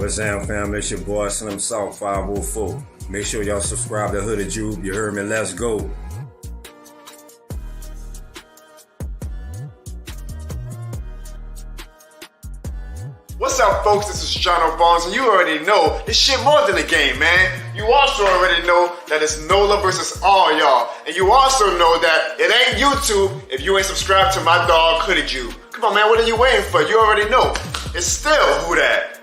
What's down, fam? It's your boy Slim Salt 504. Make sure y'all subscribe to Hooded Jube. You heard me? Let's go. What's up, folks? This is John Barnes, and you already know this shit more than a game, man. You also already know that it's NOLA versus all y'all. And you also know that it ain't YouTube if you ain't subscribed to my dog, Hooded Jube. Come on, man, what are you waiting for? You already know. It's still Who Dat.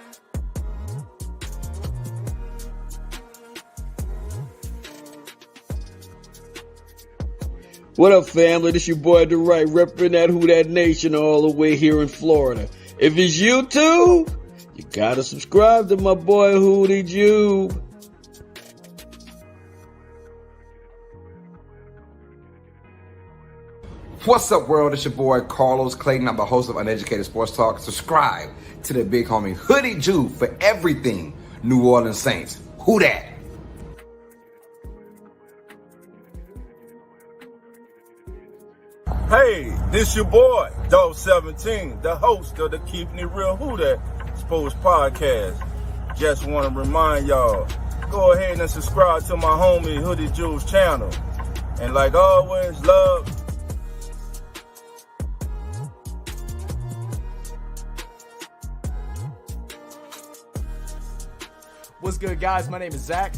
What up, family? This your boy DeRight, repping that Who Dat Nation all the way here in Florida. If it's YouTube, you gotta subscribe to my boy Hoodie Jube. What's up, world? It's your boy Carlos Clayton. I'm the host of Uneducated Sports Talk. Subscribe to the big homie Hoodie Jube for everything New Orleans Saints. Who dat? Hey, this your boy, Dog 17, the host of the Keeping It Real Who Dat Sports Podcast. Just want to remind y'all, go ahead and subscribe to my homie Hoodie Jube's channel. And like always, love. What's good, guys? My name is Zach.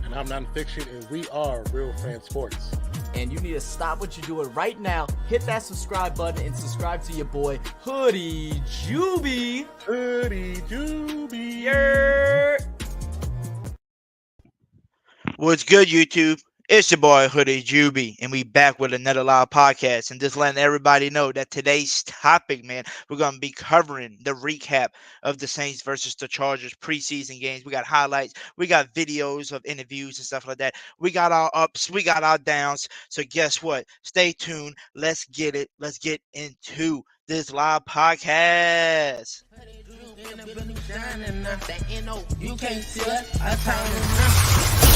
And I'm Nonfiction, and we are Real Fan Sports. And you need to stop what you're doing right now. Hit that subscribe button and subscribe to your boy, Hoodie Jube. Hoodie Jube. Yeah. What's good, YouTube? It's your boy Hoodie Jube, and we back with another live podcast. And just letting everybody know that today's topic, man, we're gonna be covering the recap of the Saints versus the Chargers preseason games. We got highlights, we got videos of interviews and stuff like that. We got our ups, we got our downs. So guess what? Stay tuned. Let's get it. Let's get into this live podcast. You can't see us.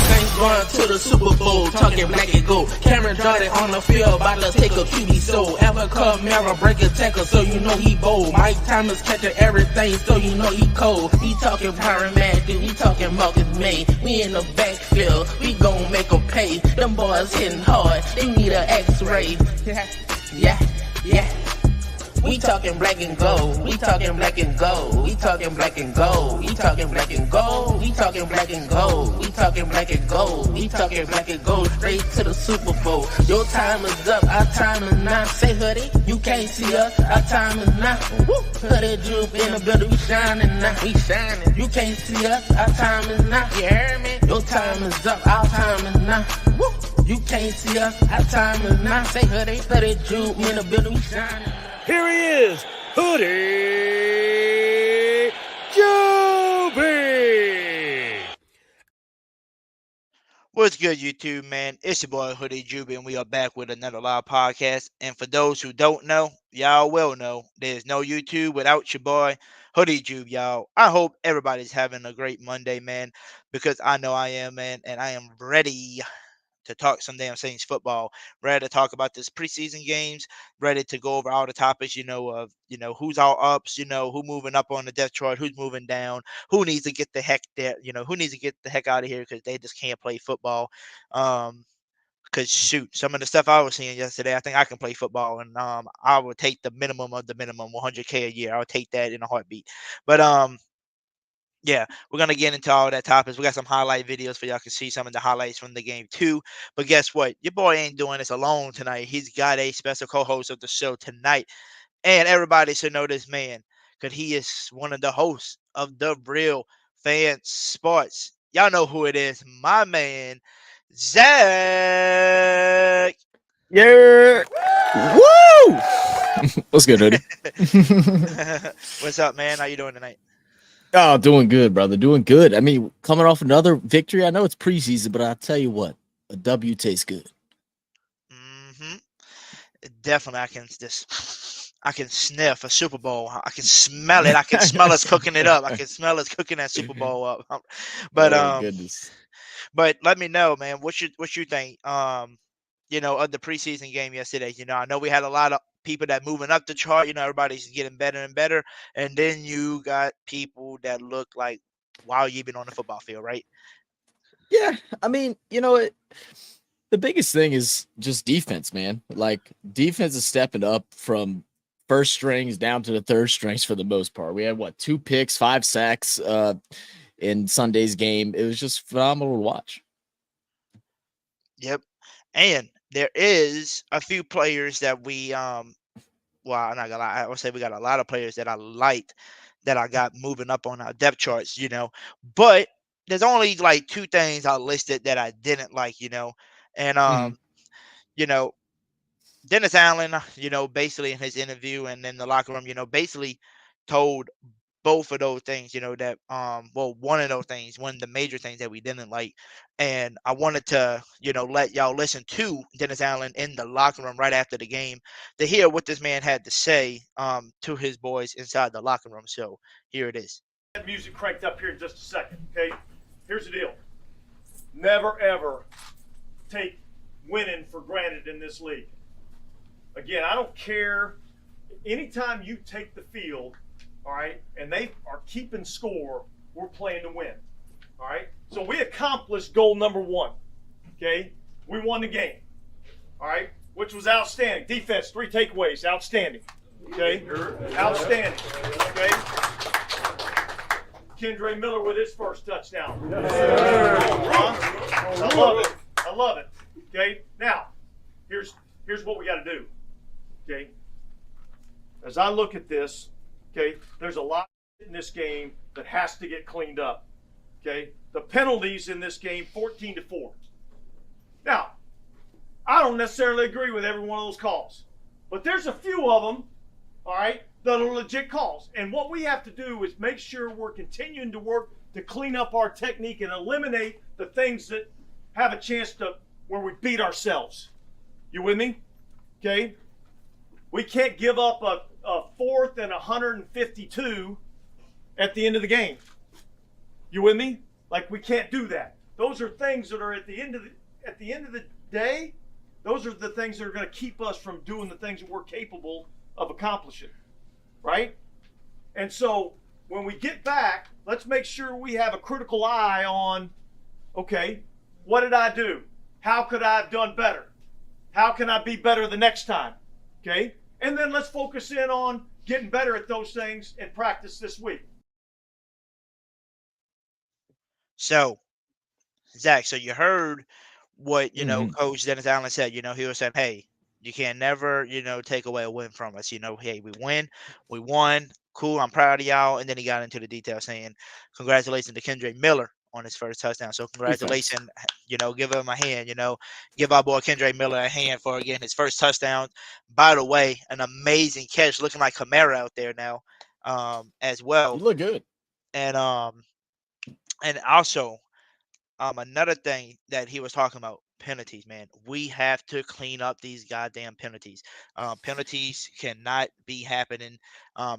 Saints going to the Super Bowl, talking black and gold. Cameron Jordan on the field, about to take a QB soul. Ever Kamara break a tackle, so you know he bold. Mike Thomas catching everything, so you know he cold. He talking Byron Matthew, he talking Marcus May. We in the backfield, we gon' make them pay. Them boys hitting hard, they need an X-ray. Yeah. We talking black and gold. We talking black and gold. We talking black and gold. We talking black and gold. We talking black and gold. We talking black and gold. We talking black and gold. Straight to the Super Bowl. Your time is up. Our time is now. Say Hoodie, you can't see us. Our time is now. Hoodie Jube in the building. We shining now. We shining. You can't see us. Our time is now. You heard me? Your time is up. Our time is now. You can't see us. Our time is now. Say Hoodie, Hoodie Jube in the building. We shining. Here he is, Hoodie Jube. What's good, YouTube, man? It's your boy Hoodie Jube, and we are back with another live podcast. And for those who don't know, y'all will know, there's no YouTube without your boy Hoodie Jube, y'all. I hope everybody's having a great Monday, man, because I know I am, man, and I am ready to talk some damn Saints football, ready to talk about this preseason games, ready to go over all the topics, who's all ups, who moving up on the depth chart, who's moving down, who needs to get the heck there, who needs to get the heck out of here because they just can't play football. Because shoot, some of the stuff I was seeing yesterday, I think I can play football, and I would take the minimum of the minimum, $100K a year. I would take that in a heartbeat. But yeah, we're going to get into all that topics. We got some highlight videos for y'all can see some of the highlights from the game too. But guess what? Your boy ain't doing this alone tonight. He's got a special co-host of the show tonight. And everybody should know this man because he is one of the hosts of the Real Fan Sports. Y'all know who it is. My man, Zach. Yeah. Woo! What's good, Hoodie? What's up, man? How you doing tonight? Oh, doing good, brother. Doing good. I mean, coming off another victory. I know it's preseason, but I'll tell you what, a W tastes good. Definitely, I can sniff a Super Bowl. I can smell it. I can smell us cooking it up. I can smell us cooking that Super Bowl up. But goodness. But let me know, man. What you think? Of the preseason game yesterday. I know we had a lot of people that moving up the chart. Everybody's getting better and better. And then you got people that look like while you've been on the football field, right? Yeah, I mean, the biggest thing is just defense, man. Like defense is stepping up from first strings down to the third strings for the most part. We had 2 picks, 5 sacks in Sunday's game. It was just phenomenal to watch. Yep. And there is a few players that we well, I'm not gonna lie, I would say we got a lot of players that I liked that I got moving up on our depth charts, but there's only like 2 things I listed that I didn't like, and Mhm. you know, Dennis Allen, basically in his interview and in the locker room, basically told both of those things, that one of those things, one of the major things that we didn't like. And I wanted to, let y'all listen to Dennis Allen in the locker room right after the game to hear what this man had to say to his boys inside the locker room. So here it is. That music cranked up here in just a second, okay? Here's the deal. Never ever take winning for granted in this league. Again, I don't care. Anytime you take the field, all right, and they are keeping score, we're playing to win, all right? So we accomplished goal number 1, okay? We won the game, all right, which was outstanding. Defense, 3 takeaways, outstanding, okay? Outstanding, okay? Kendre Miller with his first touchdown. I love it. I love it, okay? Now, here's what we got to do, okay? As I look at this, okay, there's a lot in this game that has to get cleaned up, okay? The penalties in this game, 14-4. Now, I don't necessarily agree with every one of those calls, but there's a few of them, all right, that are legit calls. And what we have to do is make sure we're continuing to work to clean up our technique and eliminate the things that have a chance to where we beat ourselves. You with me? Okay? We can't give up a 4th and 152 at the end of the game. You with me? Like, we can't do that. Those are things that are at the end of the day, those are the things that are going to keep us from doing the things that we're capable of accomplishing. Right? And so when we get back, let's make sure we have a critical eye on, okay, what did I do? How could I have done better? How can I be better the next time? Okay? And then let's focus in on getting better at those things and practice this week. So, Zach, so you heard what, Mhm. Coach Dennis Allen said. He was saying, hey, you can never, take away a win from us. Hey, we won. Cool, I'm proud of y'all. And then he got into the details saying, congratulations to Kendre Miller on his first touchdown. So Hey, thanks. congratulations, give him a hand, give our boy Kendre Miller a hand for, again, his first touchdown. By the way, an amazing catch, looking like Kamara out there now as You well. look good. And also, another thing that he was talking about, penalties, man. We have to clean up these goddamn penalties. Penalties cannot be happening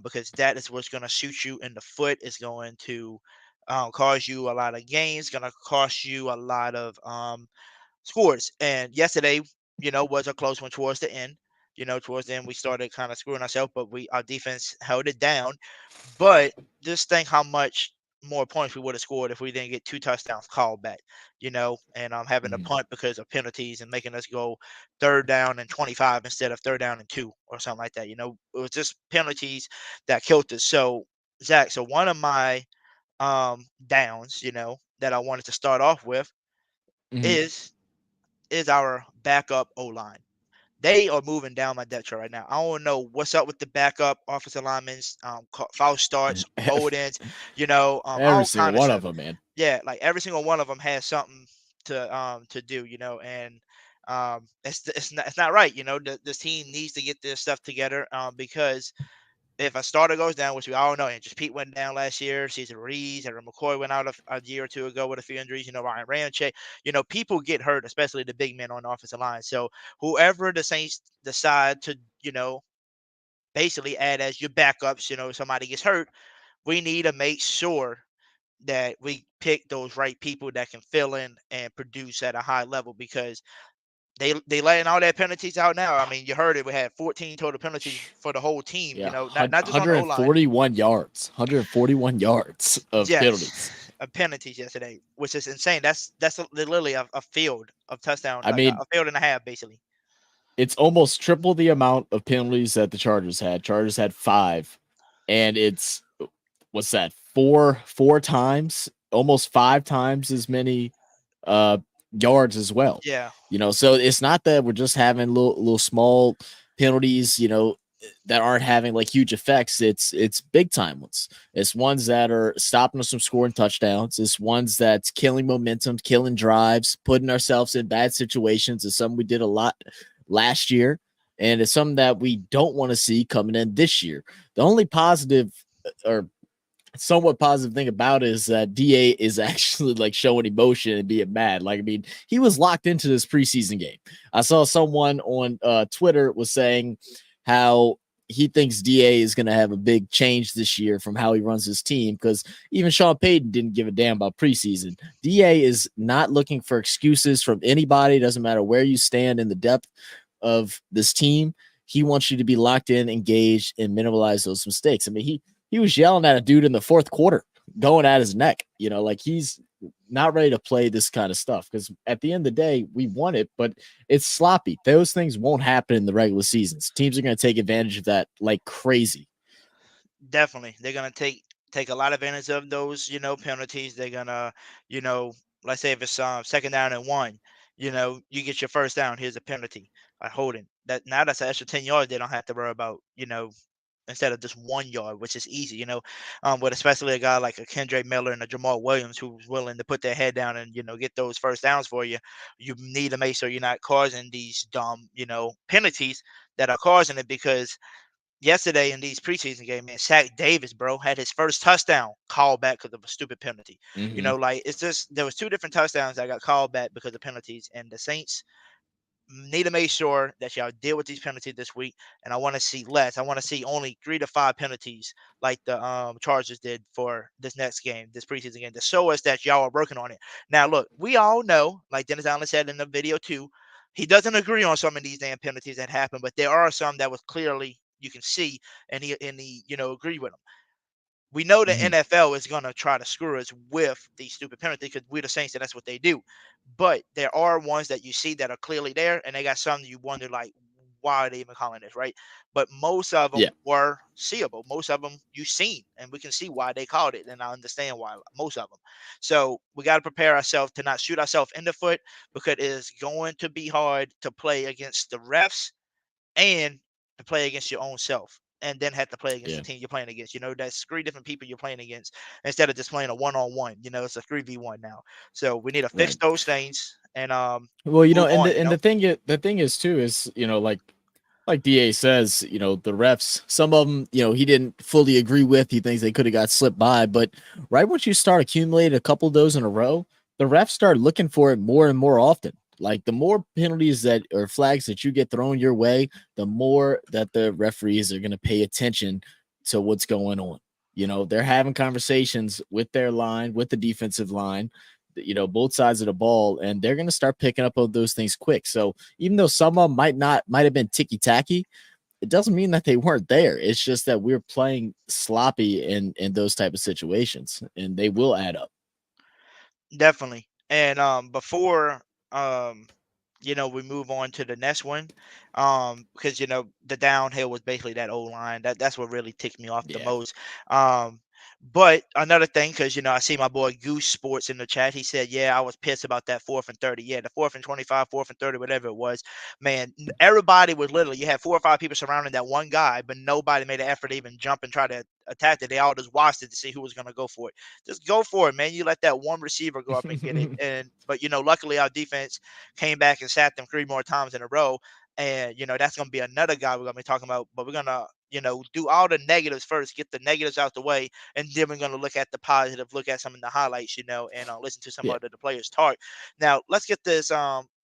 because that is what's going to shoot you in the foot. It's going to cause you a lot of gains, going to cost you a lot of scores. And yesterday, was a close one towards the end. Towards the end, we started kind of screwing ourselves, but our defense held it down. But just think how much more points we would have scored if we didn't get 2 touchdowns called back, and having to Mhm. punt because of penalties and making us go 3rd down and 25 instead of 3rd down and 2 or something like that. It was just penalties that killed us. So, Zach, so one of my downs, that I wanted to start off with Mhm. is our backup O line. They are moving down my depth chart right now. I don't know what's up with the backup offensive linemen, false starts, holdings, Every all single kind of one of stuff. them, man. Yeah, like every single one of them has something to do, and it's not right. This team needs to get this stuff together because if a starter goes down, which we all know, and just Pete went down last year, Cesar Ruiz, Aaron McCoy went out a year or two ago with a few injuries, Ryan Ramchick, people get hurt, especially the big men on the offensive line. So whoever the Saints decide to, basically add as your backups, if somebody gets hurt, we need to make sure that we pick those right people that can fill in and produce at a high level because they letting all their penalties out now. I mean, you heard it. We had 14 total penalties for the whole team. Yeah, Not just on the O line. 141 yards. 141 yards of Yes, penalties. penalties yesterday, which is insane. That's literally a field of touchdown, I like mean, a field and a half, basically. it's almost triple the amount of penalties that the Chargers had. Chargers had 5, and it's what's that? Four times, almost 5 times as many uh yards as well. Yeah, So it's not that we're just having little small penalties, that aren't having like huge effects. It's big time ones. It's ones that are stopping us from scoring touchdowns. It's ones that's killing momentum, killing drives, putting ourselves in bad situations. It's something we did a lot last year, and it's something that we don't want to see coming in this year. The only positive or somewhat positive thing about it is that DA is actually like showing emotion and being mad. Like, I mean, he was locked into this preseason game. I saw someone on Twitter was saying how he thinks DA is going to have a big change this year from how he runs his team, because even Sean Payton didn't give a damn about preseason. DA is not looking for excuses from anybody. Doesn't matter where you stand in the depth of this team. He wants you to be locked in, engaged, and minimize those mistakes. I mean, he was yelling at a dude in the fourth quarter, going at his neck. Like he's not ready to play this kind of stuff, because at the end of the day, we won it, but it's sloppy. Those things won't happen in the regular seasons. Teams are going to take advantage of that like crazy. definitely. They're gonna take a lot of advantage of those, penalties. They're gonna, you know, let's say if it's second down and 1, you get your first down. Here's a penalty by holding. That's an extra 10 yards they don't have to worry about, instead of just 1 yard, which is easy, with especially a guy like a Kendrick Miller and a Jamal Williams who's willing to put their head down and get those first downs for you. You need to make sure you're not causing these dumb, penalties that are causing it, because yesterday in these preseason games, man, Shaq Davis, bro, had his first touchdown called back because of a stupid penalty. Mm-hmm. Like it's just there was 2 different touchdowns that got called back because of penalties, and the Saints need to make sure that y'all deal with these penalties this week. And I want to see less. I want to see only 3 to 5 penalties, like the Chargers did for this next game, this preseason game, to show us that y'all are working on it. Now, look, we all know, like Dennis Allen said in the video too, he doesn't agree on some of these damn penalties that happen, but there are some that was clearly you can see, and he agree with them. We know the Mm-hmm. NFL is going to try to screw us with these stupid penalties because we're the Saints and that's what they do. But there are ones that you see that are clearly there, and they got some you wonder, like, why are they even calling this, right? But most of them Yeah. were seeable. Most of them you seen, and we can see why they called it, and I understand why most of them. So we got to prepare ourselves to not shoot ourselves in the foot, because it is going to be hard to play against the refs and to play against your own self, and then have to play against Yeah. the team you're playing against. That's 3 different people you're playing against instead of just playing a one-on-one. It's a 3v1 now. So we need to fix Right. those things and Well, move and on. the thing is too is like DA says, the refs, some of them, he didn't fully agree with. He thinks they could have got slipped by, but right once you start accumulating a couple of those in a row, the refs start looking for it more and more often. Like the more penalties that or flags that you get thrown your way, the more that the referees are going to pay attention to what's going on. They're having conversations with their line, with the defensive line, both sides of the ball, and they're going to start picking up on those things quick. So even though some of them might have been ticky tacky, it doesn't mean that they weren't there. It's just that we're playing sloppy in those type of situations, and they will add up. Definitely. And before we move on to the next one, because the downhill was basically that old line. That's what really ticked me off the Yeah. most. Um, but another thing, because I see my boy Goose Sports in the chat. He said, "Yeah, I was pissed about that 4th and 30. Yeah, the 4th and 25, 4th and 30, whatever it was. Man, everybody was literally. You had 4 or 5 people surrounding that one guy, but nobody made an effort to even jump and try to attack it. They all just watched it to see who was going to go for it. Just go for it, man. You let that one receiver go up and get it. And but luckily our defense came back and sacked them 3 more times in a row. And that's gonna be another guy we're gonna be talking about. But we're gonna do all the negatives first, get the negatives out the way, and then we're gonna look at the positive, look at some of the highlights, and listen to some Yeah. of the players talk. Now let's get this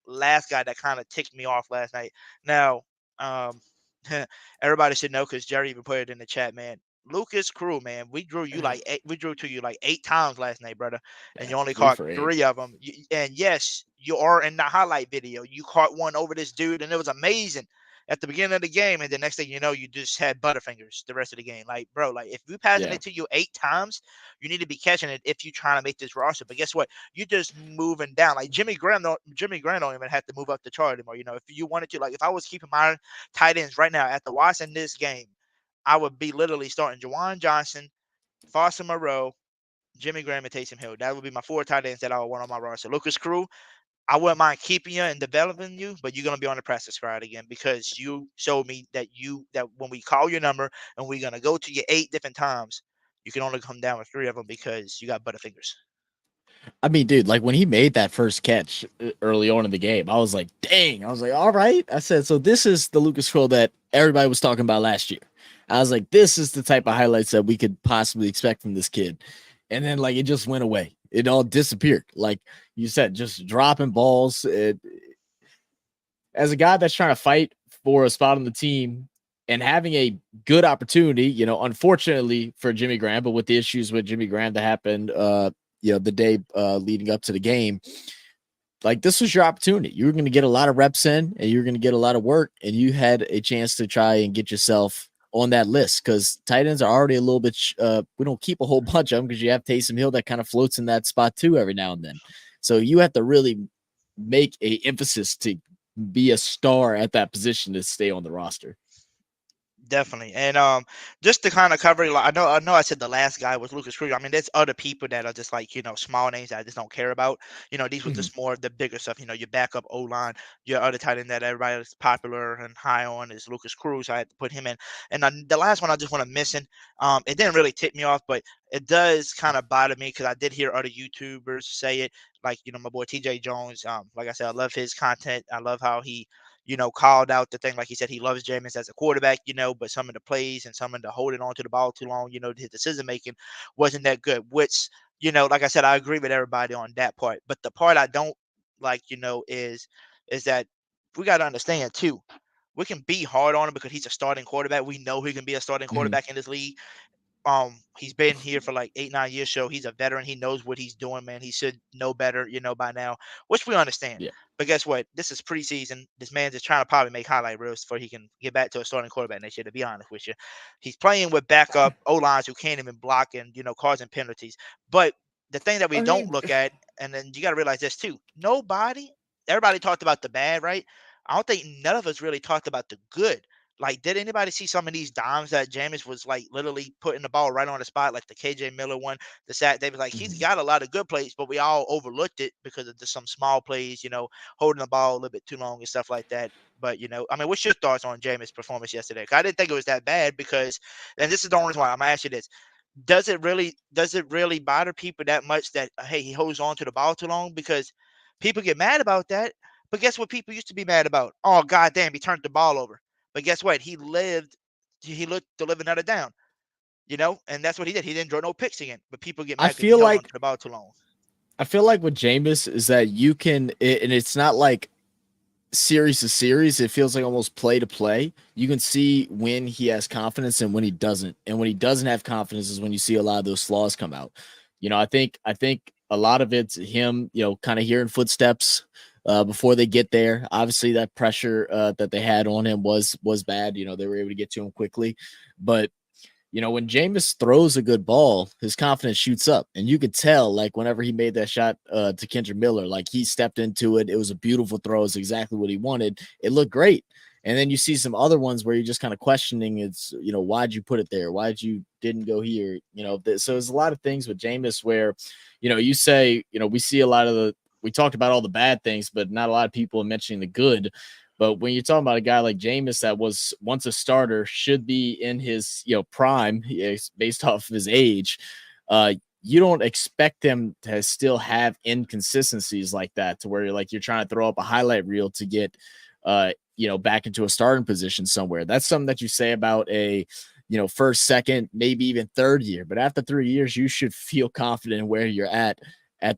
last guy that kind of ticked me off last night. Now um everybody should know because Jerry even put it in the chat, man. Lucas Crew, man, we drew to you like 8 times last night, brother, and Yeah. you only Three caught for eight. 3 of them. And yes, you are in the highlight video. You caught one over this dude, and it was amazing. at the beginning of the game, and the next thing you know, you just had Butterfingers the rest of the game. Like, bro, like if we passing Yeah. it to you 8 times, you need to be catching it if you're trying to make this roster. But guess what? You're just moving down. Like Jimmy Graham don't even have to move up the chart anymore. If you wanted to, like if I was keeping my tight ends right now after watching this game, I would be literally starting Jawan Johnson, Foster Moreau, Jimmy Graham, and Taysom Hill. That would be my 4 tight ends that I would want on my roster. Lucas Crew, I wouldn't mind keeping you and developing you, but you're gonna be on the practice squad again because you showed me that when we call your number and we're gonna go to you 8 different times, you can only come down with 3 of them because you got Butterfingers. I mean, dude, like when he made that first catch early on in the game, I was like, dang. I was like, all right. I said, so this is the Lucas Kroll that everybody was talking about last year. I was like, this is the type of highlights that we could possibly expect from this kid. And then, like, it just went away. It all disappeared. Like you said, just dropping balls. As a guy that's trying to fight for a spot on the team and having a good opportunity, unfortunately for Jimmy Graham, but with the issues with Jimmy Graham that happened, the day leading up to the game, like this was your opportunity. You were going to get a lot of reps in and you were going to get a lot of work, and you had a chance to try and get yourself on that list because tight ends are already a little bit, we don't keep a whole bunch of them because you have Taysom Hill that kind of floats in that spot too every now and then. So you have to really make a emphasis to be a star at that position to stay on the roster. Definitely. And just to kind of cover, like I know I said the last guy was Lucas Kruger. I mean, there's other people that are just like, small names that I just don't care about. These were Mhm. just more of the bigger stuff. Your backup O line, your other tight end that everybody is popular and high on is Lucas Cruz. I had to put him in. And the last one I just want to mention, it didn't really tick me off, but it does kind of bother me because I did hear other YouTubers say it. Like, my boy TJ Jones. Like I said, I love his content. I love how he called out the thing. Like he said, he loves Jameis as a quarterback, but some of the plays and some of the holding on to the ball too long, his decision making wasn't that good, which, like I said, I agree with everybody on that part. But the part I don't like, is that we got to understand too. We can be hard on him because he's a starting quarterback. We know he can be a starting Mhm. quarterback in this league. He's been here for like 8, 9 years, so he's a veteran. He knows what he's doing, man. He should know better, by now, which we understand. Yeah. But guess what? This is preseason. This man's just trying to probably make highlight reels before he can get back to a starting quarterback next year, to be honest with you. He's playing with backup O lines who can't even block and, causing penalties. But the thing that we I don't mean, look at, and then you got to realize this too, everybody talked about the bad, right? I don't think none of us really talked about the good. Like, did anybody see some of these dimes that Jameis was like literally putting the ball right on the spot, like the KJ Miller one, the sack? They was like, he's mhm. got a lot of good plays, but we all overlooked it because of some small plays, holding the ball a little bit too long and stuff like that. But I mean, what's your thoughts on Jameis' performance yesterday? 'Cause I didn't think it was that bad because, and this is the only reason why I'm gonna ask you this: does it really bother people that much that hey, he holds on to the ball too long? Because people get mad about that. But guess what people used to be mad about? Oh, goddamn, he turned the ball over. But guess what? He looked to live another down, and that's what he did. He didn't draw no picks again. But people get I mad because he feel held on to like the ball too long. with Jameis is that you can, and it's not like series to series. It feels like almost play to play. You can see when he has confidence and when he doesn't. And when he doesn't have confidence is when you see a lot of those flaws come out. I think a lot of it's him, kind of hearing footsteps before they get there. Obviously, that pressure that they had on him was bad. They were able to get to him quickly, but when Jameis throws a good ball, his confidence shoots up. And you could tell, like, whenever he made that shot to Kendrick Miller, like he stepped into it. It was a beautiful throw. It's exactly what he wanted. It looked great. And then you see some other ones where you're just kind of questioning it's, why'd you put it there? Why'd you didn't go here? So there's a lot of things with Jameis where, you say, we see a lot of we talked about all the bad things, but not a lot of people are mentioning the good. But when you're talking about a guy like Jameis that was once a starter, should be in his prime, based off of his age, you don't expect him to still have inconsistencies like that to where you're trying to throw up a highlight reel to get back into a starting position somewhere. That's something that you say about a first, second, maybe even third year. But after 3 years, you should feel confident in where you're at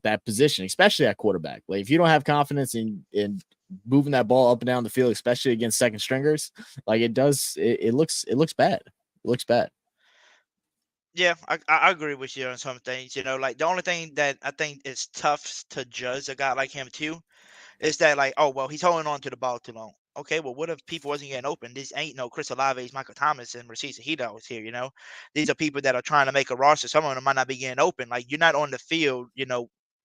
that position, especially at quarterback. Like if you don't have confidence in moving that ball up and down the field, especially against second stringers, like it looks bad. It looks bad. Yeah, I agree with you on some things. Like the only thing that I think is tough to judge a guy like him too is that like, oh well, he's holding on to the ball too long. okay, well, what if people wasn't getting open? This ain't no Chris Olave's, Michael Thomas, and Rasheed Hito was here. These are people that are trying to make a roster. Some of them might not be getting open. Like you're not on the field,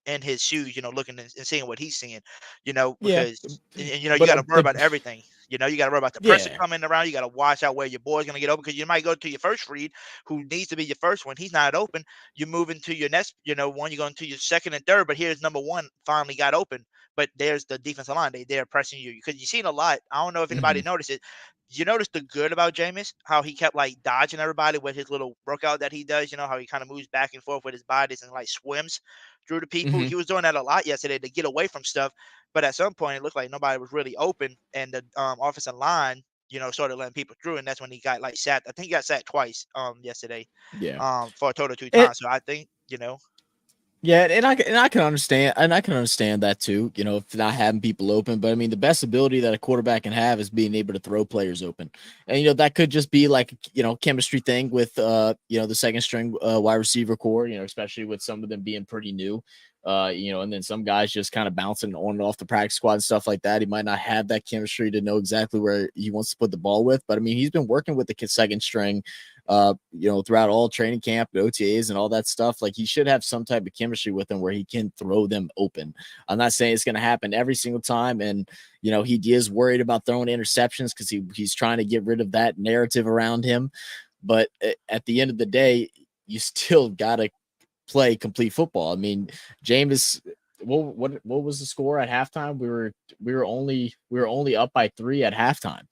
in his shoes, looking and seeing what he's seeing, Yeah, because you but got to worry about everything. You got to worry about the pressure yeah, coming around. You got to watch out where your boy's gonna get open because you might go to your first read, who needs to be your first one. He's not open. You're moving to your next, one. You're going to your second and third, but here's number one finally got open. But there's the defensive line. They're pressing you because you've seen a lot. I don't know if anybody hmm noticed it. You notice the good about Jameis, how he kept like dodging everybody with his little workout that he does. How he kind of moves back and forth with his bodies and like swims through the people. hmm He was doing that a lot yesterday to get away from stuff. But at some point, it looked like nobody was really open, and the offensive line, started letting people through, and that's when he got like sacked. I think he got sacked twice yesterday, yeah. for a total of 2 And times. So I think yeah, and I can understand that too. If not having people open, but I mean, the best ability that a quarterback can have is being able to throw players open, and that could just be like chemistry thing with the second string wide receiver core. Especially with some of them being pretty new, and then some guys just kind of bouncing on and off the practice squad and stuff like that. He might not have that chemistry to know exactly where he wants to put the ball with, but I mean, he's been working with the second string throughout all training camp, OTAs, and all that stuff. Like he should have some type of chemistry with him where he can throw them open. I'm not saying it's going to happen every single time, and he is worried about throwing interceptions because he's trying to get rid of that narrative around him. But at the end of the day, you still got to play complete football. I mean, Jameis. What was the score at halftime? We were only up by 3 at halftime.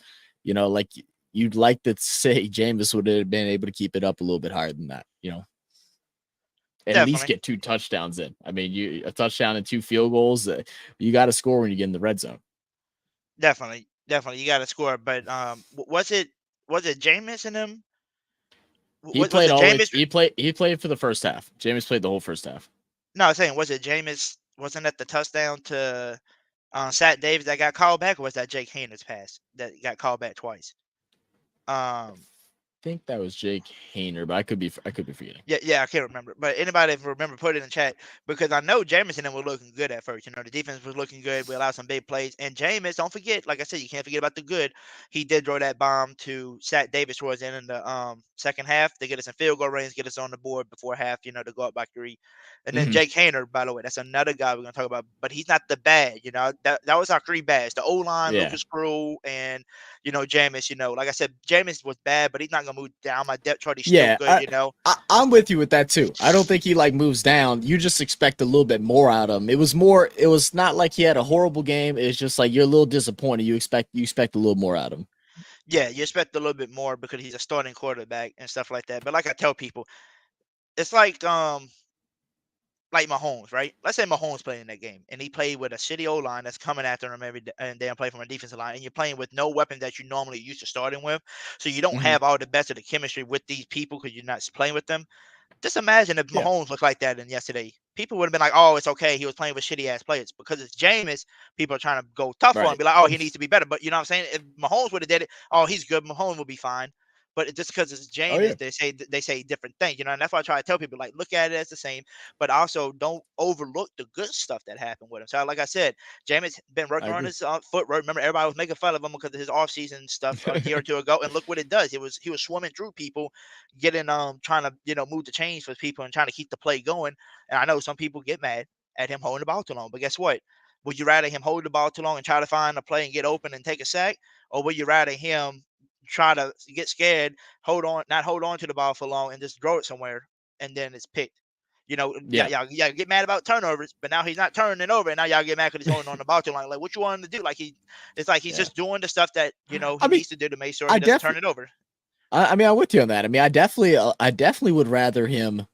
Like you'd like to say Jameis would have been able to keep it up a little bit higher than that, at least definitely, get 2 touchdowns in. I mean, a touchdown and 2 field goals. You got to score when you get in the red zone. definitely, you got to score. But was it Jameis and him? He Was played it all the way. Jameis? He played for the first half. Jameis played the whole first half. No, I was saying, was it Jameis? Wasn't that the touchdown to Sat Davis that got called back, or was that Jake Hayner's pass that got called back twice? Um, Think that was Jake Hayner, but I could be forgetting. yeah, I can't remember. But anybody if remember, put it in the chat because I know Jameson and were looking good at first. The defense was looking good. We allowed some big plays. And Jameis, don't forget, like I said, you can't forget about the good. He did throw that bomb to Sat Davis towards the end in the second half to get us in field goal range, get us on the board before half, to go up by 3. And then Mm-hmm. Jake Hayner, by the way, that's another guy we're gonna talk about, but he's not the bad. That was our 3 bads: the O line, Yeah. Lucas Crew, and Jameis. Like I said, Jameis was bad, but he's not gonna move down my depth chart. He's still Yeah, good. I'm with you with that too. I don't think he like moves down. You just expect a little bit more out of him. It was not like he had a horrible game. It's just like you're a little disappointed. You expect a little more out of him. Yeah, you expect a little bit more because he's a starting quarterback and stuff like that. But like I tell people, it's like Mahomes, right? Let's say Mahomes played in that game and he played with a shitty O line that's coming after him every day and then play from a defensive line, and you're playing with no weapons that you normally used to starting with, so you don't Mm-hmm. have all the best of the chemistry with these people because you're not playing with them. Just imagine if Yeah. Mahomes looked like that in yesterday. People would have been like, "Oh, it's okay. He was playing with shitty ass players." Because it's Jameis, people are trying to go tough on him, Right. be like, "Oh, he needs to be better." But you know what I'm saying? If Mahomes would have did it, "Oh, he's good. Mahomes will be fine." But just because it's Oh yeah. Jameis, they say different things, and that's why I try to tell people like, look at it as the same, but also don't overlook the good stuff that happened with him. So, like I said, Jameis been I working on agree. his footwork. Remember, everybody was making fun of him because of his offseason stuff a year or two ago, and look what it does. He was swimming through people, getting trying to move the chains for people and trying to keep the play going. And I know some people get mad at him holding the ball too long, but guess what? Would you rather him hold the ball too long and try to find a play and get open and take a sack, or would you rather him try to get scared, not hold on to the ball for long, and just throw it somewhere, and then it's picked? Yeah. Y'all get mad about turnovers, but now he's not turning it over, and now y'all get mad because he's holding on the ball too long. Like, what you want him to do? Like it's like he's Yeah. just doing the stuff that he I mean, needs to do to make sure I he doesn't turn definitely. it over. I mean, I'm with you on that. I mean, I definitely would rather him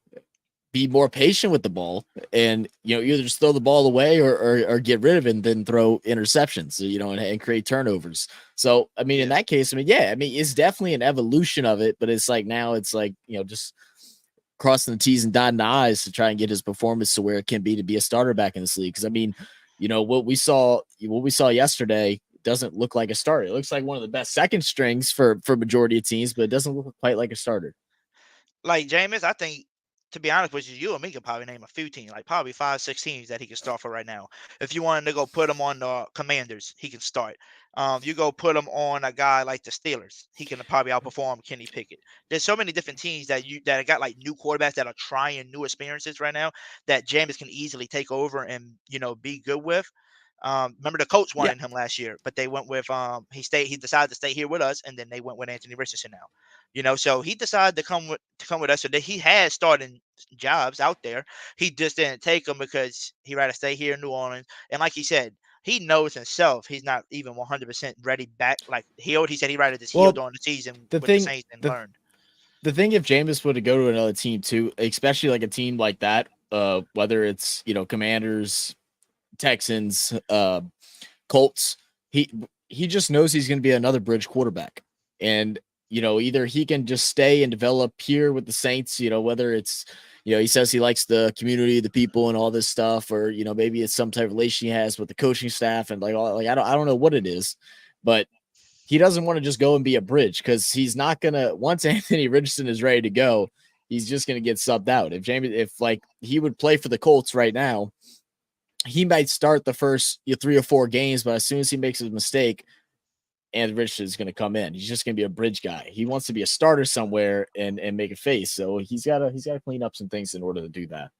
be more patient with the ball and either just throw the ball away or get rid of it and then throw interceptions, and create turnovers. So I mean, in Yeah. that case, I mean, yeah, I mean, it's definitely an evolution of it, but it's like now it's like just crossing the T's and dotting the I's to try and get his performance to where it can be to be a starter back in this league. Because I mean, what we saw yesterday doesn't look like a starter. It looks like one of the best second strings for majority of teams, but it doesn't look quite like a starter. Like Jameis, I think to be honest with you, you and me could probably name a few teams, like probably 5, 6 teams that he can start for right now. If you wanted to go put him on the Commanders, he can start. You go put him on a guy like the Steelers, he can probably outperform Kenny Pickett. There's so many different teams that got like new quarterbacks that are trying new experiences right now that Jameis can easily take over and be good with. Remember the Colts Yeah. wanted him last year, but they went with he decided to stay here with us, and then they went with Anthony Richardson now. So he decided to come with us, so that he had starting jobs out there. He just didn't take them because he rather stay here in New Orleans. And like he said, he knows himself he's not even 100% ready back. Like he said, he rather just heal Well, during the season the with the thing, Saints and the learn. the thing, if Jameis were to go to another team too, especially like a team like that, whether it's Commanders, Texans, Colts, he just knows he's going to be another bridge quarterback, and either he can just stay and develop here with the Saints, whether it's he says he likes the community, the people, and all this stuff, or maybe it's some type of relation he has with the coaching staff, and I don't know what it is, but he doesn't want to just go and be a bridge, because he's not gonna, once Anthony Richardson is ready to go, he's just gonna get subbed out. If like he would play for the Colts right now, he might start the first 3 or 4 games, but as soon as he makes a mistake, Anthony Richardson is going to come in. He's just going to be a bridge guy. He wants to be a starter somewhere and make a face. So he's got to clean up some things in order to do that.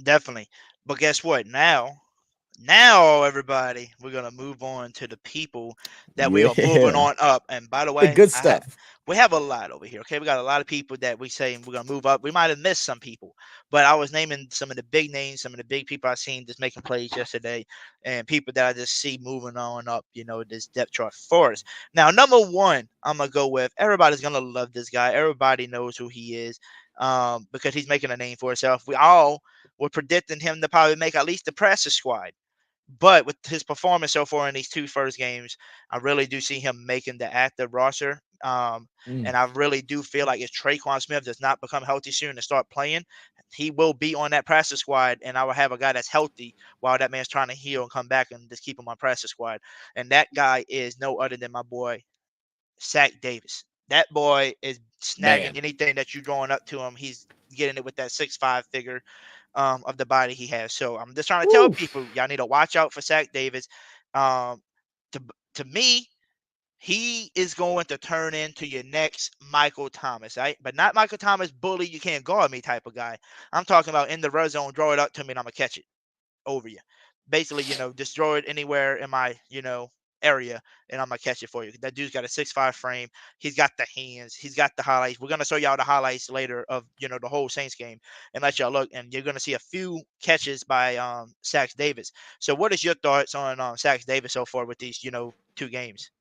Definitely. But guess what? Now, everybody, we're gonna move on to the people that we are moving Yeah, on up. And by the the way, good stuff. we have a lot over here. Okay, we got a lot of people that we say we're gonna move up. We might have missed some people, but I was naming some of the big names, some of the big people I seen just making plays yesterday, and people that I just see moving on up. This depth chart for us. Now, number one, I'm gonna go with. Everybody's gonna love this guy. Everybody knows who he is, because he's making a name for himself. We all were predicting him to probably make at least the practice squad. But with his performance so far in these 2 first games, I really do see him making the active roster. And I really do feel like if Traquan Smith does not become healthy soon and start playing, he will be on that practice squad, and I will have a guy that's healthy while that man's trying to heal and come back and just keep him on practice squad. And that guy is no other than my boy Zach Davis. That boy is snagging Man. anything that you're drawing up to him. He's getting it with that 6'5" figure of the body he has. So I'm just trying to tell Woo. people, y'all need to watch out for Zach Davis. Um, to me, he is going to turn into your next Michael Thomas, right? But not Michael Thomas, bully, you can't guard me type of guy. I'm talking about in the red zone, draw it up to me, and I'm gonna catch it over you. Basically, just throw it anywhere in my, area, and I'm gonna catch it for you. That dude's got a 6'5" frame. He's got the hands. He's got the highlights. We're gonna show y'all the highlights later of the whole Saints game and let y'all look. And you're gonna see a few catches by Sax Davis. So, what is your thoughts on Sax Davis so far with these 2 games?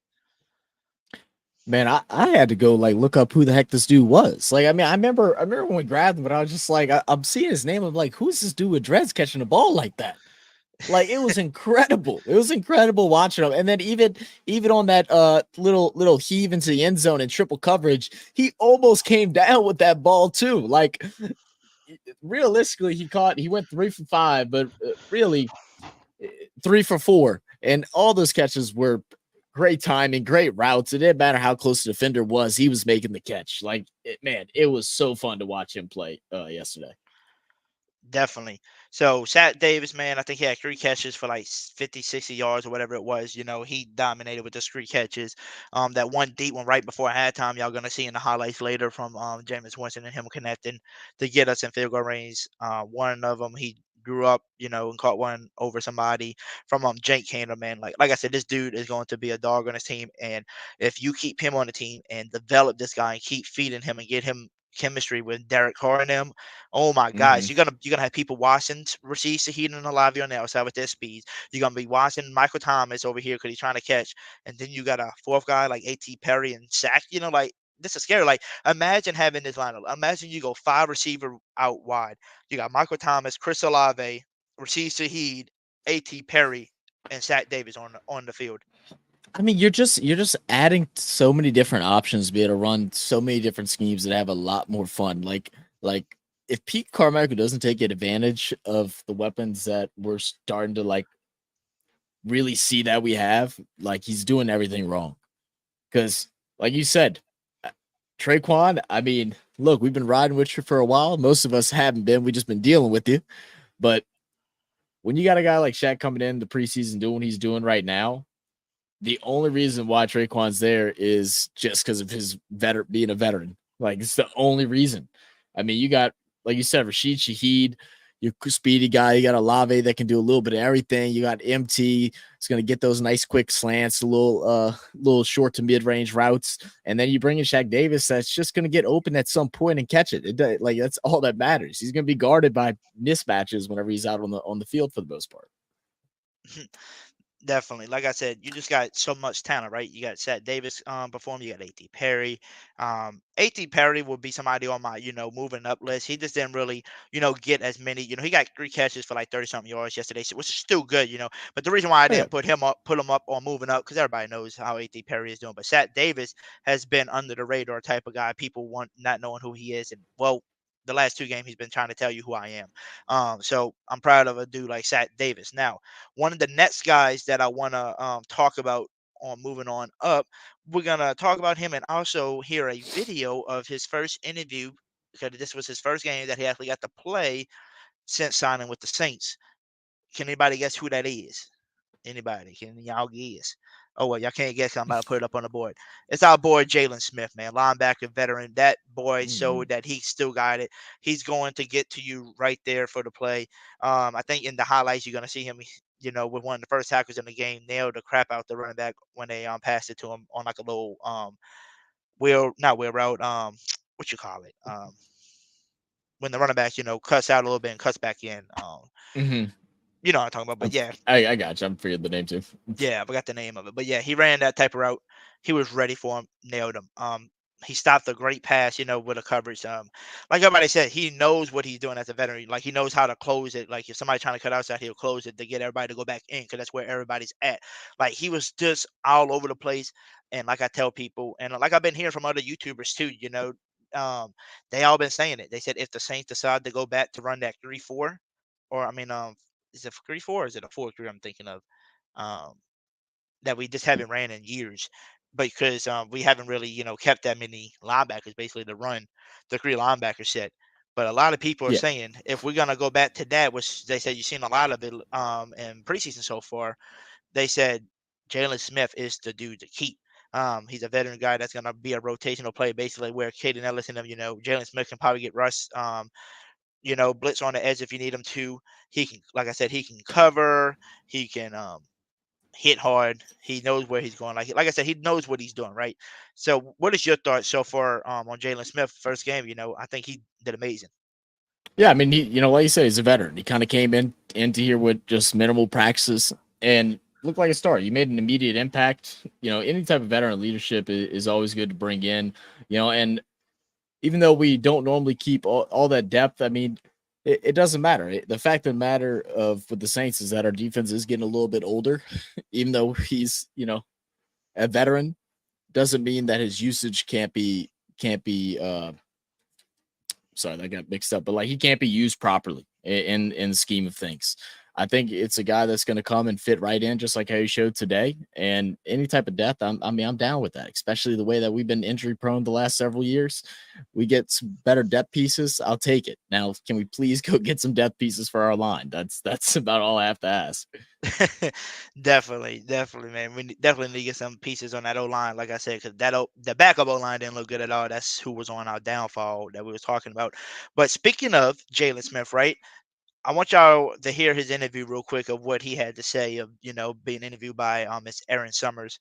Man, I had to go look up who the heck this dude was. I mean, I remember when we grabbed him, but I was just like, I'm seeing his name. I'm like, who's this dude with dreads catching a ball like that? It was incredible. It was incredible watching him. And then even on that little heave into the end zone and triple coverage, he almost came down with that ball too. Realistically, he went 3 for 5, but really 3 for 4. And all those catches were great timing, great routes. It didn't matter how close the defender was, he was making the catch. Man, it was so fun to watch him play yesterday. Definitely. So, Sat Davis, man, I think he had 3 catches for like 50, 60 yards or whatever it was. He dominated with those 3 catches. That one deep one right before halftime, y'all gonna see in the highlights later from Jameis Winston and him connecting to get us in field goal range. One of them, he grew up, and caught one over somebody from Jake Hander, man. Like I said, this dude is going to be a dog on his team, and if you keep him on the team and develop this guy and keep feeding him and get him chemistry with Derek Carr and them. Oh my Mm-hmm. gosh, you're gonna have people watching receive Shaheed and Olavi on the outside with their speed. You're gonna be watching Michael Thomas over here because he's trying to catch, and then you got a 4th guy like A.T. Perry and Sack. This is scary. Imagine having this lineup. Imagine you go 5 receiver out wide. You got Michael Thomas, Chris Olave, Rashid Shaheed, A.T. Perry, and Zach Davis on the field. I mean, you're just adding so many different options to be able to run so many different schemes that have a lot more fun. Like if Pete Carmichael doesn't take advantage of the weapons that we're starting to really see that we have, he's doing everything wrong. Because, like you said, Traquan, I mean, look, we've been riding with you for a while. Most of us haven't been. We just been dealing with you. But when you got a guy like Shaq coming in the preseason doing what he's doing right now, the only reason why Traquan's there is just because of his being a veteran. Like, it's the only reason. I mean, you got, like you said, Rashid Shaheed, your speedy guy. You got Olave that can do a little bit of everything. You got MT. It's going to get those nice quick slants, little short to mid range routes, and then you bring in Shaq Davis. That's just going to get open at some point and catch it. Like, that's all that matters. He's going to be guarded by mismatches whenever he's out on the field for the most part. Definitely. Like I said, you just got so much talent, right? You got Seth Davis perform, you got A.T. Perry. A.T. Perry would be somebody on my, moving up list. He just didn't really, get as many, he got 3 catches for like 30 something yards yesterday, which is still good, But the reason why I didn't put him up on moving up, because everybody knows how A.T. Perry is doing. But Seth Davis has been under the radar type of guy. People want not knowing who he is. And well, the last 2 games he's been trying to tell you who I am. So I'm proud of a dude like Seth Davis. Now, one of the next guys that I want to talk about on moving on up, we're going to talk about him and also hear a video of his first interview, because this was his first game that he actually got to play since signing with the Saints. Can anybody guess who that is? Anybody? Can y'all guess? Oh, well, y'all can't guess. I'm about to put it up on the board. It's our boy Jalen Smith, man, linebacker veteran. That boy showed that he still got it. He's going to get to you right there for the play. I think in the highlights you're going to see him, with one of the first tackles in the game, nailed the crap out the running back when they passed it to him on like a little not wheel route, what you call it? When the running back, cuts out a little bit and cuts back in. You know what I'm talking about, but yeah. I got you. I'm forgetting the name too. Yeah, I forgot the name of it. But yeah, he ran that type of route. He was ready for him, nailed him. He stopped a great pass, with a coverage. Like everybody said, he knows what he's doing as a veteran. Like, he knows how to close it. Like, if somebody's trying to cut outside, he'll close it to get everybody to go back in, because that's where everybody's at. Like, he was just all over the place. And like I tell people, and like I've been hearing from other YouTubers too, they all been saying it. They said if the Saints decide to go back to run that 3-4, or I mean, is it 3-4 or is it a 4-3 I'm thinking of? That we just haven't ran in years, because we haven't really, kept that many linebackers basically to run the 3 linebacker set. But a lot of people are saying if we're gonna go back to that, which they said you've seen a lot of it in preseason so far, they said Jalen Smith is the dude to keep. He's a veteran guy that's gonna be a rotational play, basically where Caden Ellis and them, Jalen Smith can probably get Russ, blitz on the edge if you need him to. He can, like I said, he can cover. He can hit hard. He knows where he's going. Like I said, he knows what he's doing, right? So, what is your thoughts so far on Jalen Smith first game? I think he did amazing. Yeah, I mean, he, like you said, he's a veteran. He kind of came into here with just minimal practices and looked like a star. You made an immediate impact. Any type of veteran leadership is always good to bring in. And even though we don't normally keep all that depth, I mean, it doesn't matter. The fact of the matter with the Saints is that our defense is getting a little bit older. Even though he's, a veteran, doesn't mean that his usage can't be sorry, that got mixed up, but like, he can't be used properly in the scheme of things. I think it's a guy that's going to come and fit right in, just like how he showed today. And any type of depth, I'm down with that, especially the way that we've been injury prone the last several years. We get some better depth pieces. I'll take it. Now, can we please go get some depth pieces for our line? That's about all I have to ask. Definitely, man. We definitely need to get some pieces on that O line, like I said, because the backup O line didn't look good at all. That's who was on our downfall that we was talking about. But speaking of Jalen Smith, right? I want y'all to hear his interview real quick of what he had to say of, being interviewed by Miss Erin Summers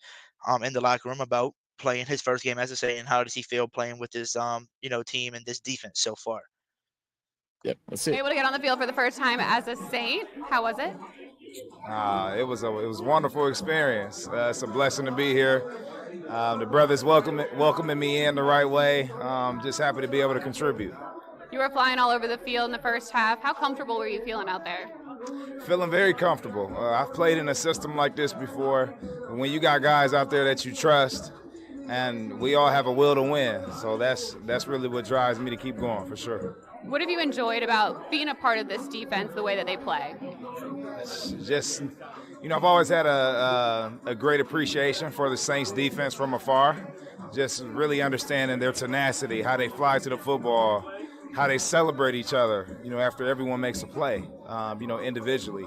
in the locker room about playing his first game as a Saint, and how does he feel playing with this team and this defense so far. Yep, let's see. Able to get on the field for the first time as a Saint. How was it? It was a wonderful experience. It's a blessing to be here. The brothers welcoming me in the right way. Just happy to be able to contribute. You were flying all over the field in the first half. How comfortable were you feeling out there? Feeling very comfortable. I've played in a system like this before. When you got guys out there that you trust, and we all have a will to win, so that's really what drives me to keep going, for sure. What have you enjoyed about being a part of this defense, the way that they play? Just, I've always had a great appreciation for the Saints defense from afar. just really understanding their tenacity, how they fly to the football, how they celebrate each other, after everyone makes a play, individually.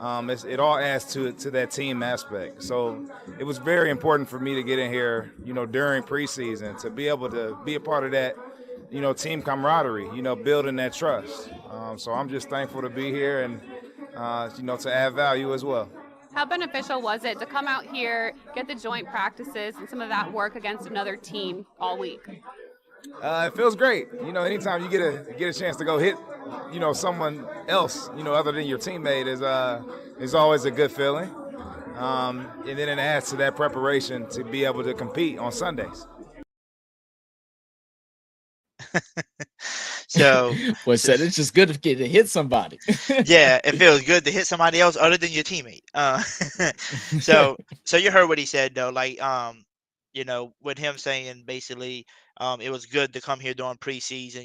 It all adds to that team aspect. So it was very important for me to get in here, during preseason to be able to be a part of that, team camaraderie, building that trust. So I'm just thankful to be here and, to add value as well. How beneficial was it to come out here, get the joint practices and some of that work against another team all week? It feels great. Anytime you get a chance to go hit, someone else, other than your teammate is always a good feeling. And then it adds to that preparation to be able to compete on Sundays. So, said it's just good to get to hit somebody. Yeah, it feels good to hit somebody else other than your teammate. So you heard what he said though, like with him saying basically, it was good to come here during preseason,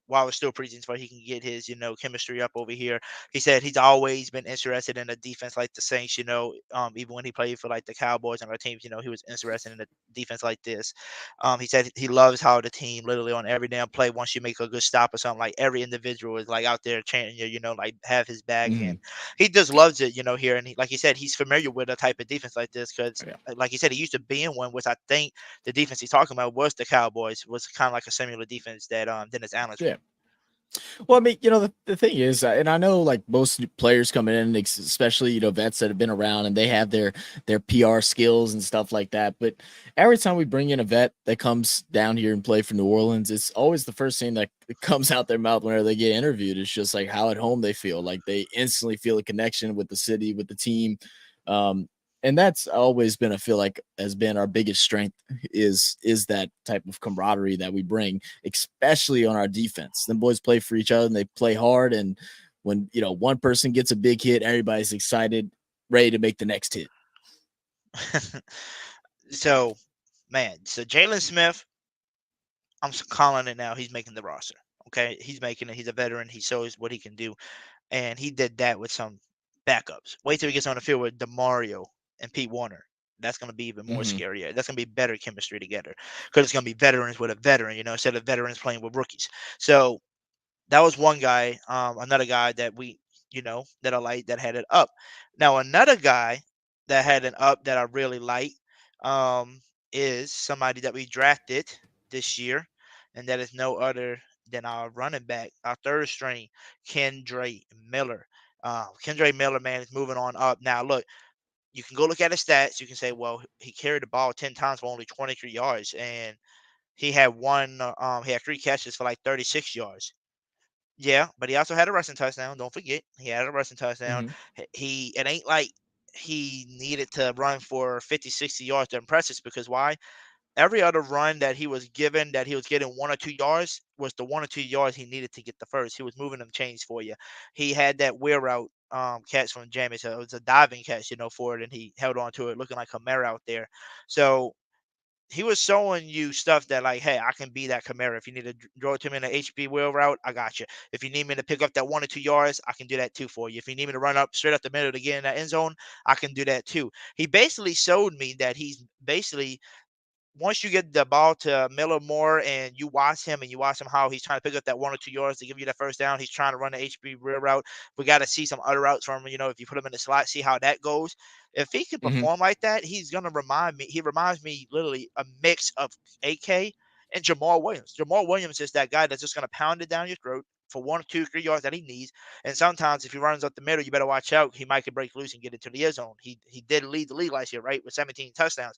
while it's still preseason, so he can get his, chemistry up over here. He said he's always been interested in a defense like the Saints, even when he played for like the Cowboys and our teams, he was interested in a defense like this. He said he loves how the team literally on every damn play, once you make a good stop or something, like every individual is like out there chanting you, like have his back, and he just loves it, here. And like he said, he's familiar with a type of defense like this because, like he said, he used to be in one, which I think the defense he's talking about was the Cowboys, was kind of like a similar defense that Dennis Allen's. Yeah. Well, I mean, the thing is, and I know like most players coming in, especially, vets that have been around and they have their PR skills and stuff like that. But every time we bring in a vet that comes down here and play for New Orleans, it's always the first thing that comes out their mouth whenever they get interviewed. It's just like how at home they feel, like they instantly feel a connection with the city, with the team. And that's always been, I feel like, has been our biggest strength is that type of camaraderie that we bring, especially on our defense. Them boys play for each other and they play hard. And when, one person gets a big hit, everybody's excited, ready to make the next hit. So Jalen Smith, I'm calling it now. He's making the roster. Okay. He's making it. He's a veteran. He shows what he can do. And he did that with some backups. Wait till he gets on the field with DeMario and Pete Warner. That's going to be even more scarier. That's going to be better chemistry together because it's going to be veterans with a veteran, instead of veterans playing with rookies. So that was one guy. Another guy that that I like that had it up. Now, another guy that had an up that I really like is somebody that we drafted this year, and that is no other than our running back, our third string, Kendre Miller. Kendre Miller, man, is moving on up. Now, look, you can go look at his stats. You can say, well, he carried the ball 10 times for only 23 yards, and he had he had 3 catches for like 36 yards. Yeah, but he also had a rushing touchdown. Don't forget, he had a rushing touchdown. It ain't like he needed to run for 50, 60 yards to impress us, because why? Every other run that he was given, that he was getting 1 or 2 yards, was the 1 or 2 yards he needed to get the first. He was moving them chains for you. He had that wheel route catch from Jameis. So it was a diving catch, for it, and he held on to it, looking like Kamara out there. So he was showing you stuff that, like, hey, I can be that Kamara. If you need to draw it to me in an HB wheel route, I got you. If you need me to pick up that 1 or 2 yards, I can do that too for you. If you need me to run up straight up the middle to get in that end zone, I can do that too. He basically showed me that he's basically, once you get the ball to Miller more and you watch him how he's trying to pick up that 1 or 2 yards to give you that first down, he's trying to run the HB real route. We got to see some other routes from him, if you put him in the slot, see how that goes. If he can perform like that, he's going to he reminds me literally a mix of AK and Jamal Williams. Jamal Williams is that guy that's just going to pound it down your throat for 1 or 2 or 3 yards that he needs. And sometimes if he runs up the middle, you better watch out. He might can break loose and get into the end zone. He did lead the league last year, right, with 17 touchdowns.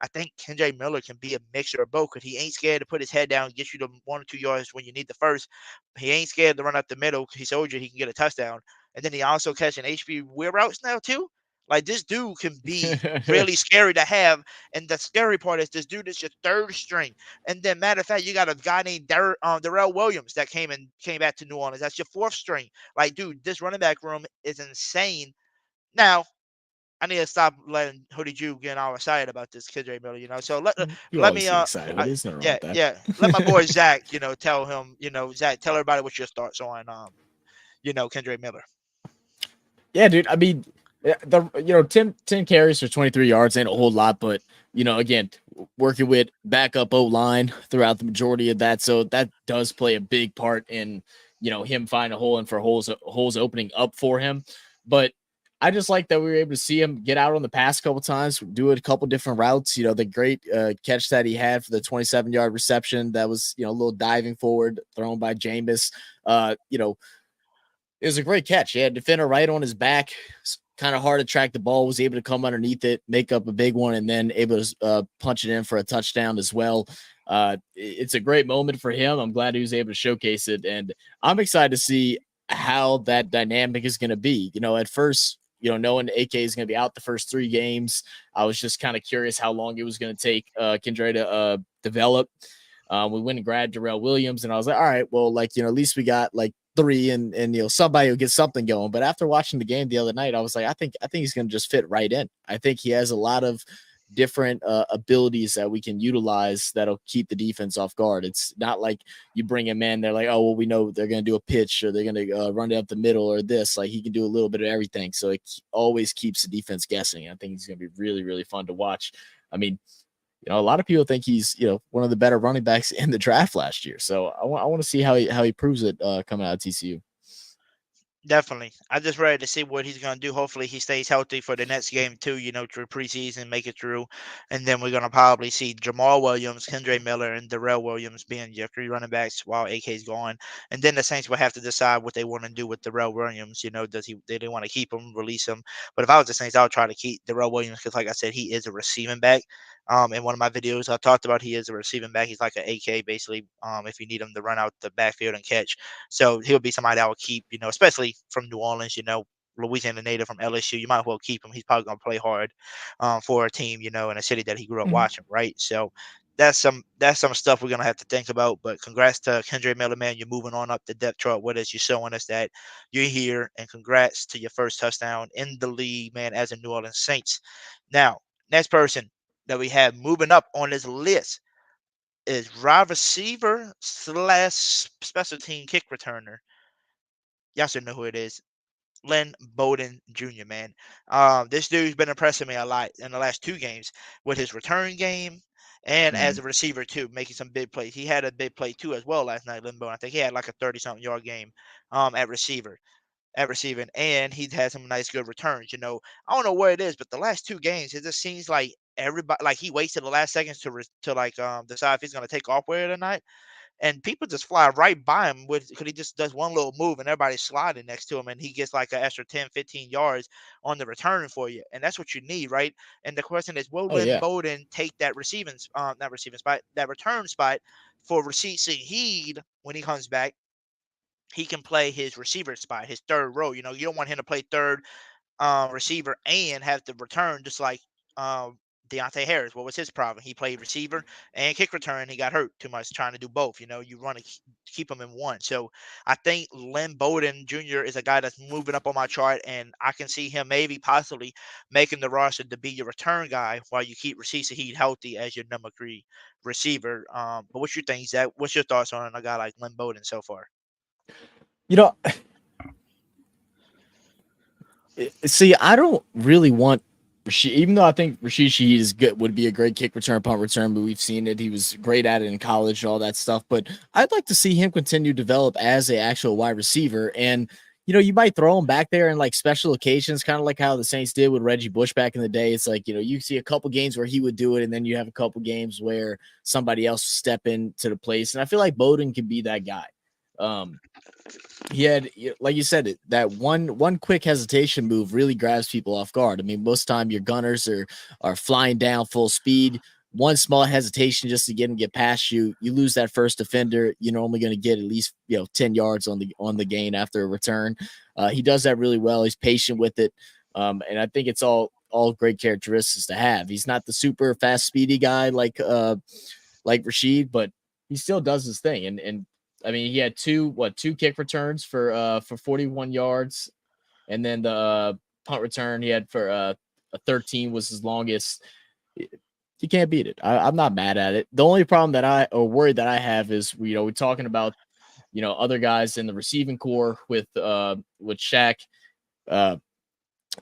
I think Kendre Miller can be a mixture of both, because he ain't scared to put his head down and get you the 1 or 2 yards when you need the first. He ain't scared to run up the middle. He showed you he can get a touchdown. And then he also catching HB wheel routes now too. Like, this dude can be really scary to have. And the scary part is this dude is your third string. And then, matter of fact, you got a guy named Darrell Williams that came back to New Orleans. That's your 4th string. Like, dude, this running back room is insane. Now, I need to stop letting Hoodie Jew get all excited about this Kendre Miller, So let me excited. There's nothing wrong with that. Let my boy Zach, tell him, Zach, tell everybody what your thoughts on Kendre Miller. Yeah, dude. I mean, Yeah, 10 carries for 23 yards ain't a whole lot, but again, working with backup O-line throughout the majority of that. So that does play a big part in, him finding a hole and for holes opening up for him. But I just like that we were able to see him get out on the pass a couple times, do it a couple different routes. The great catch that he had for the 27-yard reception that was, a little diving forward thrown by Jameis. It was a great catch. He had defender right on his back. Kind of hard to track the ball. Was able to come underneath it, make up a big one, and then able to punch it in for a touchdown as well. It's a great moment for him. I'm glad he was able to showcase it, and I'm excited to see how that dynamic is going to be. At first, knowing AK is going to be out the first 3 games, I was just kind of curious how long it was going to take Kendra to develop. We went and grabbed Darrell Williams, and I was like, all right, well, at least we got 3 and somebody will get something going. But after watching the game the other night, I was like, I think he's going to just fit right in. I think he has a lot of different abilities that we can utilize that'll keep the defense off guard. It's not like you bring him in, they're like, oh, well, we know they're going to do a pitch or they're going to run it up the middle or this. Like, he can do a little bit of everything. So it always keeps the defense guessing. I think he's going to be really, really fun to watch. I mean, a lot of people think he's, one of the better running backs in the draft last year. So I want to see how he proves it coming out of TCU. Definitely. I'm just ready to see what he's going to do. Hopefully he stays healthy for the next game too, through preseason, make it through. And then we're going to probably see Jamal Williams, Kendre Miller, and Darrell Williams being your 3 running backs while AK's gone. And then the Saints will have to decide what they want to do with Darrell Williams. Do they want to keep him, release him? But if I was the Saints, I would try to keep Darrell Williams because, like I said, he is a receiving back. In one of my videos, I talked about he is a receiving back. He's like an AK basically. If you need him to run out the backfield and catch, so he'll be somebody I will keep. Especially from New Orleans. Louisiana native from LSU. You might as well keep him. He's probably gonna play hard for a team. In a city that he grew up watching, right? So that's some stuff we're gonna have to think about. But congrats to Kendre Miller, man. You're moving on up the depth chart with us. You're showing us that you're here, and congrats to your first touchdown in the league, man, as a New Orleans Saints. Now, next person that we have moving up on this list is wide receiver / special team kick returner. Y'all should know who it is. Lynn Bowden Jr., man. This dude's been impressing me a lot in the last 2 games with his return game and as a receiver too, making some big plays. He had a big play too as well last night, Lynn Bowden. I think he had like a 30-something yard game at receiving, and he's had some nice good returns. I don't know what it is, but the last 2 games, it just seems like everybody, like, he wasted the last seconds to decide if he's going to take off with it or not, and people just fly right by him because he just does one little move and everybody's sliding next to him, and he gets like an extra 10, 15 yards on the return for you, and that's what you need, right? And the question is, will Oh, Lynn yeah. Bowden take that not receiving spot, that return spot for Rashid Shaheed when he comes back? He can play his receiver spot, his third row. You don't want him to play third receiver and have to return just like Deontay Harris. What was his problem? He played receiver and kick return. He got hurt too much trying to do both. You want to keep him in one. So I think Lynn Bowden Jr. is a guy that's moving up on my chart, and I can see him maybe possibly making the roster to be your return guy while you keep Rashid Shaheed healthy as your number 3 receiver. But what you think, Zach? What's your thoughts on a guy like Lynn Bowden so far? See, I don't really want Rashid, even though I think Rashid Shaheed is good, would be a great kick return, punt return, but we've seen it. He was great at it in college and all that stuff. But I'd like to see him continue to develop as an actual wide receiver. And, you might throw him back there in like special occasions, kind of like how the Saints did with Reggie Bush back in the day. It's like, you see a couple games where he would do it, and then you have a couple games where somebody else would step into the place. And I feel like Bowden can be that guy. He had, like you said, that one quick hesitation move really grabs people off guard. I mean, most time your gunners are flying down full speed. One small hesitation just to get past you, you lose that first defender. You're normally going to get at least 10 yards on the gain after a return. He does that really well. He's patient with it, and I think it's all great characteristics to have. He's not the super fast, speedy guy like Rashid, but he still does his thing. And I mean, he had two kick returns for 41 yards, and then the punt return he had for a 13 was his longest. You can't beat it. I'm not mad at it. The only problem worry that I have is we're talking about other guys in the receiving core with Shaq,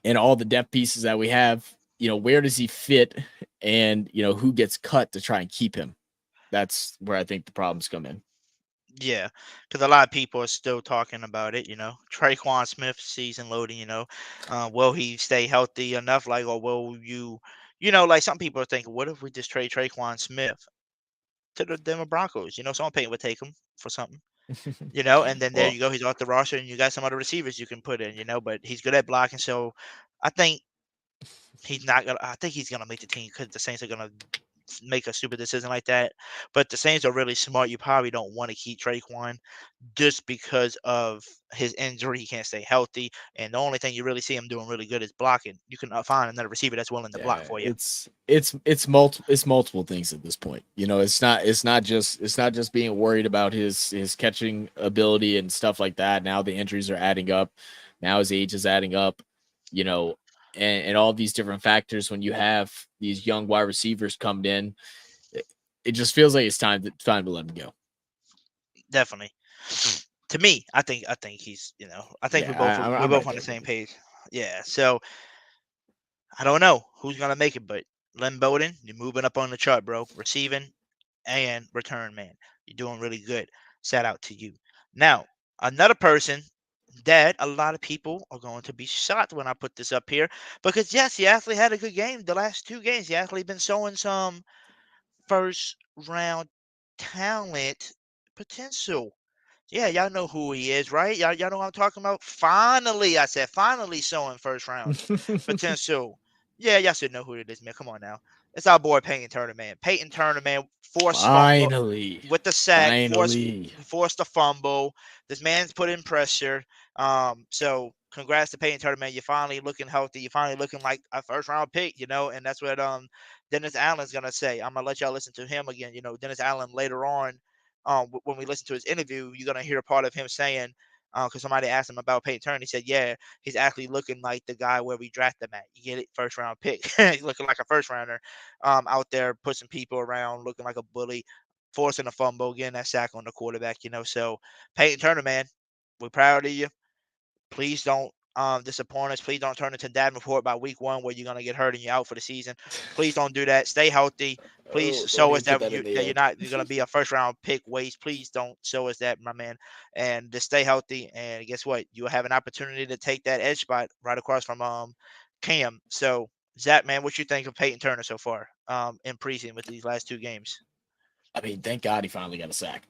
and all the depth pieces that we have, where does he fit, and who gets cut to try and keep him? That's where I think the problems come in. Yeah, because a lot of people are still talking about it. Traquan Smith season loading. Will he stay healthy enough? Like, or will you? Like some people are thinking, what if we just trade Traquan Smith to the Denver Broncos? Someone paying would take him for something. And then there Well, you go. He's off the roster, and you got some other receivers you can put in. But he's good at blocking, so I think he's not gonna. I think he's gonna make the team because the Saints are gonna make a stupid decision like that. But the Saints are really smart. You probably don't want to keep Traquan just because of his injury. He can't stay healthy, and the only thing you really see him doing really good is blocking. You can find another receiver that's willing to block yeah, for you. it's multiple things at this point. It's not just being worried about his catching ability and stuff like that. Now the injuries are adding up. Now his age is adding up. And all these different factors. When you have these young wide receivers coming in, it just feels like it's time to let him go. Definitely. To me, I think he's. I think Yeah, we're I'm both right on the there with same you. page. Yeah. So I don't know who's gonna make it, but Len Bowden, you're moving up on the chart, bro. Receiving and return man. You're doing really good. Shout out to you. Now, another person that a lot of people are going to be shocked when I put this up here because yes, he actually had a good game. The last 2 games, he actually been showing some first round talent potential. Yeah, y'all know who he is, right? Y'all know what I'm talking about? Finally, I said finally showing first round potential. Yeah, y'all should know who it is, man. Come on now. It's our boy Peyton Turner, man. Peyton Turner, man, forced fumble Finally, with the sack, finally. forced a fumble. This man's put in pressure. So congrats to Peyton Turner, man. You're finally looking healthy. You're finally looking like a first round pick, and that's what Dennis Allen's gonna say. I'm gonna let y'all listen to him again. Dennis Allen later on when we listen to his interview, you're gonna hear a part of him saying, because somebody asked him about Peyton Turner, he said, "Yeah, he's actually looking like the guy where we draft him at. You get it, first round pick. He's looking like a first rounder, out there pushing people around, looking like a bully, forcing a fumble, getting that sack on the quarterback. So Peyton Turner, man, we're proud of you. Please don't disappoint us. Please don't turn into Davenport by week 1 where you're gonna get hurt and you're out for the season. Please don't do that. Stay healthy. Please Oh, don't show us even put that that in the you're air. not you're gonna be a first round pick waste. Please don't show us that, my man. And just stay healthy. And guess what? You'll have an opportunity to take that edge spot right across from Cam. So Zach, man, what you think of Peyton Turner so far in preseason with these last 2 games? I mean, thank God he finally got a sack.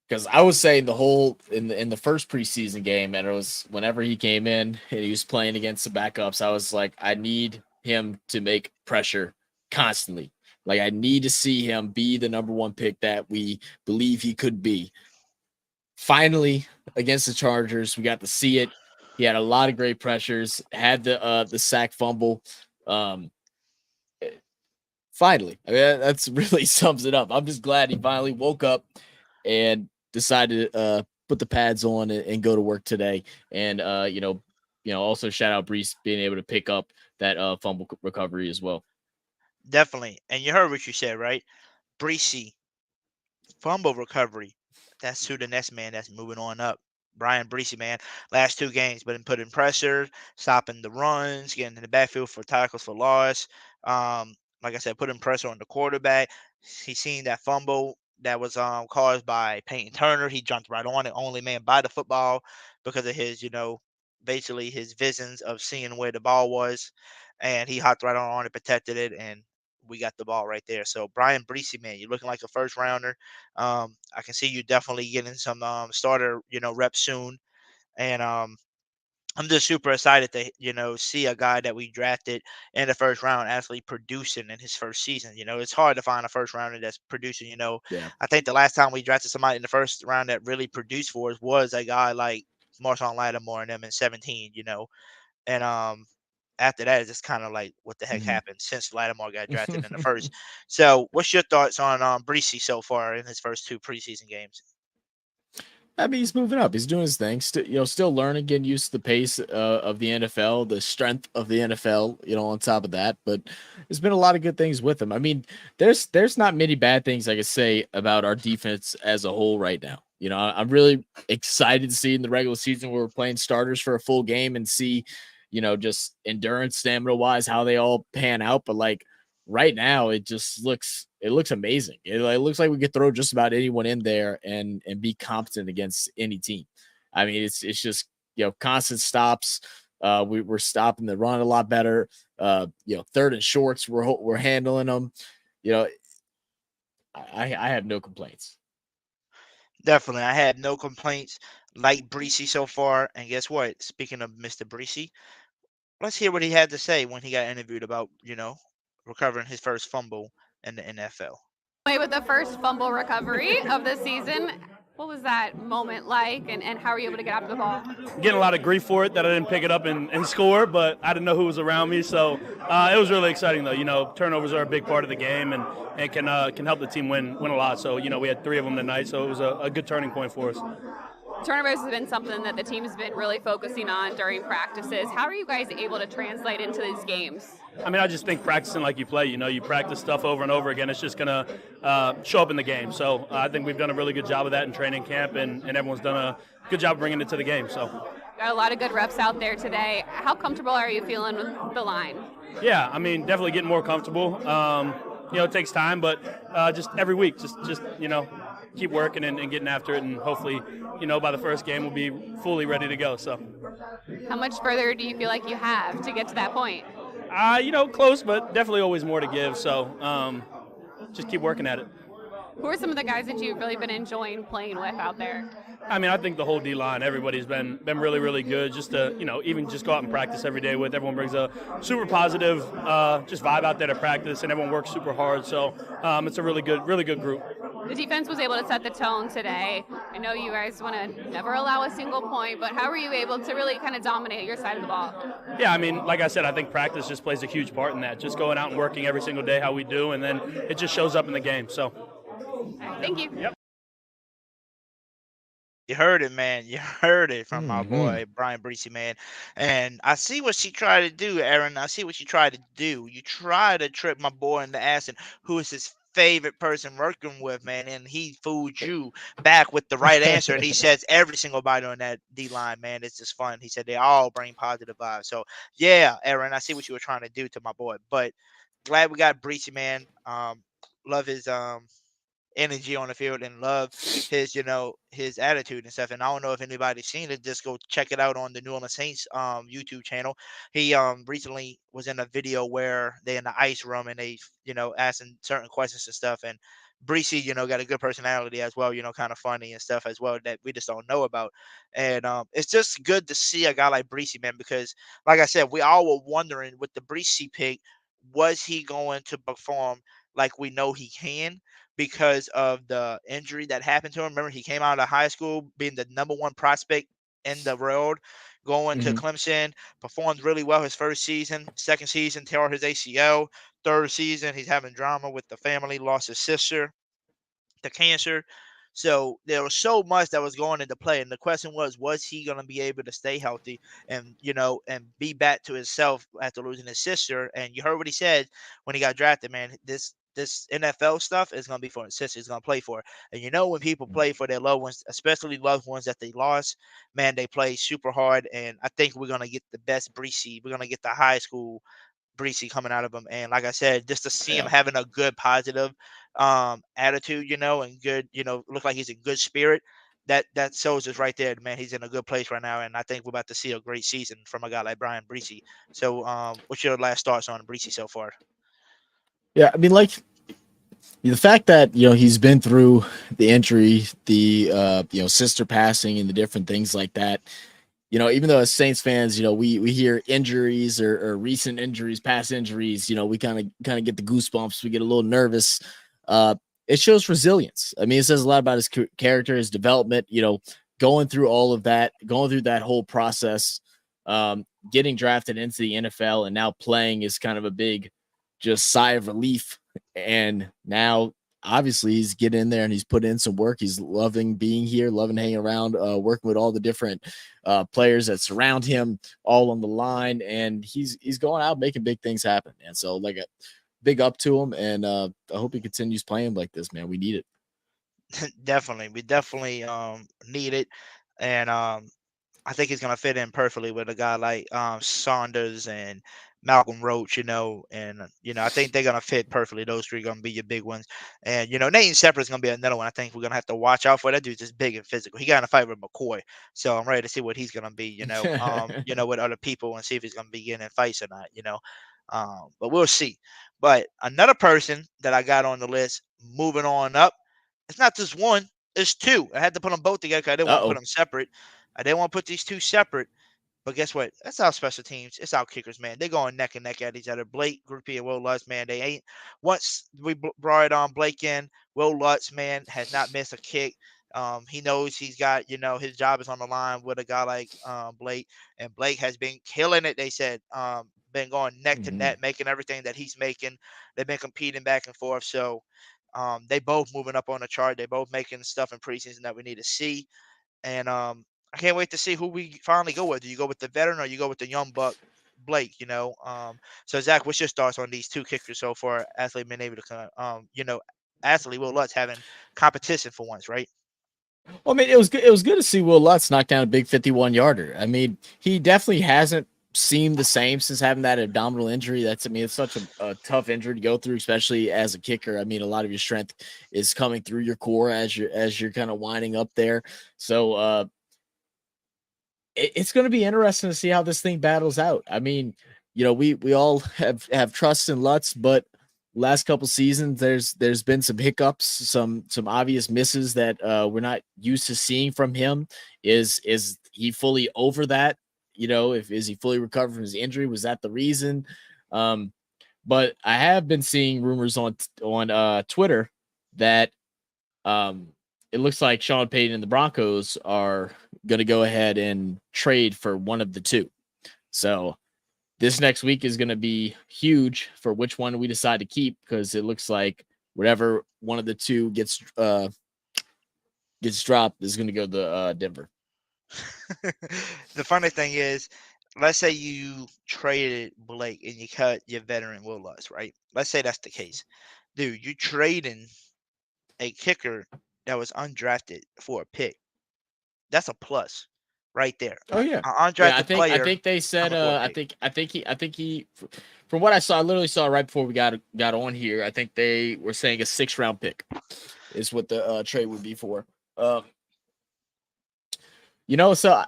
Because I was saying the whole in the first preseason game, and it was whenever he came in and he was playing against the backups, I was like, I need him to make pressure constantly. Like I need to see him be the number one pick that we believe he could be. Finally, against the Chargers, we got to see it. He had a lot of great pressures, had the sack fumble. Um, Finally, I mean, that's really sums it up. I'm just glad he finally woke up and decided to put the pads on and go to work today. And also shout out Brees being able to pick up that fumble recovery as well. Definitely. And you heard what you said, right? Breesy, fumble recovery. That's who the next man that's moving on up. Brian Breesy, man. Last 2 games, been putting pressure, stopping the runs, getting in the backfield for tackles for loss. Like I said, putting pressure on the quarterback. He seen that fumble that was caused by Peyton Turner. He jumped right on it, only man by the football because of his, basically his visions of seeing where the ball was. And he hopped right on it, protected it, and we got the ball right there. So Brian Breesy, man, you're looking like a first rounder. I can see you definitely getting some starter, reps soon. And I'm just super excited to, see a guy that we drafted in the first round actually producing in his first season. It's hard to find a first rounder that's producing. Yeah. I think the last time we drafted somebody in the first round that really produced for us was a guy like Marshawn Lattimore and them in 17. And after that, it's just kind of like what the heck Mhm. happened since Lattimore got drafted in the first. So, what's your thoughts on Breesy so far in his first 2 preseason games? I mean, he's moving up. He's doing his thing. Still learning, getting used to the pace of the NFL, the strength of the NFL. On top of that, but there's been a lot of good things with him. I mean, there's not many bad things I could say about our defense as a whole right now. I'm really excited to see in the regular season where we're playing starters for a full game and see, just endurance, stamina wise, how they all pan out. But like right now, it looks amazing. It looks like we could throw just about anyone in there and be competent against any team. I mean, it's just constant stops. We're stopping the run a lot better. Third and shorts, we're handling them. I have no complaints. Definitely, I have no complaints. Like Breesy so far, and guess what? Speaking of Mr. Breesy, let's hear what he had to say when he got interviewed about recovering his first fumble in the NFL. With the first fumble recovery of the season, what was that moment like, and how were you able to get after the ball? Getting a lot of grief for it that I didn't pick it up and score, but I didn't know who was around me, so it was really exciting though. Turnovers are a big part of the game and can help the team win a lot. So we had 3 of them tonight, so it was a good turning point for us. Turnovers has been something that the team's been really focusing on during practices. How are you guys able to translate into these games? I mean, I just think practicing like you play, you practice stuff over and over again. It's just going to show up in the game. So I think we've done a really good job of that in training camp, and everyone's done a good job bringing it to the game. So got a lot of good reps out there today. How comfortable are you feeling with the line? Yeah, I mean, definitely getting more comfortable. It takes time, but just every week, just keep working and getting after it, and hopefully, by the first game we'll be fully ready to go. So, how much further do you feel like you have to get to that point? Close, but definitely always more to give. So, just keep working at it. Who are some of the guys that you've really been enjoying playing with out there? I mean, I think the whole D-line, everybody's been really, really good. Just to, even just go out and practice every day with. Everyone brings a super positive just vibe out there to practice, and everyone works super hard. So it's a really good group. The defense was able to set the tone today. I know you guys want to never allow a single point, but how were you able to really kind of dominate your side of the ball? Yeah, I mean, like I said, I think practice just plays a huge part in that. Just going out and working every single day how we do, and then it just shows up in the game. So, thank you. Yep. You heard it, man. You heard it from my boy, Brian Breesy, man. And I see what she tried to do, Aaron. I see what you tried to do. You try to trip my boy into asking who is his favorite person working with, man. And he fooled you back with the right answer. And he says every single body on that D-line, man. It's just fun. He said they all bring positive vibes. So, yeah, Aaron, I see what you were trying to do to my boy. But glad we got Breesy, man. Love his energy on the field and love his his attitude and stuff. And I don't know if anybody's seen it, just go check it out on the New Orleans Saints YouTube channel. He recently was in a video where they in the ice room and they asking certain questions and stuff, and Breesy got a good personality as well, kind of funny and stuff as well that we just don't know about. And it's just good to see a guy like Breesy, man, because like I said, we all were wondering with the Breesy pick, was he going to perform like we know he can, because of the injury that happened to him. Remember, he came out of high school being the #1 prospect in the world, going to Clemson, performed really well his first season. Second season, tore his ACL. Third season, he's having drama with the family, lost his sister to cancer. So there was so much that was going into play, and the question was he going to be able to stay healthy and and be back to himself after losing his sister? And you heard what he said when he got drafted, man. This NFL stuff is going to be for his sister. He's going to play for her. And when people play for their loved ones, especially loved ones that they lost, man, they play super hard. And I think we're going to get the best Breesy. We're going to get the high school Breesy coming out of him. And like I said, just to see him having a good, positive attitude, and good, look like he's in good spirit. That shows us right there, man. He's in a good place right now, and I think we're about to see a great season from a guy like Brian Breesy. So, what's your last thoughts on Breesy so far? Yeah, I mean, like the fact that he's been through the injury, the sister passing, and the different things like that. Even though as Saints fans, we hear injuries or recent injuries, past injuries, we kind of get the goosebumps. We get a little nervous. It shows resilience. I mean, it says a lot about his character, his development. Going through all of that, going through that whole process, getting drafted into the NFL, and now playing is kind of a big just sigh of relief. And now obviously he's getting in there and he's put in some work. He's loving being here, loving hanging around, working with all the different players that surround him all on the line. And he's going out making big things happen. And so like a big up to him. And I hope he continues playing like this, man. We need it. Definitely. We definitely need it. And I think he's gonna fit in perfectly with a guy like Saunders and Malcolm Roach, and I think they're gonna fit perfectly. Those three gonna be your big ones, and Nathan Shepard's gonna be another one. I think we're gonna have to watch out for. That dude's just big and physical. He got in a fight with McCoy, so I'm ready to see what he's gonna be. With other people and see if he's gonna be getting in fights or not. But we'll see. But another person that I got on the list, moving on up, it's not just one, it's two. I had to put them both together because I didn't want to put Uh-oh. them separate. I didn't want to put these two separate. But guess what? That's our special teams. It's our kickers, man. They're going neck and neck at each other. Blake, Groupie, and Will Lutz, man. They ain't. Once we brought Blake in, Will Lutz, man, has not missed a kick. He knows he's got, his job is on the line with a guy like Blake, and Blake has been killing it. They said, been going neck to Mhm. neck, making everything that he's making. They've been competing back and forth. So, they both moving up on the chart. They both making stuff in preseason that we need to see. And I can't wait to see who we finally go with. Do you go with the veteran or you go with the young buck Blake? So Zach, what's your thoughts on these two kickers so far? Athlete been able to, Athlete Will Lutz having competition for once, right? Well, I mean, it was good. It was good to see Will Lutz knock down a big 51-yarder. I mean, he definitely hasn't seemed the same since having that abdominal injury. It's such a tough injury to go through, especially as a kicker. I mean, a lot of your strength is coming through your core as you're kind of winding up there. So it's going to be interesting to see how this thing battles out. I mean, we all have trust in Lutz, but last couple seasons there's been some hiccups, some obvious misses that we're not used to seeing from him. Is he fully over that? If is he fully recovered from his injury? Was that the reason? Um, but I have been seeing rumors on Twitter that um, it looks like Sean Payton and the Broncos are going to go ahead and trade for one of the two. So this next week is going to be huge for which one we decide to keep, because it looks like whatever one of the two gets dropped is going to go to Denver. The funny thing is, let's say you traded Blake and you cut your veteran Will Lutz, right? Let's say that's the case. Dude, you trading a kicker that was undrafted for a pick. That's a plus right there. Oh yeah. An Yeah, undrafted player I think they said coming for a I pick. think I think he from what I saw, I literally saw right before we got on here. I think they were saying a 6th-round pick is what the trade would be for. Um, so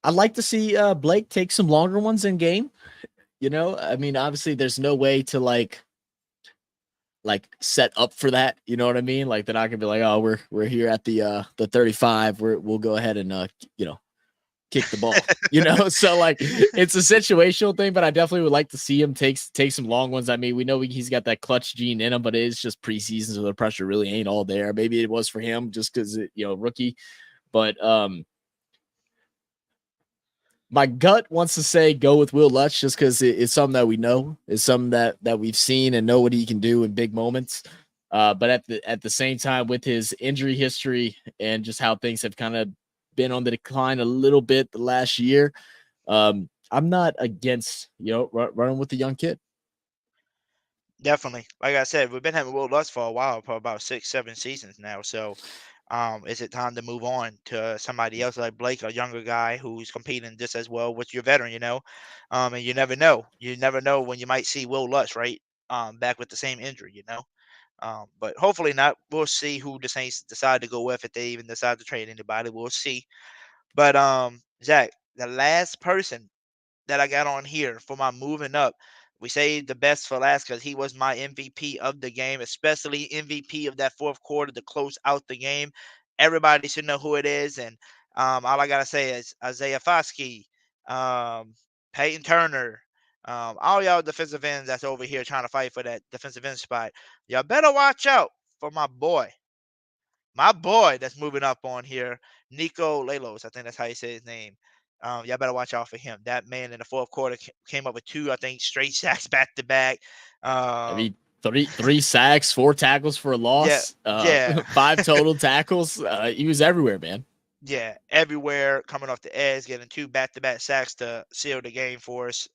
I'd like to see Blake take some longer ones in game. I mean, obviously there's no way to like set up for that. You know what I mean? Like they're not gonna be like, oh, we're here at the 35. We'll go ahead and kick the ball. So like it's a situational thing, but I definitely would like to see him take some long ones. I mean, we know he's got that clutch gene in him, but it's just preseason, so the pressure really ain't all there. Maybe it was for him just because rookie, but my gut wants to say go with Will Lutz just because it's something that we know, it's something that we've seen and know what he can do in big moments. But at the same time, with his injury history and just how things have kind of been on the decline a little bit the last year, I'm not against running with the young kid. Definitely. Like I said, we've been having Will Lutz for a while, for about 6, 7 seasons now. So, is it time to move on to somebody else like Blake, a younger guy who's competing just as well with your veteran? And you never know. You never know when you might see Will Lutz right, back with the same injury. But hopefully not. We'll see who the Saints decide to go with if they even decide to trade anybody. We'll see. But Zach, the last person that I got on here for my moving up. We saved the best for last because he was my MVP of the game, especially MVP of that fourth quarter to close out the game. Everybody should know who it is. And all I got to say is Isaiah Foskey, um, Peyton Turner, all y'all defensive ends that's over here trying to fight for that defensive end spot. Y'all better watch out for my boy that's moving up on here, Nico Lalos. I think that's how you say his name. Y'all better watch out for him. That man in the fourth quarter came up with 2, I think, straight sacks back to back. I mean, three sacks, 4 tackles for a Yeah, loss, yeah, 5 total tackles. He was everywhere, man. yeah, everywhere coming off the edge, getting 2 back-to-back sacks to seal the game for us.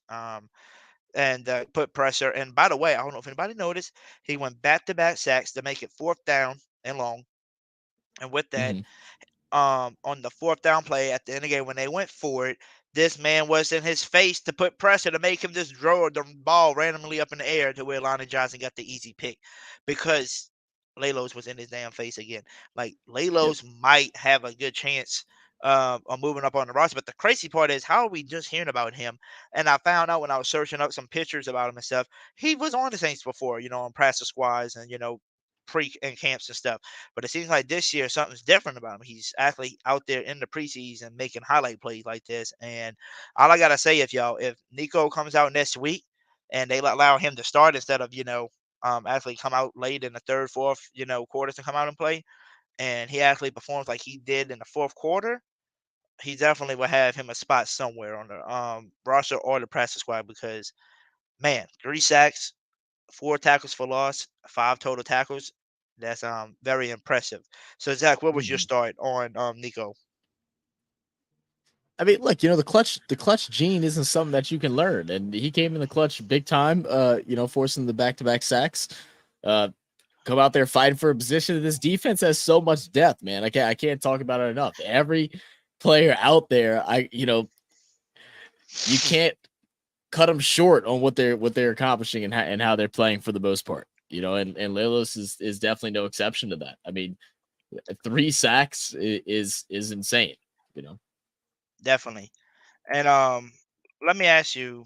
And put pressure. And by the way, I don't know if anybody noticed, he went back-to-back sacks to make it 4th down and long. And with that, Mm-hmm. on the fourth down play at the end of the game when they went for it, this man was in his face to put pressure to make him just throw the ball randomly up in the air to where Lonnie Johnson got the easy pick because Lalos was in his damn face again. Like Lalos might have a good chance of moving up on the roster, but the crazy part is how are we just hearing about him? And I found out when I was searching up some pictures about him and stuff, he was on the Saints before, on practice squads and pre and camps and stuff. But it seems like this year something's different about him. He's actually out there in the preseason making highlight plays like this. And all I gotta say, if Nico comes out next week and they allow him to start instead of actually come out late in the third, fourth quarters to come out and play, and he actually performs like he did in the fourth quarter, he definitely will have him a spot somewhere on the roster or the practice squad because man, 3 sacks, 4 tackles for loss, 5 total tackles. That's very impressive. So Zach, what was your start on Nico? I mean, look, the clutch gene isn't something that you can learn, and he came in the clutch big time. Forcing the back-to-back sacks. Come out there fighting for a position. This defense has so much depth, man. I can't talk about it enough. Every player out there, you can't cut them short on what they're accomplishing and how they're playing for the most part. And Lelos is definitely no exception to that. I mean, 3 sacks is insane. Definitely. And let me ask you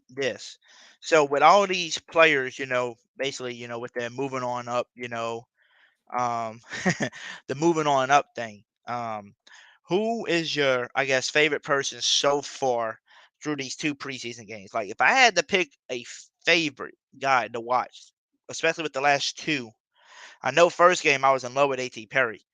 this. So with all these players, basically, with their moving on up, um the moving on up thing. Who is your, I guess, favorite person so far through these 2 preseason games? Like if I had to pick a favorite guy to watch, especially with the last 2, I know first game I was in love with A.T. Perry.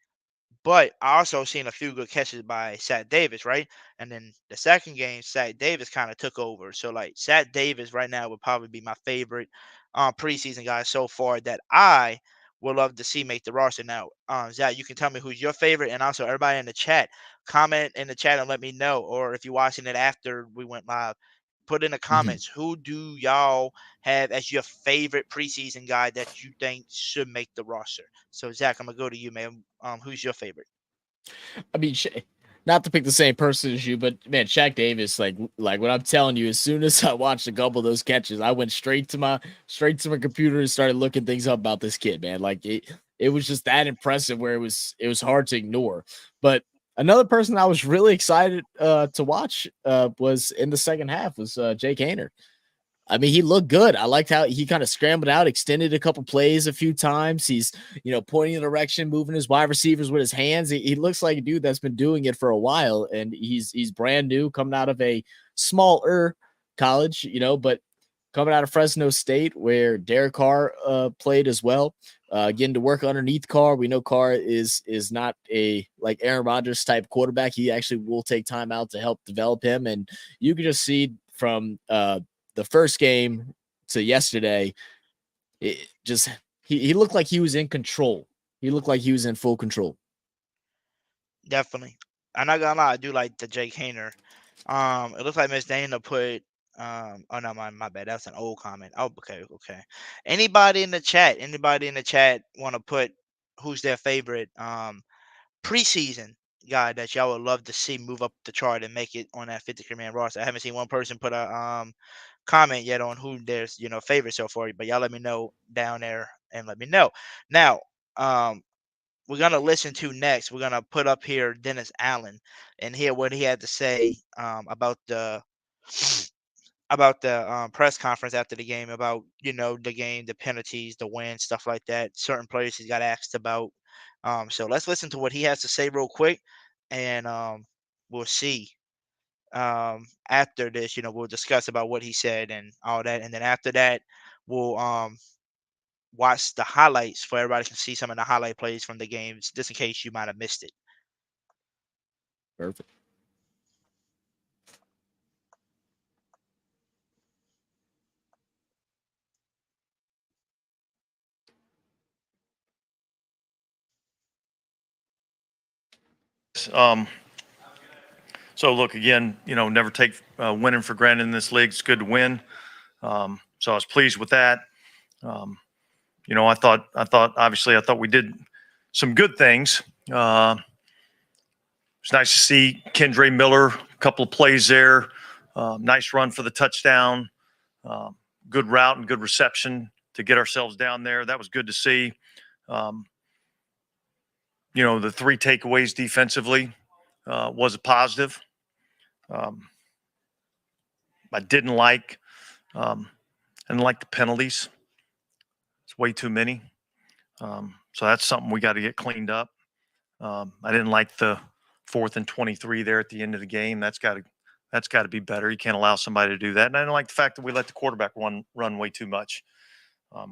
But I also seen a few good catches by Sat Davis, right? And then the second game, Sat Davis kind of took over. So like Sat Davis right now would probably be my favorite preseason guy so far that I would love to see make the roster. Now, Zach, you can tell me who's your favorite, and also everybody in the chat, comment in the chat and let me know. Or if you're watching it after we went live, put in the comments who do y'all have as your favorite preseason guy that you think should make the roster. So Zach, I'm gonna go to you, man. Who's your favorite? I mean, not to pick the same person as you, but man, Shaq Davis, like what I'm telling you, as soon as I watched a couple of those catches, I went straight to my computer and started looking things up about this kid, man. Like it was just that impressive where it was hard to ignore. But another person I was really excited to watch was in the second half was Jake Haener. I mean, he looked good. I liked how he kind of scrambled out, extended a couple plays a few times. He's, pointing in the direction, moving his wide receivers with his hands. He looks like a dude that's been doing it for a while, and he's brand new, coming out of a smaller college, but coming out of Fresno State where Derek Carr played as well. Getting to work underneath Carr. We know Carr is not a like Aaron Rodgers type quarterback. He actually will take time out to help develop him, and you can just see from the first game to yesterday, he looked like he was in control. He looked like he was in full control. Definitely. I'm not gonna lie, I do like the Jake Haener. It looks like Miss Dana put oh no, my bad. That's an old comment. Oh, okay. Anybody in the chat want to put who's their favorite preseason guy that y'all would love to see move up the chart and make it on that 53 man roster? I haven't seen one person put a comment yet on who their favorite so far, but y'all let me know down there and let me know. Now, we're gonna listen to next. We're gonna put up here Dennis Allen and hear what he had to say about the press conference after the game, about the game, the penalties, the win, stuff like that. Certain players he got asked about. So let's listen to what he has to say real quick, and we'll see. After this, we'll discuss about what he said and all that, and then after that, we'll watch the highlights for everybody can see some of the highlight plays from the games, just in case you might have missed it. Perfect. So look, again, never take winning for granted in this league. It's good to win. So I was pleased with that. I thought we did some good things. It's nice to see Kendre Miller, a couple of plays there. Nice run for the touchdown. Good route and good reception to get ourselves down there. That was good to see. The 3 takeaways defensively was a positive. I didn't like the penalties. It's way too many. So that's something we got to get cleaned up. I didn't like the 4th and 23 there at the end of the game. That's got to be better. You can't allow somebody to do that. And I didn't like the fact that we let the quarterback run way too much. I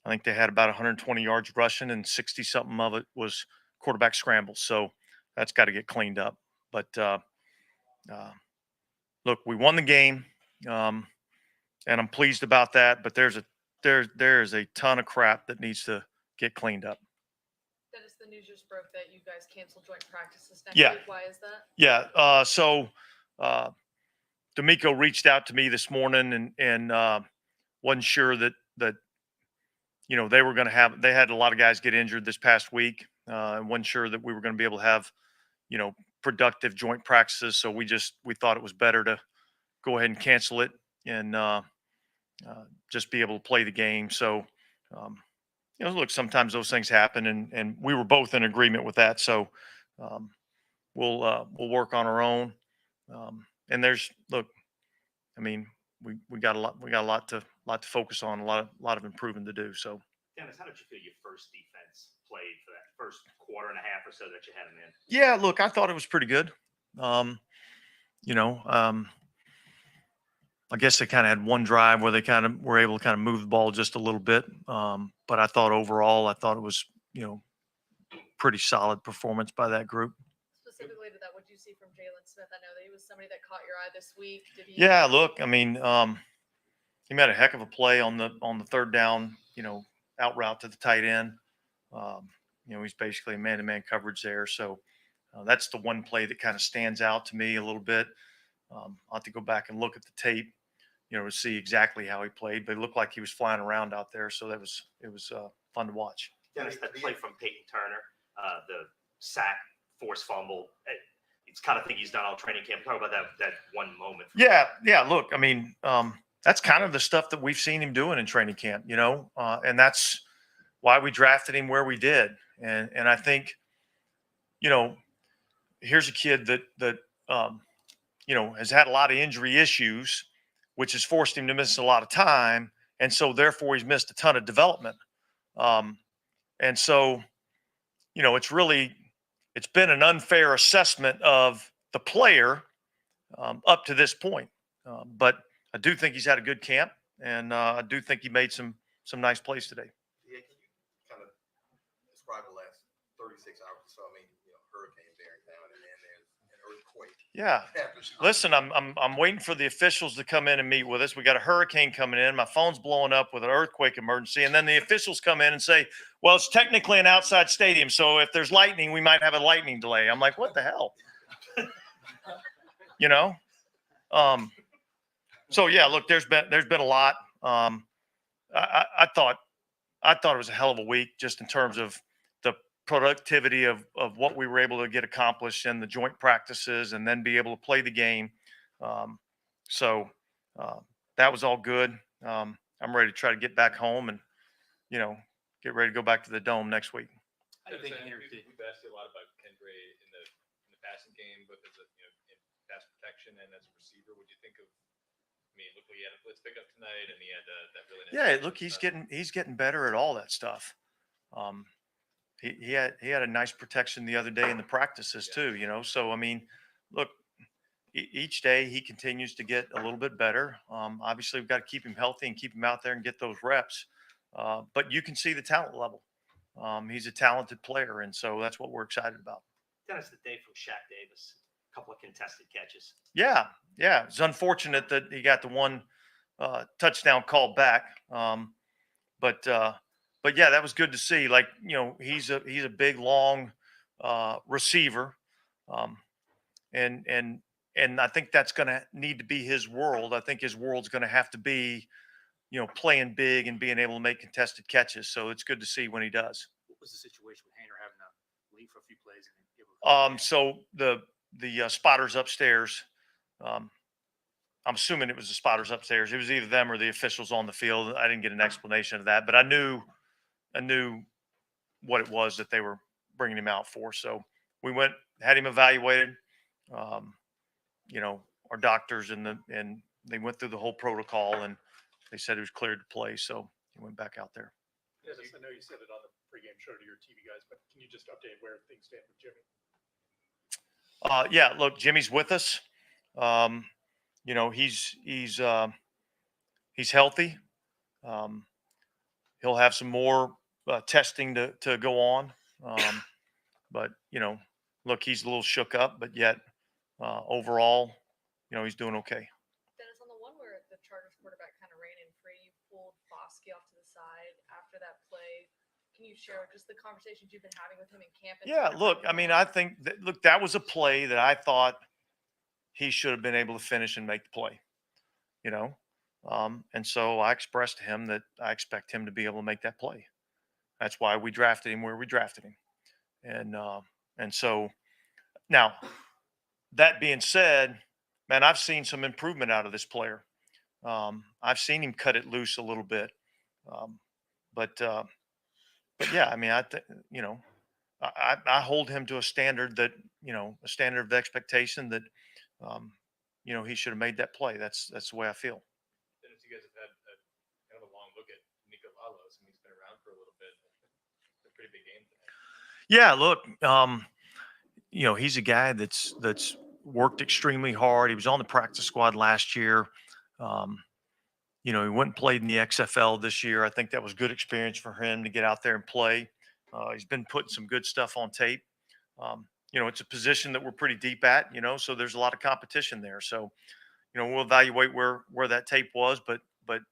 think they had about 120 yards rushing, and 60 something of it was quarterback scrambles. So that's got to get cleaned up. But look, we won the game, and I'm pleased about that. But there is a ton of crap that needs to get cleaned up. Dennis, the news just broke that you guys canceled joint practices next Yeah. week. Why is that? Yeah. So D'Amico reached out to me this morning and wasn't sure that they were going to have. They had a lot of guys get injured this past week, and wasn't sure that we were going to be able to have productive joint practices. So we thought it was better to go ahead and cancel it and just be able to play the game. So. Look, sometimes those things happen, and we were both in agreement with that. So we'll work on our own. And we got a lot to focus on, a lot of improving to do. So Dennis, how did you feel your first defense played for that first quarter and a half or so that you had them in? yeah, look, I thought it was pretty good. I guess they kind of had one drive where they kind of were able to kind of move the ball just a little bit. But I thought overall, it was, pretty solid performance by that group. Specifically to that, what did you see from Jalen Smith? I know that he was somebody that caught your eye this week. Yeah, look, he made a heck of a play on the 3rd down, out route to the tight end. He's basically man-to-man coverage there. So that's the one play that kind of stands out to me a little bit. I'll have to go back and look at the tape, to see exactly how he played, but it looked like he was flying around out there. So it was fun to watch. Dennis, that play from Peyton Turner, the sack, forced fumble, it's kind of thing he's done all training camp. Talk about that one moment. Yeah. Look, that's kind of the stuff that we've seen him doing in training camp, and that's why we drafted him where we did. And I think, here's a kid that has had a lot of injury issues, which has forced him to miss a lot of time. And so therefore he's missed a ton of development. And so, it's been an unfair assessment of the player up to this point. But I do think he's had a good camp, and I do think he made some nice plays today. Yeah, can you kind of describe the last 36 hours or so? Hurricanes bearing down, and then there's an earthquake. Yeah. Listen, I'm waiting for the officials to come in and meet with us. We got a hurricane coming in. My phone's blowing up with an earthquake emergency. And then the officials come in and say, well, it's technically an outside stadium. So if there's lightning, we might have a lightning delay. I'm like, what the hell? So yeah, look, there's been a lot. I thought it was a hell of a week just in terms of the productivity of what we were able to get accomplished in the joint practices and then be able to play the game. So that was all good. I'm ready to try to get back home and, get ready to go back to the Dome next week. I think we've asked you a lot about Kendre in the passing game, both as in pass protection and as a receiver. What do you think of? Look, he had a blitz pickup tonight, and he had that really nice. Yeah, look, he's getting better at all that stuff. He had a nice protection the other day in the practices too. So look, each day he continues to get a little bit better. Obviously, we've got to keep him healthy and keep him out there and get those reps. But you can see the talent level. He's a talented player, and so that's what we're excited about. Dennis, the day from Shaq Davis, a couple of contested catches. Yeah. It's unfortunate that he got the one touchdown call back. But yeah, that was good to see. Like, he's a big, long receiver. And I think that's going to need to be his world. I think his world's going to have to be, playing big and being able to make contested catches. So it's good to see when he does. What was the situation with Hainer having to leave for a few plays and be able So the spotters upstairs. Um, I'm assuming it was the spotters upstairs. It was either them or the officials on the field. I didn't get an explanation of that, but I knew what it was that they were bringing him out for. So we went, had him evaluated. Um, you know, our doctors and they went through the whole protocol and they said he was cleared to play. So he went back out there. Yes, I know you said it on the pregame show to your TV guys, but can you just update where things stand with Jimmy? Yeah, look, Jimmy's with us. You know, he's healthy. Um, he'll have some more testing to go on. But you know, look, he's a little shook up, but yet overall, you know, he's doing okay. Dennis, on the one where the Chargers quarterback kind of ran in free, you pulled Foskey off to the side after that play. Can you share just the conversations you've been having with him in camp? Yeah, look, I mean, I think that was a play that I thought he should have been able to finish and make the play. You know, and so I expressed to him that I expect him to be able to make that play. That's why we drafted him where we drafted him, and so now that being said, man, I've seen some improvement out of this player. I've seen him cut it loose a little bit, um, but yeah, I mean, you know, I hold him to a standard that, you know, a standard of expectation that, um, you know, he should have made that play. That's the way I feel. Dennis, you guys have had kind of a long look at Nico Lalos, and he's been around for a little bit. It's a pretty big game today. Yeah, look, you know, he's a guy that's worked extremely hard. He was on the practice squad last year. Um, you know, he went and played in the XFL this year. I think that was good experience for him to get out there and play. He's been putting some good stuff on tape. You know, it's a position that we're pretty deep at, you know, so there's a lot of competition there. So, you know, we'll evaluate where that tape was, but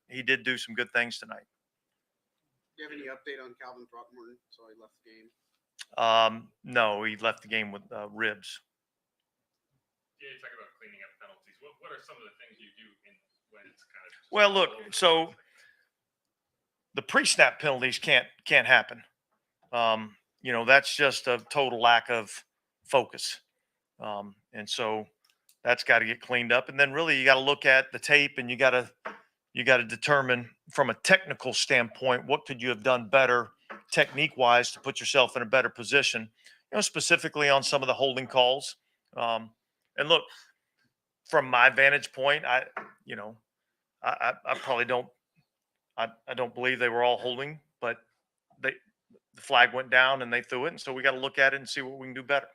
he did do some good things tonight. Do you have any update on Calvin Throckmorton? So he left the game. No, he left the game with ribs. Yeah, you talk about cleaning up penalties. What are some of the things you do when it's kind of? Well, look, so the pre-snap penalties can't happen. You know, that's just a total lack of focus, and so that's got to get cleaned up. And then really, you got to look at the tape, and you got to determine from a technical standpoint what could you have done better technique-wise to put yourself in a better position. You know, specifically on some of the holding calls. And look, from my vantage point, I probably don't. I don't believe they were all holding, but the flag went down and they threw it, and so we got to look at it and see what we can do better.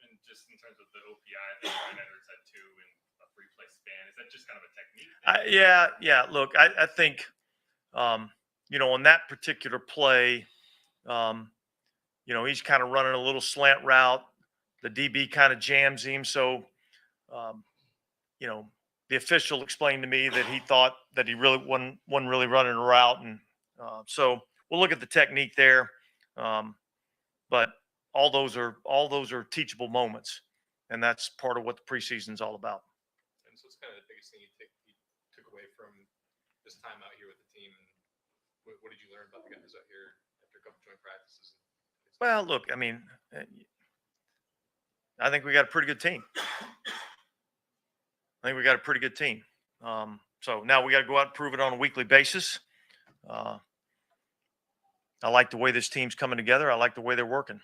And just in terms of the OPI, the Niners had 2 in a 3-play span. Is that just kind of a technique thing? Yeah. Look, I think, you know, on that particular play, you know, he's kind of running a little slant route. The DB kind of jams him, so, you know, the official explained to me that he thought that he really wasn't really running a route, and so we'll look at the technique there. But all those are teachable moments, and that's part of what the preseason is all about. And so it's kind of the biggest thing you took away from this time out here with the team. And what did you learn about the guys out here after a couple joint practices? Well, look, I mean, I think we got a pretty good team. So now we got to go out and prove it on a weekly basis. I like the way this team's coming together. I like the way they're working.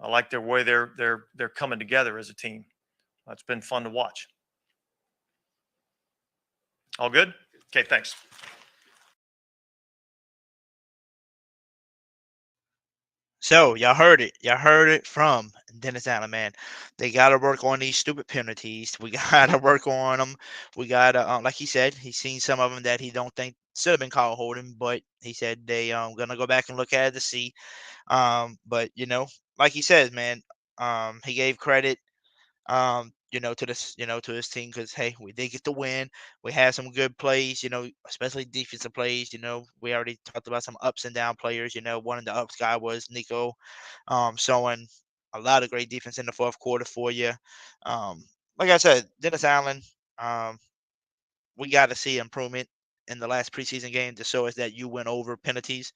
I like the way they're coming together as a team. It's been fun to watch. All good? Okay, thanks. So y'all heard it. Y'all heard it from Dennis Allen, man. They got to work on these stupid penalties. We got to work on them. We got to, like he said, he's seen some of them that he don't think should have been called holding, but he said they gonna go back and look at it to see. But you know, like he says, man, he gave credit you know, to this, you know, to his team because hey, we did get the win. We had some good plays, you know, especially defensive plays. You know, we already talked about some ups and down players. You know, one of the ups guy was Nico, showing a lot of great defense in the fourth quarter for you. Like I said, Dennis Allen, we got to see improvement in the last preseason game to show us that you went over penalties,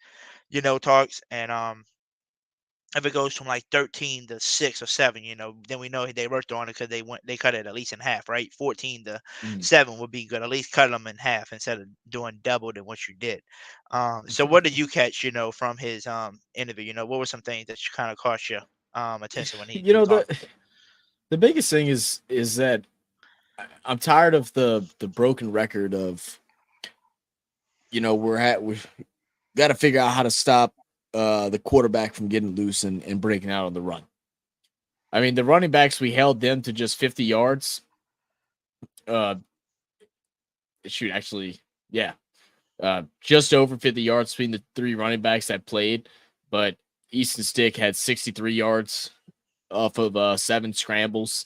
you know, talks and if it goes from like 13 to 6 or 7, then we know they worked on it because they cut it at least in half, right? 14 to Mm. 7 would be good. At least cut them in half instead of doing double than what you did. So what did you catch, from his interview? What were some things that kind of caught your attention when he, You he know, talked? the biggest thing is that I'm tired of the broken record of, we've got to figure out how to stop the quarterback from getting loose and breaking out on the run. I mean, the running backs, we held them to just 50 yards. Uh, shoot, actually, yeah, just over 50 yards between the three running backs that played. But Easton Stick had 63 yards off of 7 scrambles,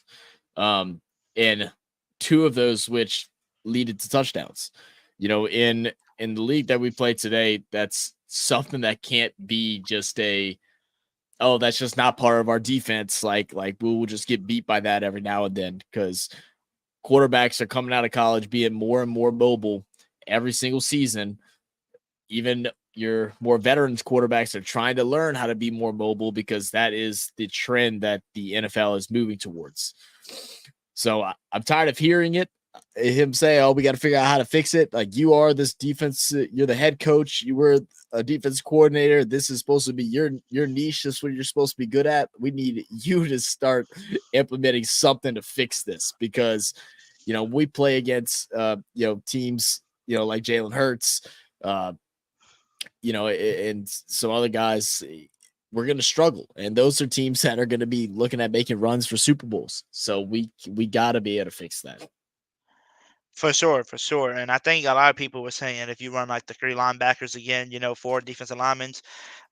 and 2 of those which leaded to touchdowns. In the league that we play today, that's something that can't be just that's just not part of our defense. Like we'll just get beat by that every now and then because quarterbacks are coming out of college being more and more mobile every single season. Even your more veterans quarterbacks are trying to learn how to be more mobile because that is the trend that the NFL is moving towards. So I'm tired of hearing him say, "Oh, we got to figure out how to fix it." Like, you are this defense, you're the head coach, you were a defense coordinator. This is supposed to be your niche. This is what you're supposed to be good at. We need you to start implementing something to fix this because, we play against teams, like Jalen Hurts, and some other guys. We're going to struggle, and those are teams that are going to be looking at making runs for Super Bowls. So we got to be able to fix that. For sure, for sure. And I think a lot of people were saying if you run like the 3 linebackers again, 4 defensive linemen,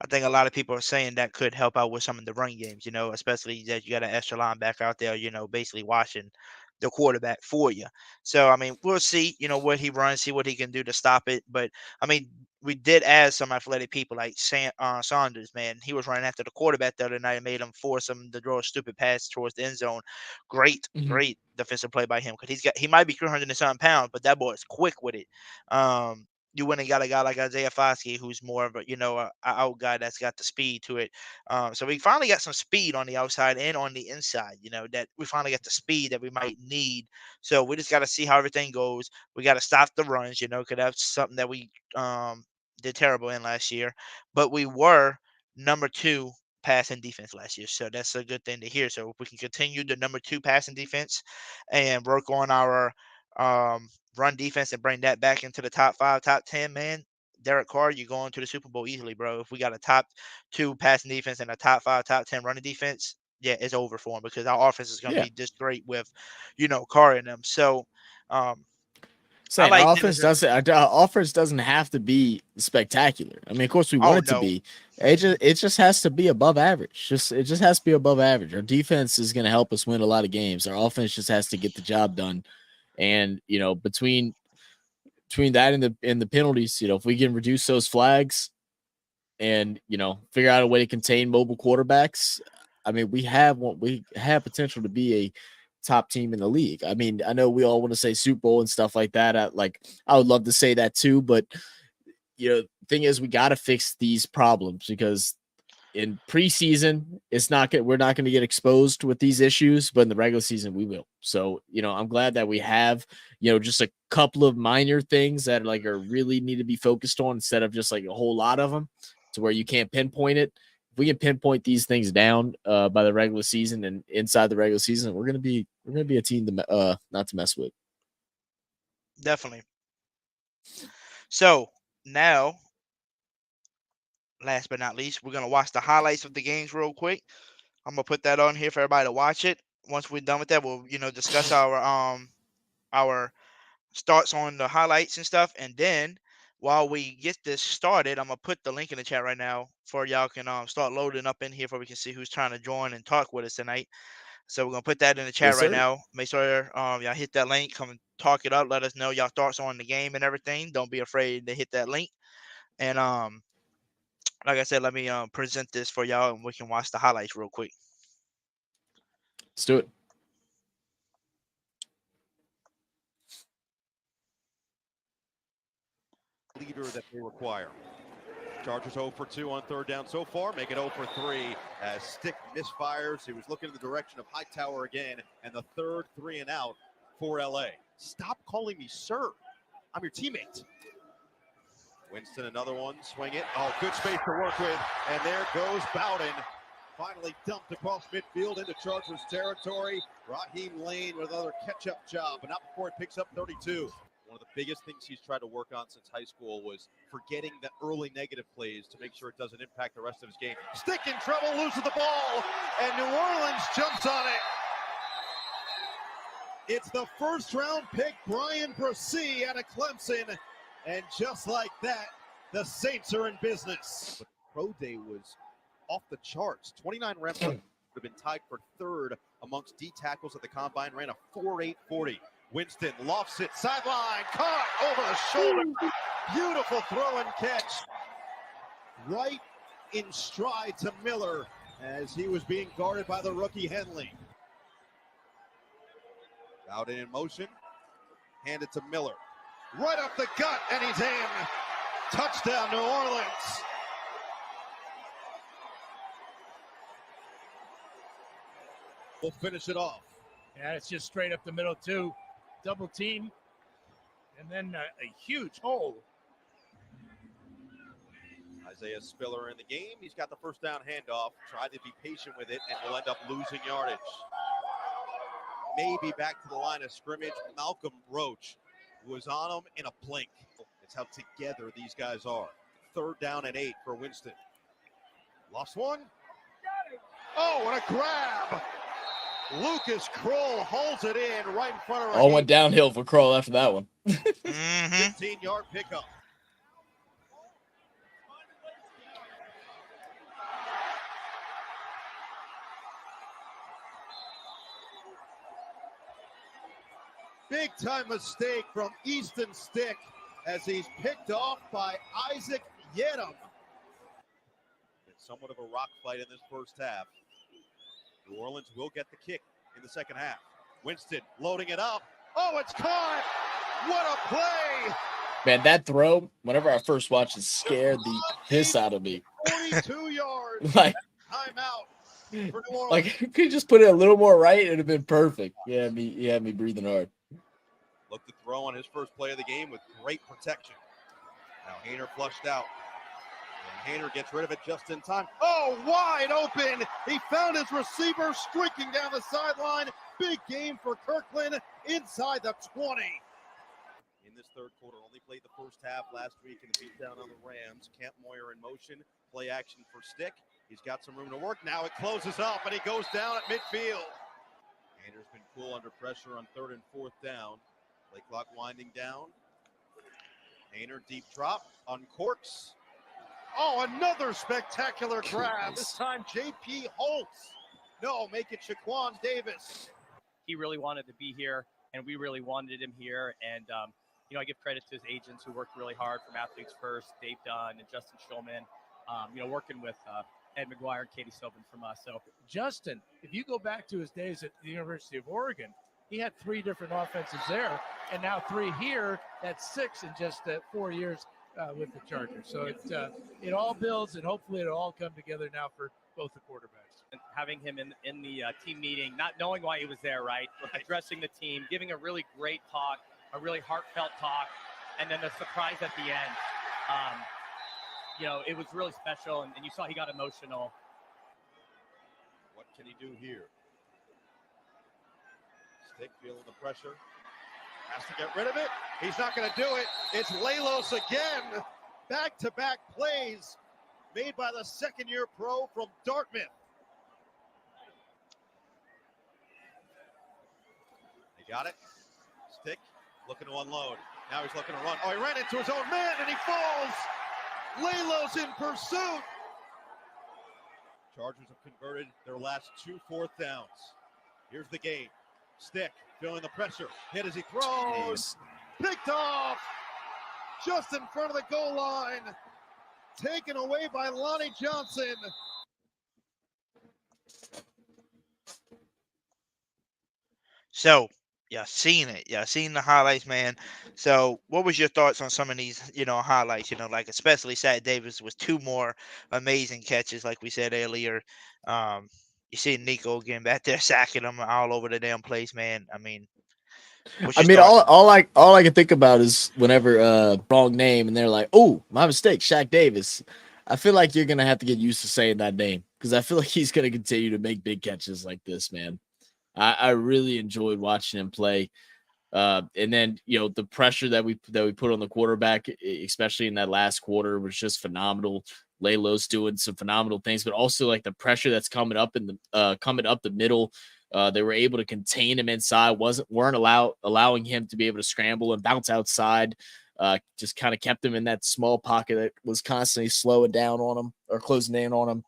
I think a lot of people are saying that could help out with some of the run games, especially that you got an extra linebacker out there, basically watching the quarterback for you. So, I mean, we'll see, what he runs, see what he can do to stop it. But, I mean, we did add some athletic people like Saunders, man. He was running after the quarterback the other night and made him force him to throw a stupid pass towards the end zone. Great, Mhm. great defensive play by him because he might be 300 and something pounds, but that boy is quick with it. You went and got a guy like Isaiah Foskey, who's more of a out guy that's got the speed to it. So we finally got some speed on the outside and on the inside. That we finally got the speed that we might need. So we just got to see how everything goes. We got to stop the runs, because that's something that we did terrible in last year. But we were number 2 passing defense last year, so that's a good thing to hear. So if we can continue the number 2 passing defense and work on our run defense and bring that back into the top 5, top 10, man, Derek Carr, you're going to the Super Bowl easily, bro. If we got a top 2 passing defense and a top 5, top 10 running defense, yeah, it's over for him because our offense is going to Yeah. be just great with, Carr in them. So, I Saying like our them as offense doesn't have to be spectacular. I mean, of course we want oh it to no, be. It just has to be above average. It just has to be above average. Our defense is going to help us win a lot of games. Our offense just has to get the job done. And between that and the penalties, if we can reduce those flags and figure out a way to contain mobile quarterbacks, I mean, we have potential to be a top team in the league. I mean, I know we all want to say Super Bowl and stuff like that. I would love to say that too, but thing is, we got to fix these problems because in preseason, we're not going to get exposed with these issues, but in the regular season, we will. So, I'm glad that we have, just a couple of minor things that are really need to be focused on instead of just like a whole lot of them to where you can't pinpoint it. If we can pinpoint these things down by the regular season and inside the regular season, we're gonna be a team to not to mess with. definitely. So now, last but not least, we're gonna watch the highlights of the games real quick. I'm gonna put that on here for everybody to watch it. Once we're done with that, we'll discuss our starts on the highlights and stuff, and then while we get this started, I'm gonna put the link in the chat right now for y'all can start loading up in here for we can see who's trying to join and talk with us tonight. So we're gonna put that in the chat Yes, right sir. now. Make sure y'all hit that link, come and talk it up, let us know y'all thoughts on the game and everything. Don't be afraid to hit that link. And like I said, let me present this for y'all and we can watch the highlights real quick. Let's do it. Leader that they require. Chargers 0 for 2 on third down so far, make it 0 for 3 as Stick misfires. He was looking in the direction of Hightower again, and the third 3 and out for LA. Stop calling me sir. I'm your teammate. Winston, another one, swing it. Oh, good space to work with, and there goes Bowden. Finally dumped across midfield into Chargers territory. Raheem Lane with another catch-up job, but not before it picks up 32. One of the biggest things he's tried to work on since high school was forgetting the early negative plays to make sure it doesn't impact the rest of his game. Stick in trouble, loses the ball, and New Orleans jumps on it. It's the first-round pick, Brian Preseason out of Clemson, and just like that, the Saints are in business. But Pro Day was off the charts. 29 reps would have been tied for third amongst D tackles at the combine. Ran a 4.8 40. Winston lofts it, sideline, caught over the shoulder. Beautiful throw and catch. Right in stride to Miller as he was being guarded by the rookie Henley. Bowden in motion, handed to Miller. Right up the gut, and he's in. Touchdown, New Orleans. We'll finish it off. Yeah, it's just straight up the middle, too. Double team, and then a huge hole. Isaiah Spiller in the game. He's got the first down handoff. Tried to be patient with it, and will end up losing yardage. Maybe back to the line of scrimmage. Malcolm Roach was on him in a blink. It's how together these guys are. Third down and 8 for Winston. Lost one. Oh, what a grab. Lucas Kroll holds it in right in front of All went downhill for Kroll after that one. 15-yard pickup. Big time mistake from Easton Stick as he's picked off by Isaac Yedem. It's somewhat of a rock fight in this first half. New Orleans will get the kick in the second half. Winston loading it up. Oh, it's caught! What a play! Man, that throw, whenever I first watched it, scared the piss out of me. 42 yards. Like, Timeout for New Orleans. like you could just put it a little more right, it'd have been perfect. Yeah, you had me breathing hard. Looked to throw on his first play of the game with great protection. Now Hainer flushed out. And Hainer gets rid of it just in time. Oh, wide open. He found his receiver streaking down the sideline. Big game for Kirkland inside the 20. In this third quarter, only played the first half last week in the beatdown on the Rams. Camp Moyer in motion. Play action for Stick. He's got some room to work. Now it closes up, and he goes down at midfield. Hainer's been cool under pressure on third and fourth down. Play clock winding down. Hainer deep drop, uncorks. Oh, another spectacular grab. This time J.P. Holtz. No, make it Shaquan Davis. He really wanted to be here, and we really wanted him here. And, I give credit to his agents who worked really hard from Athletes First, Dave Dunn and Justin Schulman, working with Ed McGuire and Katie Sobin from us. So Justin, if you go back to his days at the University of Oregon, he had 3 different offenses there, and now 3 here. That's 6 in just 4 years with the Chargers. So it all builds, and hopefully it'll all come together now for both the quarterbacks. And having him in the team meeting, not knowing why he was there, right? Addressing the team, giving a really great talk, a really heartfelt talk, and then the surprise at the end. It was really special, and you saw he got emotional. What can he do here? Stick feeling the pressure. Has to get rid of it. He's not going to do it. It's Lelos again. Back-to-back plays made by the second-year pro from Dartmouth. They got it. Stick looking to unload. Now he's looking to run. Oh, he ran into his own man, and he falls. Lelos in pursuit. Chargers have converted their last 2 fourth downs. Here's the game. Stick feeling the pressure. Hit as he throws. Picked off. Just in front of the goal line. Taken away by Lonnie Johnson. So, Y'all seen it. Y'all seen the highlights, man. So, what was your thoughts on some of these, highlights? Like especially Sat Davis with two more amazing catches, like we said earlier. You see Nico getting back there, sacking them all over the damn place, man. I mean, what's I your mean, thoughts? all I can think about is whenever wrong name and they're like, "Oh, my mistake, Shaq Davis." I feel like you're gonna have to get used to saying that name because I feel like he's gonna continue to make big catches like this, man. I really enjoyed watching him play. And then the pressure that we put on the quarterback, especially in that last quarter, was just phenomenal. Laylo's doing some phenomenal things, but also like the pressure that's coming up coming up the middle. They were able to contain him inside. Weren't allowing him to be able to scramble and bounce outside. Just kind of kept him in that small pocket that was constantly slowing down on him or closing in on him.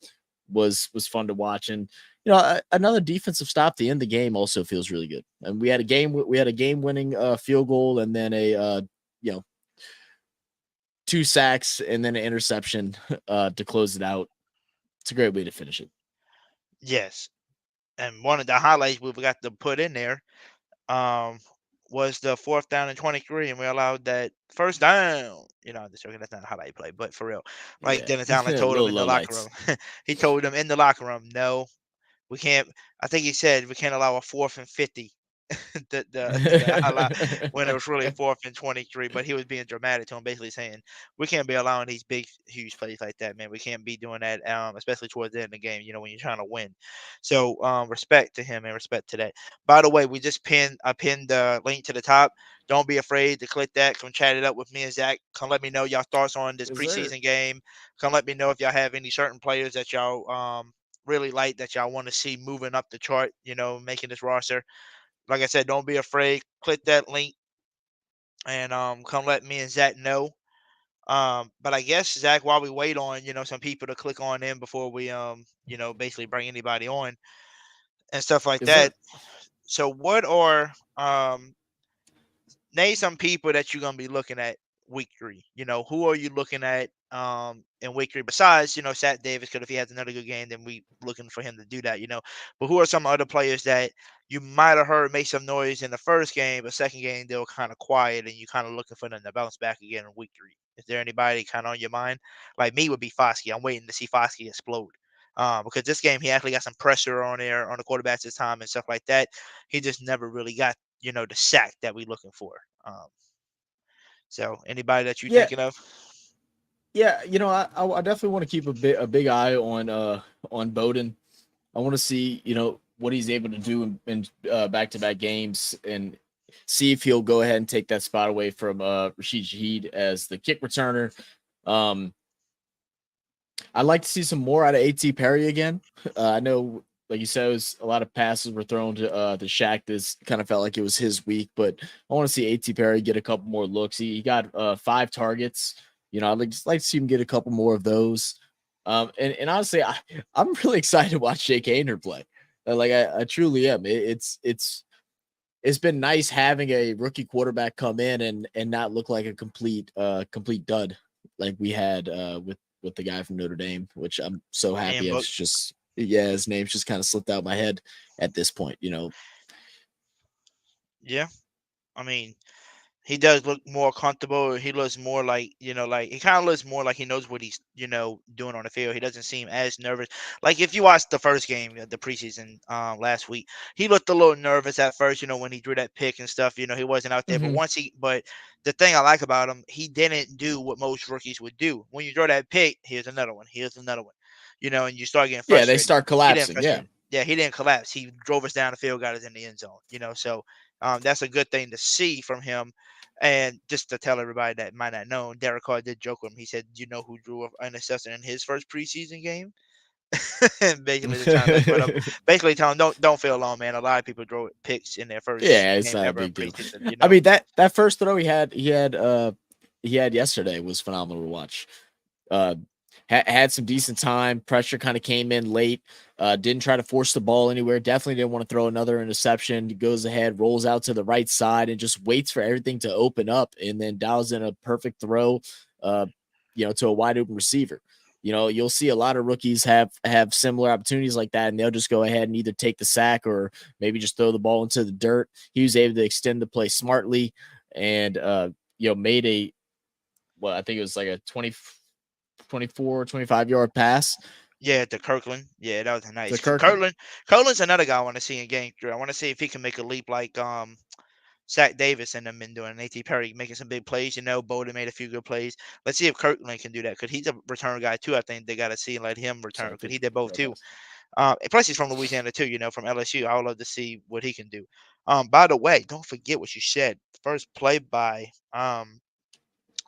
Was fun to watch. And another defensive stop to end the game also feels really good. And we had a game winning field goal and then a 2 sacks and then an interception to close it out. It's a great way to finish it. Yes, and one of the highlights we forgot to put in there was the 4th down and 23, and we allowed that first down. Just joking, that's not a highlight play, but for real, like Yeah, Dennis Allen told him little in the low locker lights. room. He told him in the locker room, no, we can't. I think he said we can't allow a 4th and 50 the highlight when it was really 4th and 23, but he was being dramatic to him, basically saying we can't be allowing these big, huge plays like that, man. We can't be doing that, especially towards the end of the game. When you're trying to win. So respect to him and respect to that. By the way, I pinned the link to the top. Don't be afraid to click that. Come chat it up with me and Zach. Come let me know y'all thoughts on this Yes, sir. preseason game. Come let me know if y'all have any certain players that y'all really like that y'all want to see moving up the chart. Making this roster. Like I said, don't be afraid. Click that link and come let me and Zach know. But I guess Zach, while we wait on some people to click on in before we basically bring anybody on and stuff like Is that. there So what are name some people that you're gonna be looking at week 3. Who are you looking at in week 3 besides Sat Davis? Because if he has another good game, then we looking for him to do that. But who are some other players that you might have heard make some noise in the first game, but second game they were kind of quiet, and you kind of looking for them to bounce back again in week 3? Is there anybody kind of on your mind? Like me would be Foskey. I'm waiting to see Foskey explode. Because this game he actually got some pressure on there on the quarterbacks this time and stuff like that. He just never really got the sack that we looking for. So anybody that you Yeah, thinking of? yeah, I definitely want to keep a big eye on Bowden. I want to see, what he's able to do in back-to-back games and see if he'll go ahead and take that spot away from Rashid Shaheed as the kick returner. I'd like to see some more out of A.T. Perry again. I know, like you said, a lot of passes were thrown to Shaq. This kind of felt like it was his week, but I want to see A.T. Perry get a couple more looks. He got 5 targets. I'd just like to see him get a couple more of those. And honestly, I'm really excited to watch Jake Hayner play. I truly am. It's been nice having a rookie quarterback come in and not look like a complete dud like we had with the guy from Notre Dame, which I'm so happy. But His name's just kind of slipped out of my head at this point. yeah, I mean, he does look more comfortable. He looks more like, like he kind of looks more like he knows what he's, doing on the field. He doesn't seem as nervous. Like if you watched the first game, the preseason last week, he looked a little nervous at first, when he drew that pick and stuff. He wasn't out there. Mhm. But the thing I like about him, he didn't do what most rookies would do. When you throw that pick, here's another one. Here's another one. And you start getting Yeah, they frustrated. start He didn't collapsing. Yeah. frustrate. Yeah, he didn't collapse. He drove us down the field, got us in the end zone. So that's a good thing to see from him. And just to tell everybody that might not know, Derek Carr did joke with him. He said, "You know who drew an interception in his first preseason game?" And basically, they're trying to put up, basically telling him, don't feel alone, man. A lot of people draw picks in their first Yeah, it's game not a ever in big deal. preseason. I mean that first throw he had yesterday was phenomenal to watch. Had some decent time. Pressure kind of came in late. Didn't try to force the ball anywhere. Definitely didn't want to throw another interception. He goes ahead, rolls out to the right side, and just waits for everything to open up, and then dials in a perfect throw, to a wide open receiver. you'll see a lot of rookies have similar opportunities like that, and they'll just go ahead and either take the sack or maybe just throw the ball into the dirt. He was able to extend the play smartly and, made I think it was like a 24, 25-yard pass. Yeah, to Kirkland. Yeah, that was nice. To Kirkland. Kirkland's another guy I want to see in game 3. I want to see if he can make a leap like Zach Davis and them been doing. A.T. Perry making some big plays. Bowden made a few good plays. Let's see if Kirkland can do that, because he's a return guy too. I think they got to see and let him return, because he did both too. Plus he's from Louisiana too, from LSU. I would love to see what he can do. By the way, don't forget what you said. First play by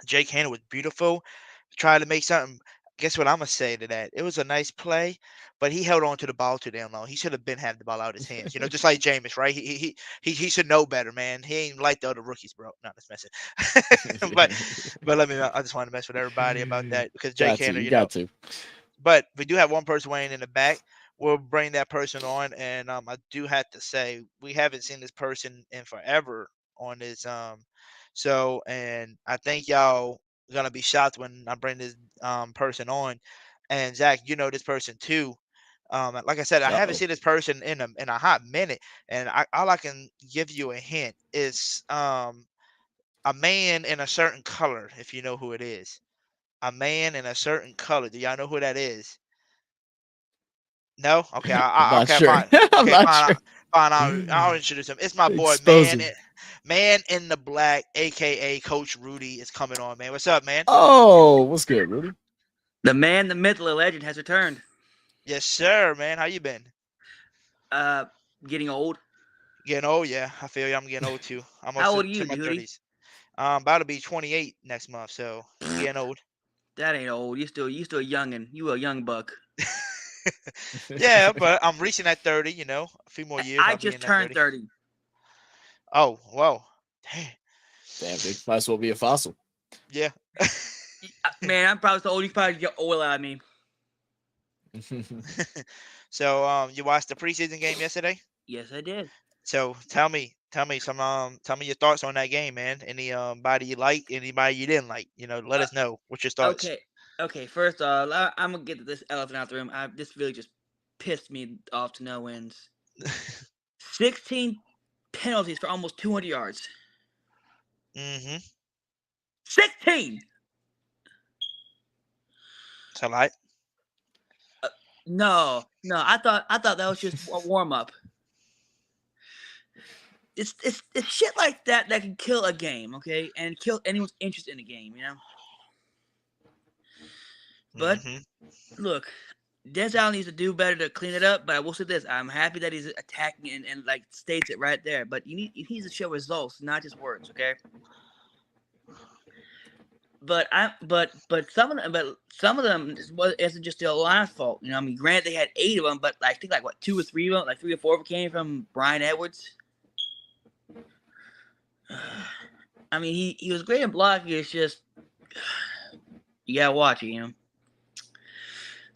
Jake Hanna was beautiful. Tried to make something. Guess what I'm gonna say to that? It was a nice play, but he held on to the ball too damn long. He should have been having the ball out of his hands. Just like Jameis, right? He should know better, man. He ain't like the other rookies, bro. No, that's messing. but let me. I just want to mess with everybody about that, because Jake Hanna, You got to. But we do have one person weighing in the back. We'll bring that person on, and I do have to say we haven't seen this person in forever on this. And I think y'all gonna be shocked when I bring this person on. And Zach, you know this person too. Like I said, I haven't Uh-oh. seen this person in a hot minute, and all I can give you a hint is a man in a certain color. If you know who it is, a man in a certain color. Do y'all know who that is? No? Okay, I'm not okay, sure. fine. I'm Okay, not fine. sure. Fine. I'll introduce him. It's my boy, Expose him. Man in the Black, aka Coach Rudy, is coming on, man. What's up, man? Oh, what's good, Rudy? The man, the myth, the legend has returned. Yes, sir, man. How you been? Getting old. Getting old, yeah. I feel you. I'm getting old too. I'm How almost old are you, to my Judy? 30s. About to be 28 next month, so getting old. That ain't old. You still a youngin'. You a young buck. Yeah, but I'm reaching that 30. A few more years. I I'll be just in that turned 30. 30. Oh, whoa. Damn, dude. Might as well be a fossil. Yeah. Man, I'm probably so old. You probably get old out of me. So, you watched the preseason game yesterday? Yes, I did. So tell me your thoughts on that game, man. Any body you like, anybody you didn't like. Let us know. What's your thoughts? Okay. First off, I'm gonna get this elephant out the room. This really just pissed me off to no ends. 16 penalties for almost 200 yards. Mm-hmm. 16. It's a lot. No. I thought that was just a warm up. It's shit like that can kill a game, okay, and kill anyone's interest in the game, But look, Des Allen needs to do better to clean it up. But I will say this: I'm happy that he's attacking and like states it right there. But he needs to show results, not just words, okay? But some of them isn't just the line's fault. Granted they had 8 of them, but I think 2 or 3 of them, 3 or 4 of them came from Brian Edwards. He was great in blocking. It's just you gotta watch it,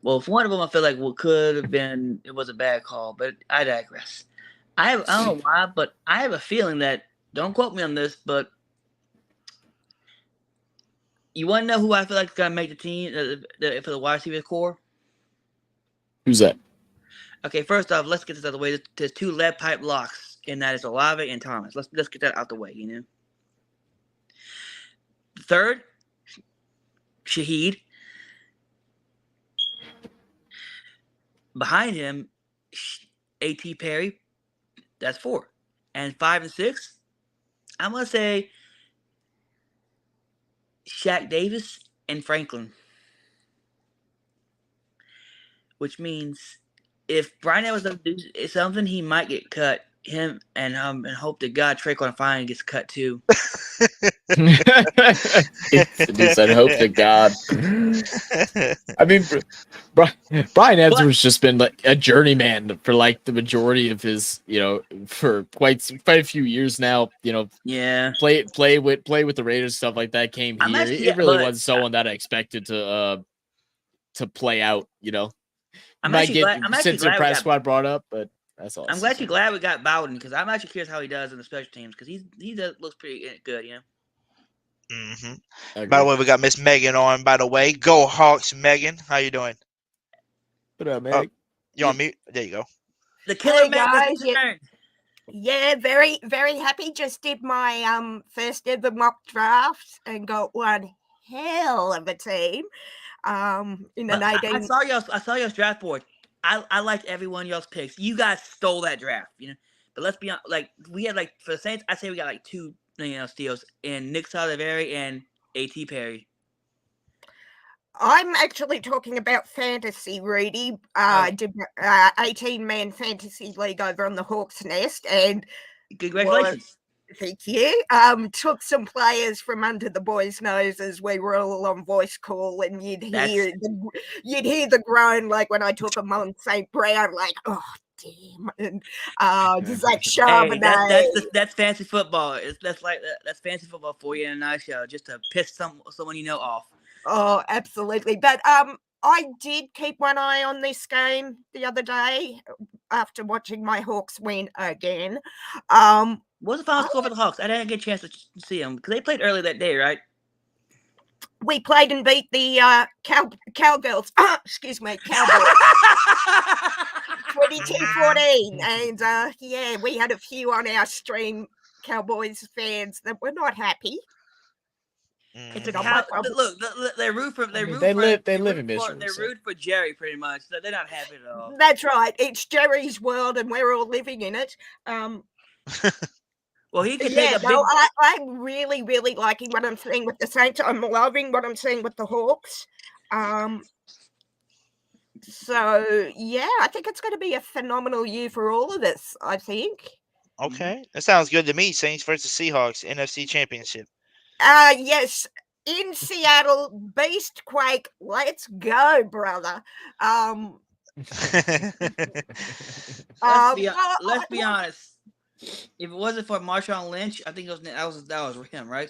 Well, if one of them I feel like could have been, it was a bad call, but I digress. I don't know why, but I have a feeling that, don't quote me on this, but you want to know who I feel like is gonna make the team for the wide receiver core? Who's that? Okay, first off, let's get this out of the way. There's 2 lead pipe locks, and that is Olave and Thomas. Let's get that out the way, Third, Shaheed. Behind him, A.T. Perry. That's 4. And 5 and 6, I'm going to say Shaq Davis and Franklin. Which means if Brian Edwards doesn't do something, he might get cut. Him and hope to God Traquan Fine gets cut too. Dude said, hope to God. Brian Edwards just been like a journeyman for the majority of his, for quite a few years now. Yeah. Play with the Raiders, stuff like that. Came here. It really wasn't someone that I expected to play out. Since the press squad brought up, but that's all. I'm actually glad we got Bowden because I'm actually curious how he does in the special teams because he looks pretty good, By the way, we got Miss Megan on. By the way, go Hawks, Megan. How you doing? What up, Meg? You on mute? There you go. The killer Hey Meg has guys, returned. yeah, very very happy. Just did my first ever mock draft and got one hell of a team. In an But I 18. saw y'all's draft board. I liked every one of y'all's picks. You guys stole that draft, you know. But let's be honest, like we had like for the Saints, I say we got like two steals in Nick Saliveri and A.T. Perry. I'm actually talking about fantasy, Rudy. Did 18-man fantasy league over on the Hawks Nest, and congratulations. Thank you. Took some players from under the boys' noses. We were all on voice call, and you'd hear the groan like when I took them on St. Brown, like, oh damn, and Zach Charbonnet. Hey, that's fancy football. That's fancy football for you in a nutshell, just to piss someone you know off. Oh, absolutely. But I did keep one eye on this game the other day after watching my Hawks win again. What was the final score for the Hawks? I didn't get a chance to see them because they played early that day, right? We played and beat the Cowgirls. Excuse me, Cowboys. 22-14. And yeah, we had a few on our stream, Cowboys fans, that were not happy. It's a look. They root for. They live in Michigan. They root for Jerry pretty much. They're not happy at all. That's right. It's Jerry's world, and we're all living in it. Well, he could yeah, take a big. I'm really, really liking what I'm seeing with the Saints. I'm loving what I'm seeing with the Hawks. So yeah, I think it's going to be a phenomenal year for all of us. I think. Okay, that sounds good to me. Saints versus Seahawks, NFC Championship. Yes, in Seattle, Beast Quake. Let's go, brother. Let's be honest. If it wasn't for Marshawn Lynch, I think that was him, right?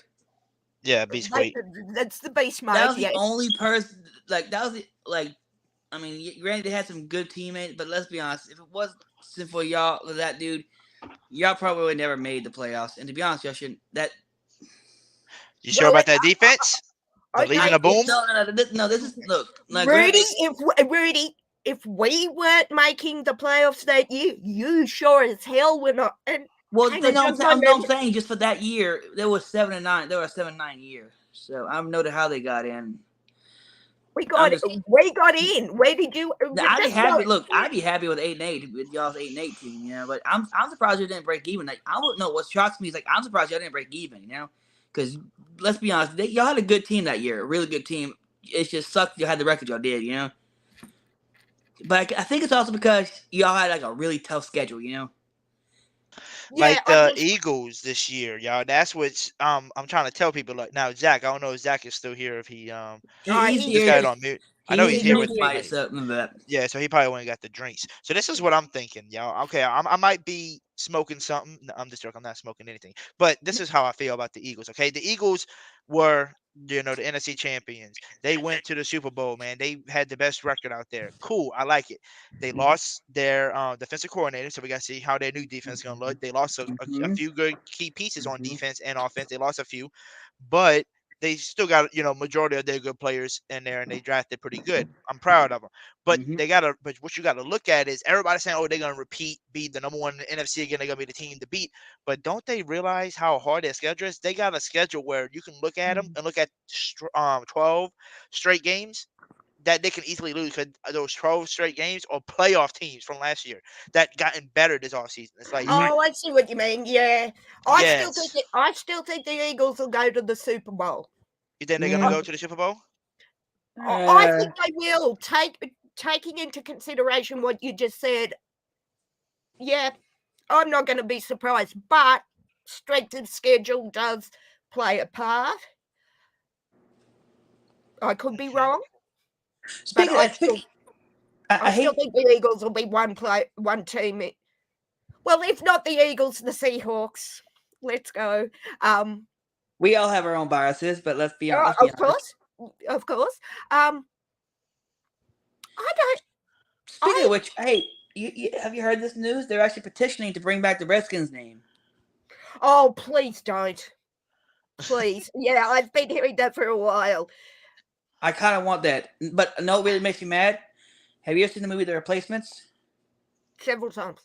Yeah, Beast Quake. That's the Beast mode. That was the only person. I mean, granted, they had some good teammates, but let's be honest. If it wasn't for y'all, that dude, y'all probably would never made the playoffs. And to be honest, y'all shouldn't. You sure about that defense? The Legion of Boom? No. This is look, Rudy. If we weren't making the playoffs that year, you sure as hell were not. And I'm saying just for that year, there was 7-9. There was a 7-9 year. So I'm noted how they got in. We got in. Where did you? I'd be happy. Look, I'd be happy with 8-8 with y'all's 8-8 team. You know, but I'm surprised you didn't break even. Like I don't know what shocks me is like I'm surprised y'all didn't break even. You know, because let's be honest, y'all had a good team that year, a really good team. It just sucked you had the record y'all did. You know. But I think it's also because y'all had like a really tough schedule, you know. Like the Eagles this year, y'all. That's what's I'm trying to tell people. Like now, Zach. I don't know if Zach is still here. If he he's just got it on mute. I know he's here with me. Yeah, so he probably went and got the drinks. So this is what I'm thinking, y'all. Okay, I might be smoking something. No, I'm just joking. I'm not smoking anything. But this is how I feel about the Eagles. Okay, the Eagles were, the NFC champions. They went to the Super Bowl, man. They had the best record out there. Cool, I like it. They lost their defensive coordinator, so we got to see how their new defense is going to look. They lost a few good key pieces on defense and offense. They lost a few, but they still got majority of their good players in there, and they drafted pretty good. I'm proud of them. But but what you got to look at is everybody saying, oh, they're gonna be the number one in the NFC again. They're gonna be the team to beat. But don't they realize how hard their schedule is? They got a schedule where you can look at them and look at 12 straight games that they can easily lose, because those 12 straight games are playoff teams from last year that gotten better this offseason. It's like, I see what you mean. Yeah, I still think the Eagles will go to the Super Bowl. You think they're gonna go to the Super Bowl? I think they will. Taking into consideration what you just said, yeah, I'm not going to be surprised. But strength of schedule does play a part. I could be wrong. I still think the Eagles will be one team. Well, if not the Eagles, the Seahawks. Let's go. We all have our own biases, but let's be honest. Of course. I don't. Speaking of which, hey, have you heard this news? They're actually petitioning to bring back the Redskins name. Oh, please don't. Please. Yeah, I've been hearing that for a while. I kind of want that. But no, it really makes me mad. Have you ever seen the movie The Replacements? Several times.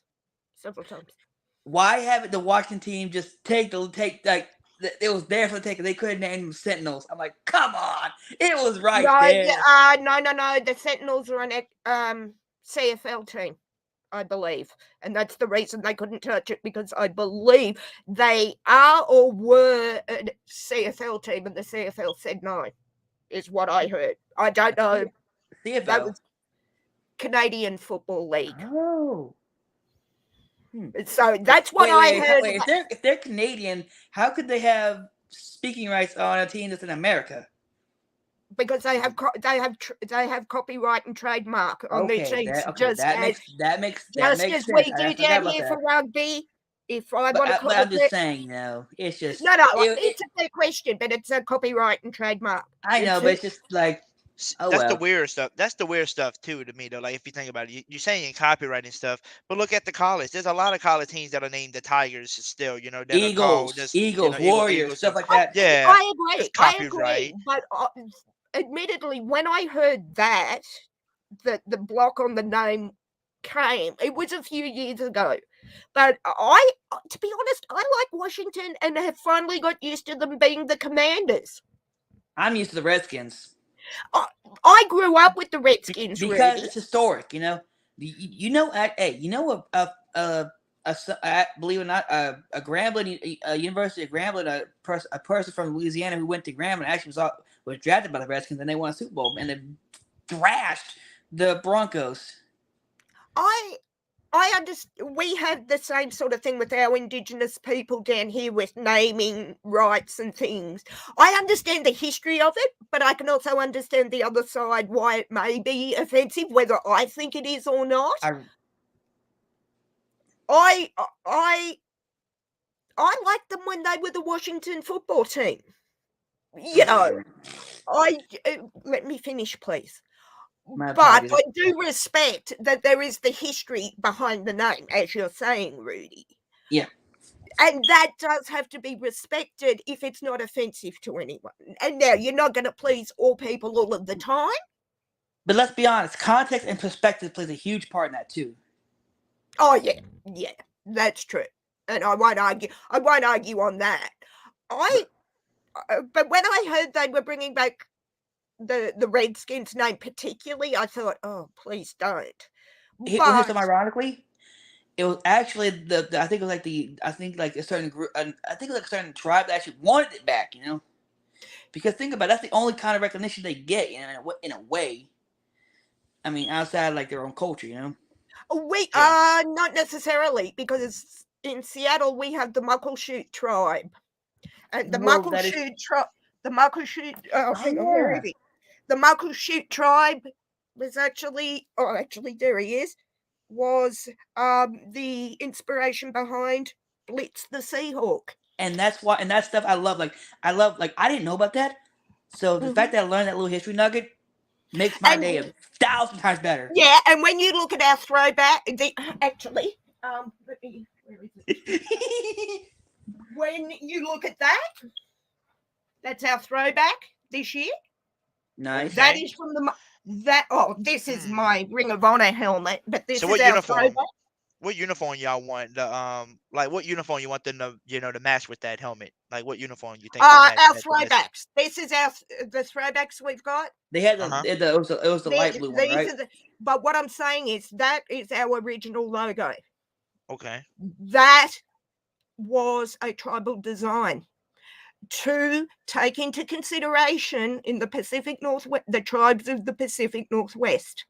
Why haven't the Washington team just take like it was there for the take? They could have named them Sentinels. I'm like, come on, it was right there. No. The Sentinels are an CFL team, I believe, and that's the reason they couldn't touch it, because I believe they are or were a CFL team, and the CFL said no, is what I heard. I don't know. CFL. That was Canadian Football League. Oh. So that's what I heard. Wait, if they're Canadian, how could they have speaking rights on a team that's in America? Because they have copyright and trademark on their teams. That makes as sense. we do down here for rugby. If I want to call I'm just saying, it's just no. It's a fair question, but it's a copyright and trademark. I know, but it's just like. That's the weird stuff. That's the weird stuff too to me though. Like if you think about it, you're saying copywriting stuff, but look at the college. There's a lot of college teams that are named the Tigers still. You know, that Eagles, are called just, Warriors, Eagles, stuff like that. Yeah, I agree. It's copyright. But admittedly, when I heard that the block on the name came, it was a few years ago. But to be honest, I like Washington and have finally got used to them being the Commanders. I'm used to the Redskins. I grew up with the Redskins because Rudy. it's historic. You know, believe it or not, a Grambling, a University of Grambling, a person from Louisiana who went to Grambling actually was drafted by the Redskins, and they won a Super Bowl, and they thrashed the Broncos. I understand. We have the same sort of thing with our Indigenous people down here with naming rights and things. I understand the history of it, but I can also understand the other side, why it may be offensive, whether I think it is or not. I liked them when they were the Washington football team. You know, let me finish, please. But I do respect that there is the history behind the name, as you're saying, Rudy. Yeah. And that does have to be respected if it's not offensive to anyone. And now, you're not going to please all people all of the time. But let's be honest, context and perspective plays a huge part in that too. Oh, yeah, that's true. And I won't argue on that. But when I heard they were bringing back the Redskins name particularly, I thought, oh, please don't. Here's something ironically, it was actually I think it was like a certain group, I think it was like a certain tribe that actually wanted it back, you know, because think about it, that's the only kind of recognition they get, you know, in a way. I mean, outside like their own culture, you know. Not necessarily, because in Seattle we have the Muckleshoot tribe, and the Muckleshoot tribe. The Muckleshoot. The Muckleshoot tribe was actually there he is, was the inspiration behind Blitz the Seahawk. And that's why, and that stuff I love. I didn't know about that. So the fact that I learned that little history nugget makes my day 1,000 times better. Yeah, and when you look at our throwback, when you look at that, that's our throwback this year. Nice. That is from this is my Ring of Honor helmet, but this is what our uniform? throwback. What uniform y'all want? What uniform you want them to match with that helmet? Like what uniform you think? Our throwbacks. This is the throwbacks we've got. They had it was the light blue one, right? But what I'm saying is that is our original logo. Okay. That was a tribal design to take into consideration in the Pacific Northwest, the tribes of the Pacific Northwest.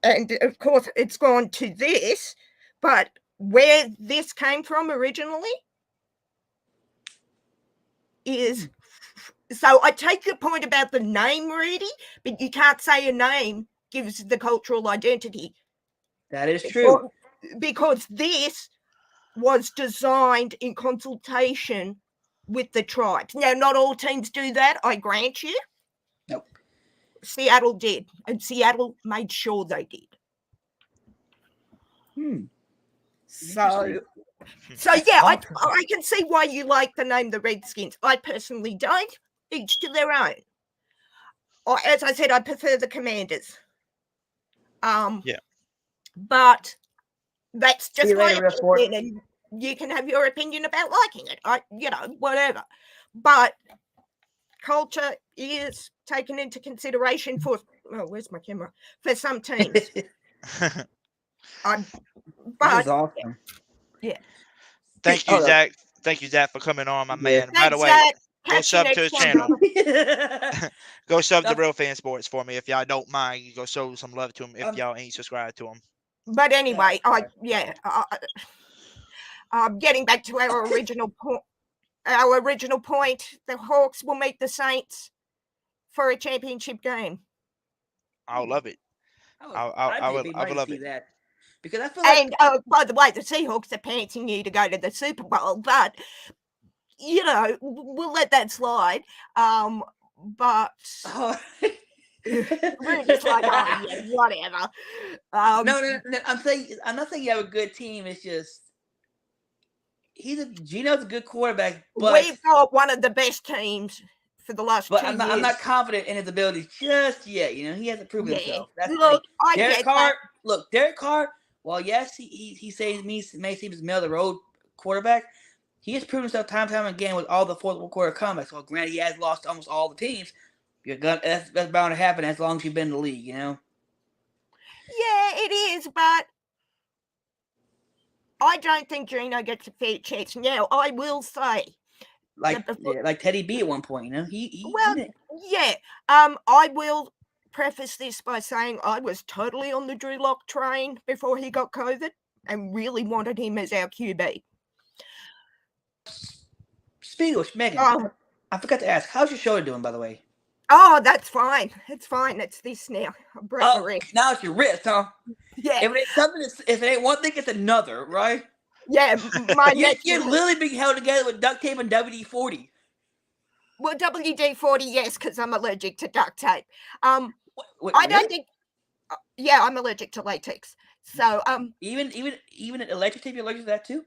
And of course, it's gone to this, but where this came from originally is. So I take your point about the name, Rudy, but you can't say a name gives the cultural identity. That is true. Because this was designed in consultation with the tribes. Now, not all teams do that, I grant you. Nope. Seattle did, and Seattle made sure they did. So, So yeah, I can see why you like the name the Redskins. I personally don't. Each to their own. Or as I said, I prefer the Commanders. Yeah. But that's See just you my later, Rip Ford. opinion, and you can have your opinion about liking it. Whatever. But culture is taken into consideration for where's my camera? For some teams. This But is awesome. yeah. Thank you, Zach. Thank you, Zach, for coming on, my man. By the Thanks, way, Zach. go Catch you sub to next his time, channel. brother. Go sub to Real Fan Sports for me if y'all don't mind. You go show some love to him if y'all ain't subscribed to him. But anyway, getting back to our original point. Our original point: the Hawks will meet the Saints for a championship game. I would love it. I would love it. That because I feel like. And by the way, the Seahawks are pantsing you to go to the Super Bowl, but we'll let that slide. But we're just like, oh yeah, whatever. No. I'm not saying you have a good team. It's just Gino's a good quarterback, but we've got one of the best teams for the last 2 years. I'm not confident in his abilities just yet. He hasn't proven himself. That's look, I Derek get Carr. that. Look, Derek Carr. While yes, he says may seem as middle of the road quarterback, he has proven himself time and time again with all the fourth quarter comebacks. So granted, he has lost almost all the teams. That's bound to happen as long as you've been in the league. Yeah, it is, but I don't think Gino gets a fair chance. Now, I will say, like Teddy B at one point, I will preface this by saying I was totally on the Drew Lock train before he got COVID and really wanted him as our QB. Speaking of Megan, I forgot to ask, how's your shoulder doing, by the way? Oh, that's fine. It's fine. It's this now. Now it's your wrist, huh? Yeah. If it ain't one thing, it's another, right? Yeah, my you're literally being held together with duct tape and WD-40. Well, WD-40, yes, because I'm allergic to duct tape. Wait, I don't think. Yeah, I'm allergic to latex. So even electric tape, you're allergic to that too?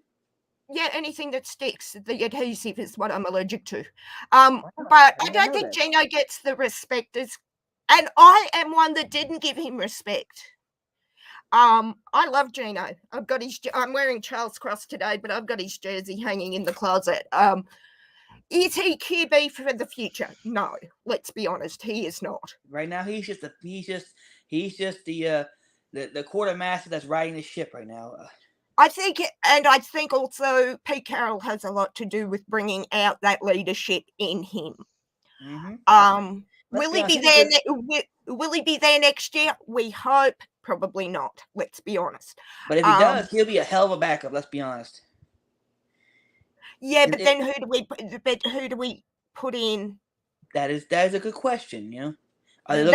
Yeah, anything that sticks. The adhesive is what I'm allergic to. But I don't think Gino gets the respect and I am one that didn't give him respect. I love Gino. I'm wearing Charles Cross today, but I've got his jersey hanging in the closet. Is he QB for the future? No, let's be honest, he is not. Right now, he's just the quartermaster that's riding the ship right now. I think also Pete Carroll has a lot to do with bringing out that leadership in him. Mm-hmm. Will he be there? Will he be there next year? We hope. Probably not. Let's be honest. But if he does, he'll be a hell of a backup. Let's be honest. Yeah, but then who do we put in? That is a good question. They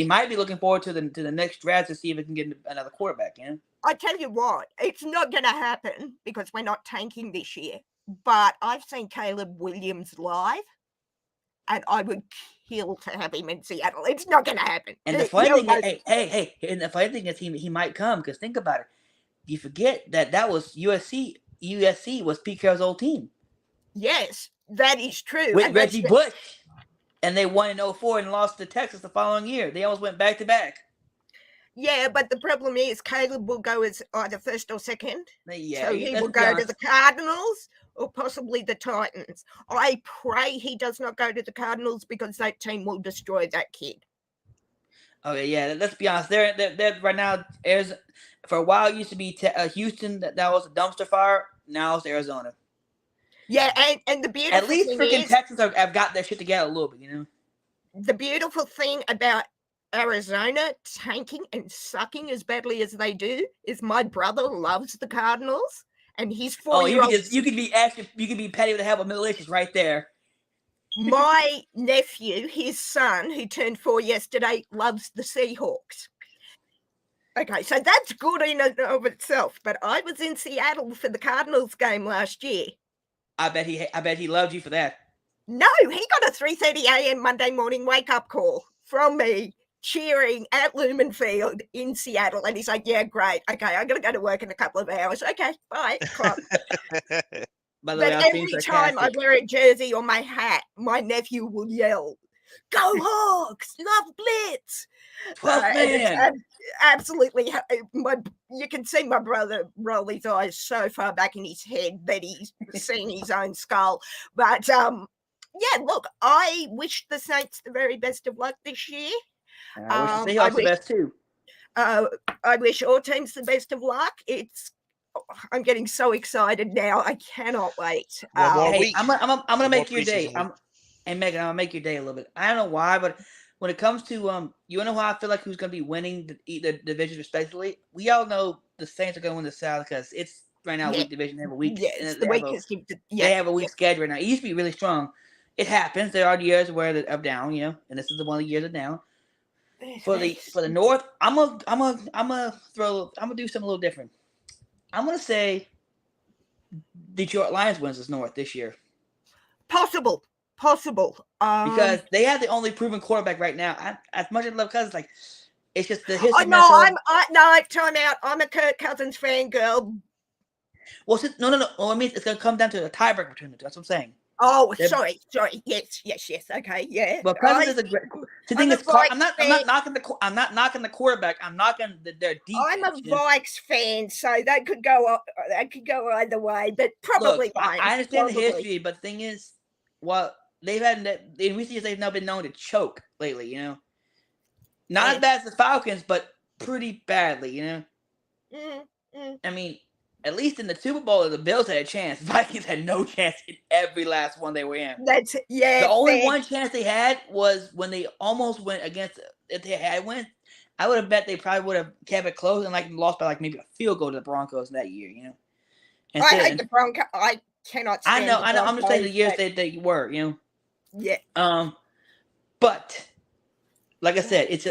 might be looking forward to the next draft to see if it can get another quarterback. I tell you what, it's not going to happen because we're not tanking this year. But I've seen Caleb Williams live, and I would kill to have him in Seattle. It's not going to happen. And the funny thing, and the funny thing is he might come because think about it. You forget that was USC. USC was Pete Carroll's old team. Yes, that is true. With Reggie Bush, and they won in 2004 and lost to Texas the following year. They almost went back to back. Yeah, but the problem is Caleb will go as either first or second. Yeah, so he will go to the Cardinals or possibly the Titans. I pray he does not go to the Cardinals because that team will destroy that kid. Okay, yeah, let's be honest. They're right now. For a while, it used to be Houston. That was a dumpster fire. Now it's Arizona. Yeah, and the beautiful at least thing freaking Texans have got their shit together a little bit. The beautiful thing about Arizona tanking and sucking as badly as they do is my brother loves the Cardinals, and he's 4-year-old. You could be petty with the help of militias right there. My nephew, his son, who turned 4 yesterday, loves the Seahawks. Okay, so that's good in and of itself. But I was in Seattle for the Cardinals game last year. I bet he loved you for that. No, he got a 3:30 a.m. Monday morning wake up call from me cheering at Lumen Field in Seattle. And he's like, yeah, great. Okay, I'm going to go to work in a couple of hours. Okay, bye. By the way, But I was being every time I sarcastic. wear a jersey or my hat, my nephew will yell, "Go Hawks! Love Blitz!" 12th And it's man. absolutely, you can see my brother roll his eyes so far back in his head that he's seen his own skull. But yeah, look, I wish the Saints the very best of luck this year. I wish the Seahawks the best too. I wish all teams the best of luck. I'm getting so excited now. I cannot wait. Hey, I'm gonna make your day. And Megan, I'm gonna make your day a little bit. I don't know why, but when it comes to you wanna know how I feel like who's gonna be winning the division respectively? We all know the Saints are gonna win the South because it's right now a weak division. They have a weak. Yeah, it's the weakest. They have a weak schedule right now. It used to be really strong. It happens. There are years where they're up down, and this is the one of the years of down. For the North, I'm gonna do something a little different. I'm gonna say Detroit Lions wins this North this year. Possible. Because they have the only proven quarterback right now. As much as I love Cousins, it's just the history. Time out. I'm a Kirk Cousins fan girl. Well, no. Well, I mean, it's gonna come down to a tiebreaker between the two. That's what I'm saying. Oh, sorry. Yes. Okay, yeah. Well, Cousins is a great. The thing is, I'm not knocking the quarterback. I'm knocking their defense. I'm a Vikes fan, so that could go either way, but probably. Look, I understand the history, but the thing is, they've had in recent years they've now been known to choke lately. Not as bad as the Falcons, but pretty badly. I mean. At least in the Super Bowl, the Bills had a chance. Vikings had no chance in every last one they were in. The only one chance they had was when they almost went against. If they had win, I would have bet they probably would have kept it close and lost by maybe a field goal to the Broncos that year. I hate the Broncos. I cannot. I know. I'm just saying the years they were. Yeah. But like I said, it's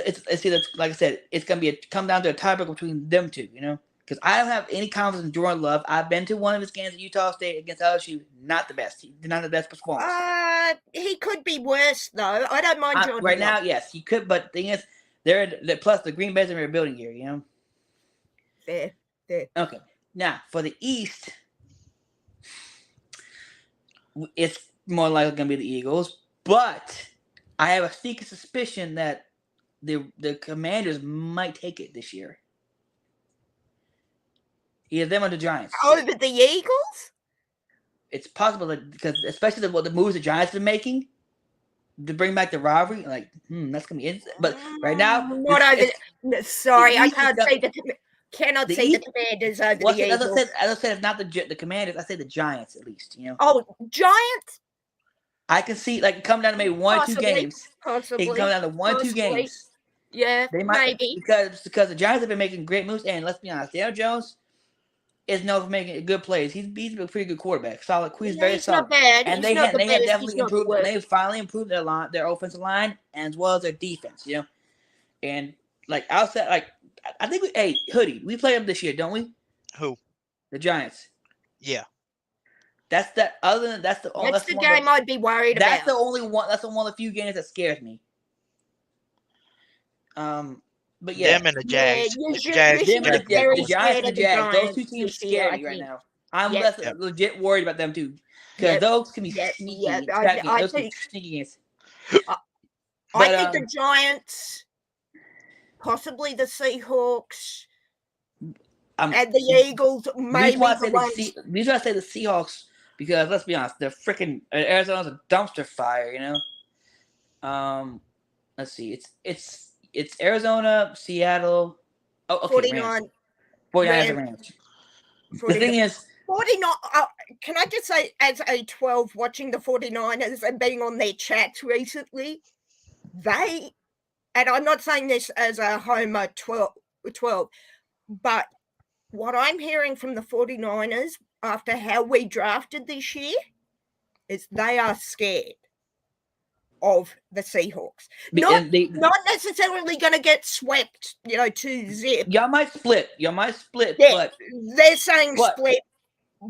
either, like I said, it's gonna come down to a tiebreaker between them two. Because I don't have any confidence in Jordan Love. I've been to one of his games at Utah State against LSU. Not the best. Not the best performance. He could be worse, though. I don't mind Jordan right Love. now, yes, he could. But the thing is, plus the Green Bay's in rebuilding year, Fair. Okay. Now, for the East, it's more likely going to be the Eagles. But I have a sneaky suspicion that the Commanders might take it this year. Either them or the Giants. Over the Eagles? It's possible that because especially the moves the Giants are making to bring back the rivalry, that's gonna be interesting. But right now, sorry, I can't say cannot say the Commanders over the Eagles. As I said, if not the Commanders, I say the Giants at least. Oh, Giants? I can see come down to maybe 1 or 2 games. Possibly. It can come down to 1 or 2 games. Yeah, they might maybe because the Giants have been making great moves, and let's be honest, Daniel Jones is known for making good plays. He's a pretty good quarterback. Solid. He's very solid. Not bad. And they have definitely improved. They've finally improved their offensive line as well as their defense. And outside, I think Hoodie, we play them this year, don't we? Who? The Giants. Yeah. That's the game I'd be worried about. That's the only one. That's one of the few games that scares me. But yeah, them and the Jags. The Giants and the Jags. Those two teams scare me right now. I'm legit worried about them too, because those can be sneaky. Those can be sneaky games. I think the Giants, possibly the Seahawks, and the Eagles. Maybe the reason I say the Seahawks because let's be honest, they're freaking Arizona's a dumpster fire. Let's see, it's Arizona, Seattle. Oh, okay. 49 Rams. The thing is, 49. Can I just say, as a 12, watching the 49ers and being on their chats recently, and I'm not saying this as a homer 12, but what I'm hearing from the 49ers after how we drafted this year is they are scared of the Seahawks. Not necessarily going to get swept, 2-0. Y'all might split. But they're saying split,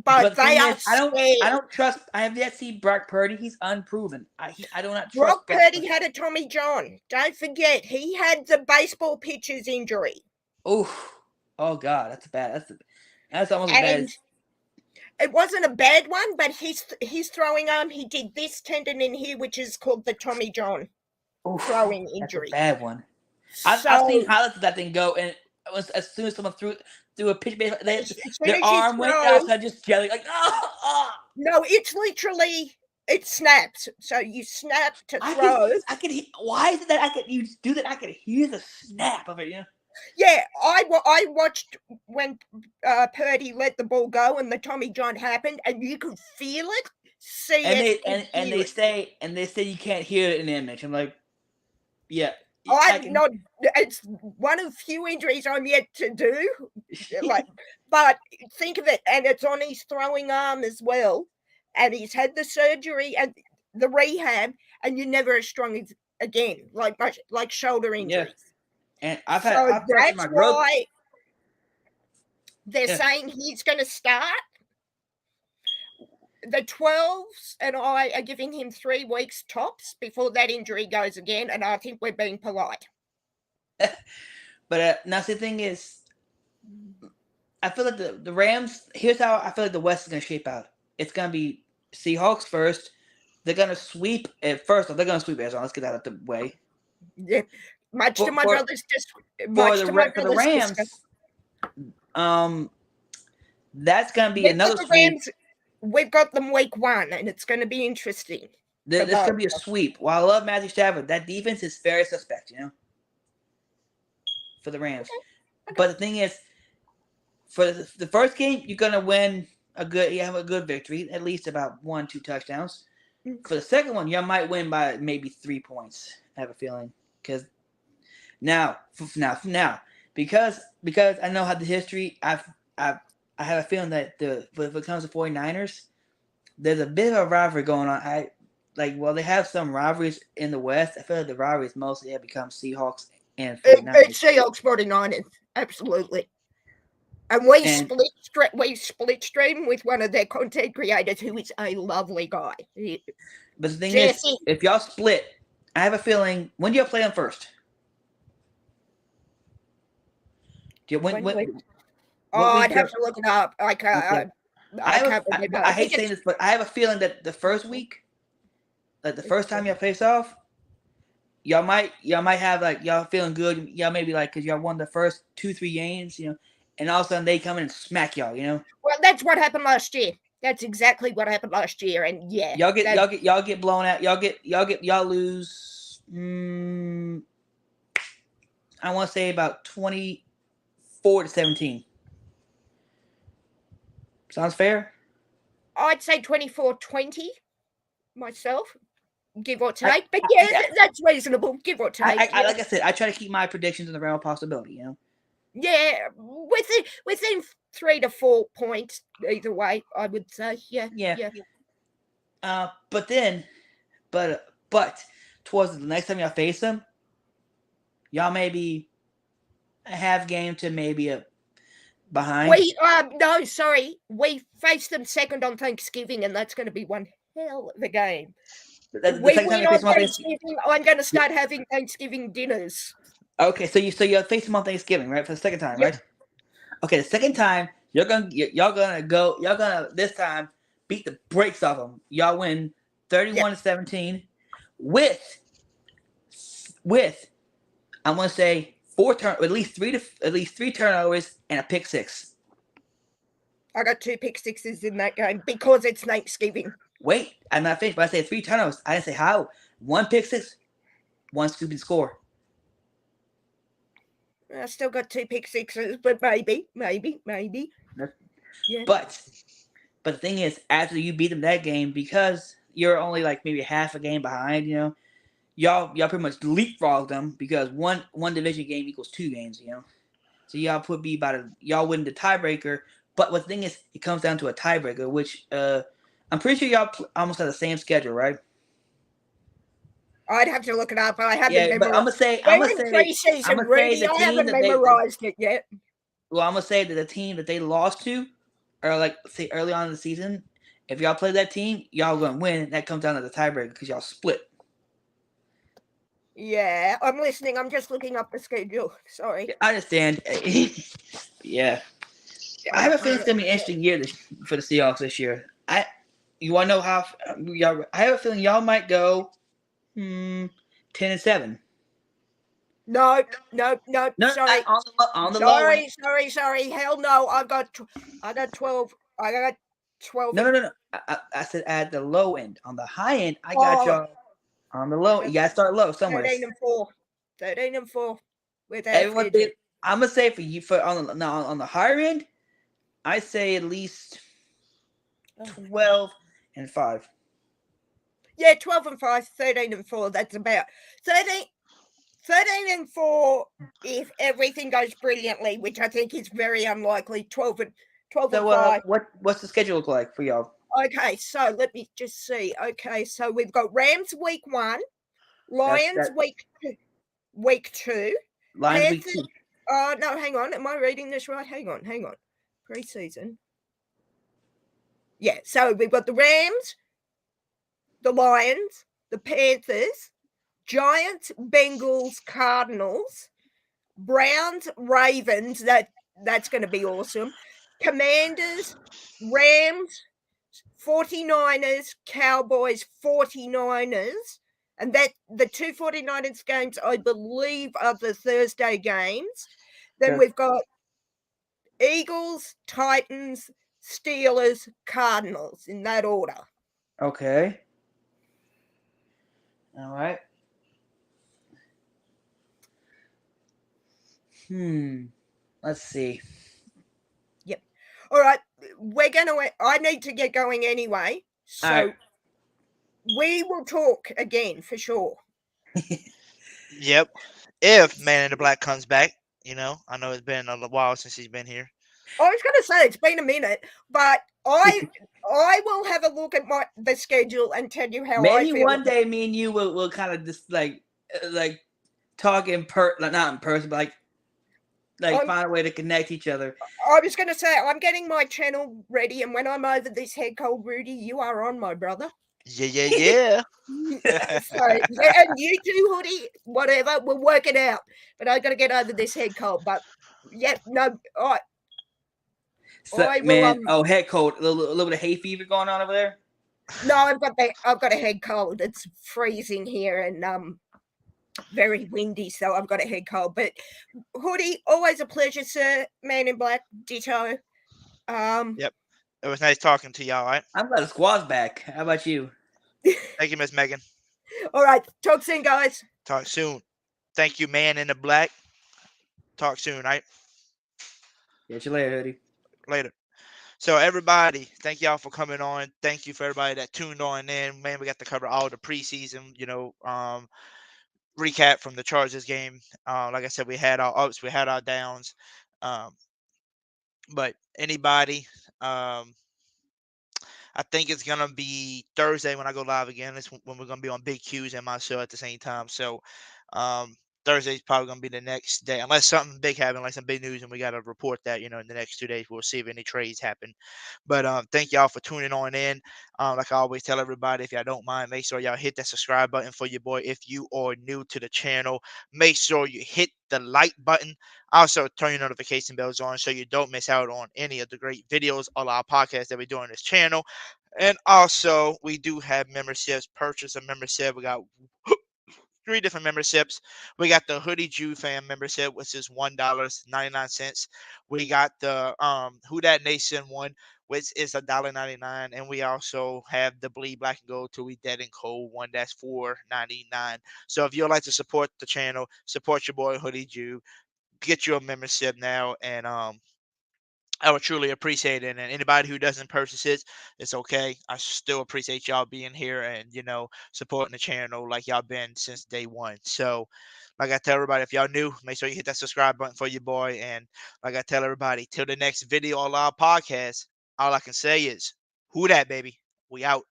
but the they thing are is, I scared. don't trust. I have yet to see Brock Purdy. He's unproven. I do not trust Brock Brock Purdy had a Tommy John. Don't forget, he had the baseball pitcher's injury. Oh God, that's almost as bad And as. it wasn't a bad one, but his throwing arm, he did this tendon in here, which is called the Tommy John throwing That's injury. a bad one. So, I've seen highlights of that thing go, and as soon as someone threw a pitch, as soon their as you arm went throw, outside, just jelly like no, it's literally it snaps. So you snap to throw. I can. Why is it that you do that? I could hear the snap of it. Yeah. Yeah, I watched when Purdy let the ball go and the Tommy John happened, and you could feel it, see it, And they say you can't hear it in the image. I'm like, yeah. I'm not. It's one of few injuries I'm yet to do. But think of it, and it's on his throwing arm as well, and he's had the surgery and the rehab, and you're never as strong as again, like shoulder injuries. And That's why they're saying he's going to start. The 12s and I are giving him 3 weeks tops before that injury goes again, and I think we're being polite. But now the thing is, I feel like the Rams. Here's how I feel like the West is going to shape out. It's going to be Seahawks first. They're going to sweep at first. They're going to sweep Arizona. Let's get that out of the way. Yeah, much to my brother's for the Rams. That's going to be another sweep. Rams, we've got them week 1, and it's going to be interesting. This going to be a sweep. While I love Matthew Stafford, that defense is very suspect, for the Rams. Okay. But the thing is, for the first game, you're going to win you have a good victory, at least about 1-2 touchdowns. Mm-hmm. For the second one, you might win by maybe 3 points. I have a feeling. Because now, because I know how the history, I have a feeling that if it comes to 49ers, there's a bit of a rivalry going on. They have some rivalries in the West. I feel like the rivalries mostly have become Seahawks and 49ers. It's Seahawks 49ers, absolutely. And we split stream with one of their content creators who is a lovely guy. But the thing is, if y'all split, I have a feeling, when do y'all play them first? I'd have to look it up. I hate saying this, but I have a feeling that the first week, like the first time y'all face off, y'all might have y'all feeling good. Y'all maybe because y'all won the first 2-3 games, and all of a sudden they come in and smack y'all, Well, that's what happened last year. That's exactly what happened last year, and yeah, y'all get blown out. Y'all lose. I want to say about 24-17. Sounds fair? I'd say 24-20 myself, give or take. But that's reasonable, give or take. Like I said, I try to keep my predictions in the realm of possibility, Yeah, within 3 to 4 points either way, I would say. Yeah. But towards the next time y'all face them, y'all maybe a half game to maybe a behind. We face them second on Thanksgiving, and that's going to be one hell of a game. The second time you face them on Thanksgiving, I'm going to start having Thanksgiving dinners. Okay, so you'll face them on Thanksgiving, right? For the second time, right? Okay, the second time y'all gonna this time beat the brakes off them. Y'all win 31-17 with I'm gonna say at least three turnovers and a pick 6. I got 2 pick 6s in that game because it's Thanksgiving. Wait, I'm not finished, but I said 3 turnovers. I didn't say how. 1 pick 6, 1 stupid score. I still got 2 pick 6s, but maybe. Yeah. But the thing is, after you beat them that game, because you're only maybe half a game behind, y'all pretty much leapfrogged them because one division game equals 2 games, So y'all y'all win the tiebreaker. But the thing is, it comes down to a tiebreaker, which I'm pretty sure y'all almost have the same schedule, right? I'd have to look it up. I haven't memorized. But I'm gonna say Preseason, Rudy. I haven't memorized it yet. Well, I'm gonna say that the team that they lost to or like say early on in the season, if y'all play that team, y'all gonna win. That comes down to the tiebreaker because y'all split. Yeah, I'm listening. I'm just looking up the schedule. Sorry. I understand. Yeah. I have a feeling it's gonna be an interesting year for the Seahawks this year. You want to know how? I have a feeling y'all might go 10-7. No. No, Sorry. on the low end. Sorry. Hell no. I got 12. I got 12. No. I said at the low end. On the high end, I got y'all on the low. You gotta start low somewhere. 13-4. 13-4 with Everyone think I'm gonna say for you on the higher end, I say at least 12-5. Yeah, 12-5, 13-4. That's about 13-4 if everything goes brilliantly, which I think is very unlikely. 12-5. So what's the schedule look like for y'all? Okay, so let me just see. Okay, so we've got Rams week 1, Lions week 2, Lions week 2. No, hang on. Am I reading this right? Hang on. Preseason. Yeah, so we've got the Rams, the Lions, the Panthers, Giants, Bengals, Cardinals, Browns, Ravens. That's going to be awesome. Commanders, Rams, 49ers, Cowboys, 49ers. And that the two 49ers games, I believe, are the Thursday games. Then we've got Eagles, Titans, Steelers, Cardinals in that order. Okay. All right. Let's see. Yep. All right. I need to get going anyway. So we will talk again for sure. Yep. If Man in the Black comes back, I know it's been a while since he's been here. I was going to say it's been a minute, but I will have a look at the schedule and tell you how I feel. Maybe one day me and you will kind of just like talk not in person, but find a way to connect each other. I was going to say I'm getting my channel ready, and when I'm over this head cold, Rudy, you are on, my brother. Yeah. And you too, Hoodie, whatever, we'll work it out. But I got to get over this head cold. But yeah, no, all right. So, head cold. A little bit of hay fever going on over there. No, I've got a head cold. It's freezing here and very windy, so I've got a head cold. But Hoodie, always a pleasure, sir. Man in Black, ditto. Yep. It was nice talking to y'all, all right? I'm glad the squad's back. How about you? Thank you, Miss Megan. All right. Talk soon, guys. Talk soon. Thank you, Man in the Black. Talk soon, all right? Catch you later, Hoodie. Later. So, everybody, thank y'all for coming on. Thank you for everybody that tuned on in. Man, we got to cover all the preseason, recap from the Chargers game. Like I said, we had our ups, we had our downs. But anybody, I think it's gonna be Thursday when I go live again. It's when we're gonna be on Big Q's and my show at the same time. So Thursday's probably gonna be the next day, unless something big happens, like some big news, and we gotta report that. In the next 2 days, we'll see if any trades happen. But thank y'all for tuning on in. Like I always tell everybody, if y'all don't mind, make sure y'all hit that subscribe button for your boy. If you are new to the channel, make sure you hit the like button. Also, turn your notification bells on so you don't miss out on any of the great videos of our podcasts that we do on this channel. And also, we do have memberships. Purchase a membership. We got 3 different memberships. We got the Hoodie Jew fan membership, which is $1.99. We got the Who Dat Nation one, which is $1.99, and we also have the Bleed Black and Gold Till We Dead and Cold one. That's $4.99. So if you'd like to support the channel, support your boy Hoodie Jew, get you a membership now, and I would truly appreciate it. And anybody who doesn't purchase it, it's okay. I still appreciate y'all being here and, supporting the channel like y'all been since day one. So, like I tell everybody, if y'all new, make sure you hit that subscribe button for your boy. And like I tell everybody, till the next video on our podcast, all I can say is, who that, baby? We out.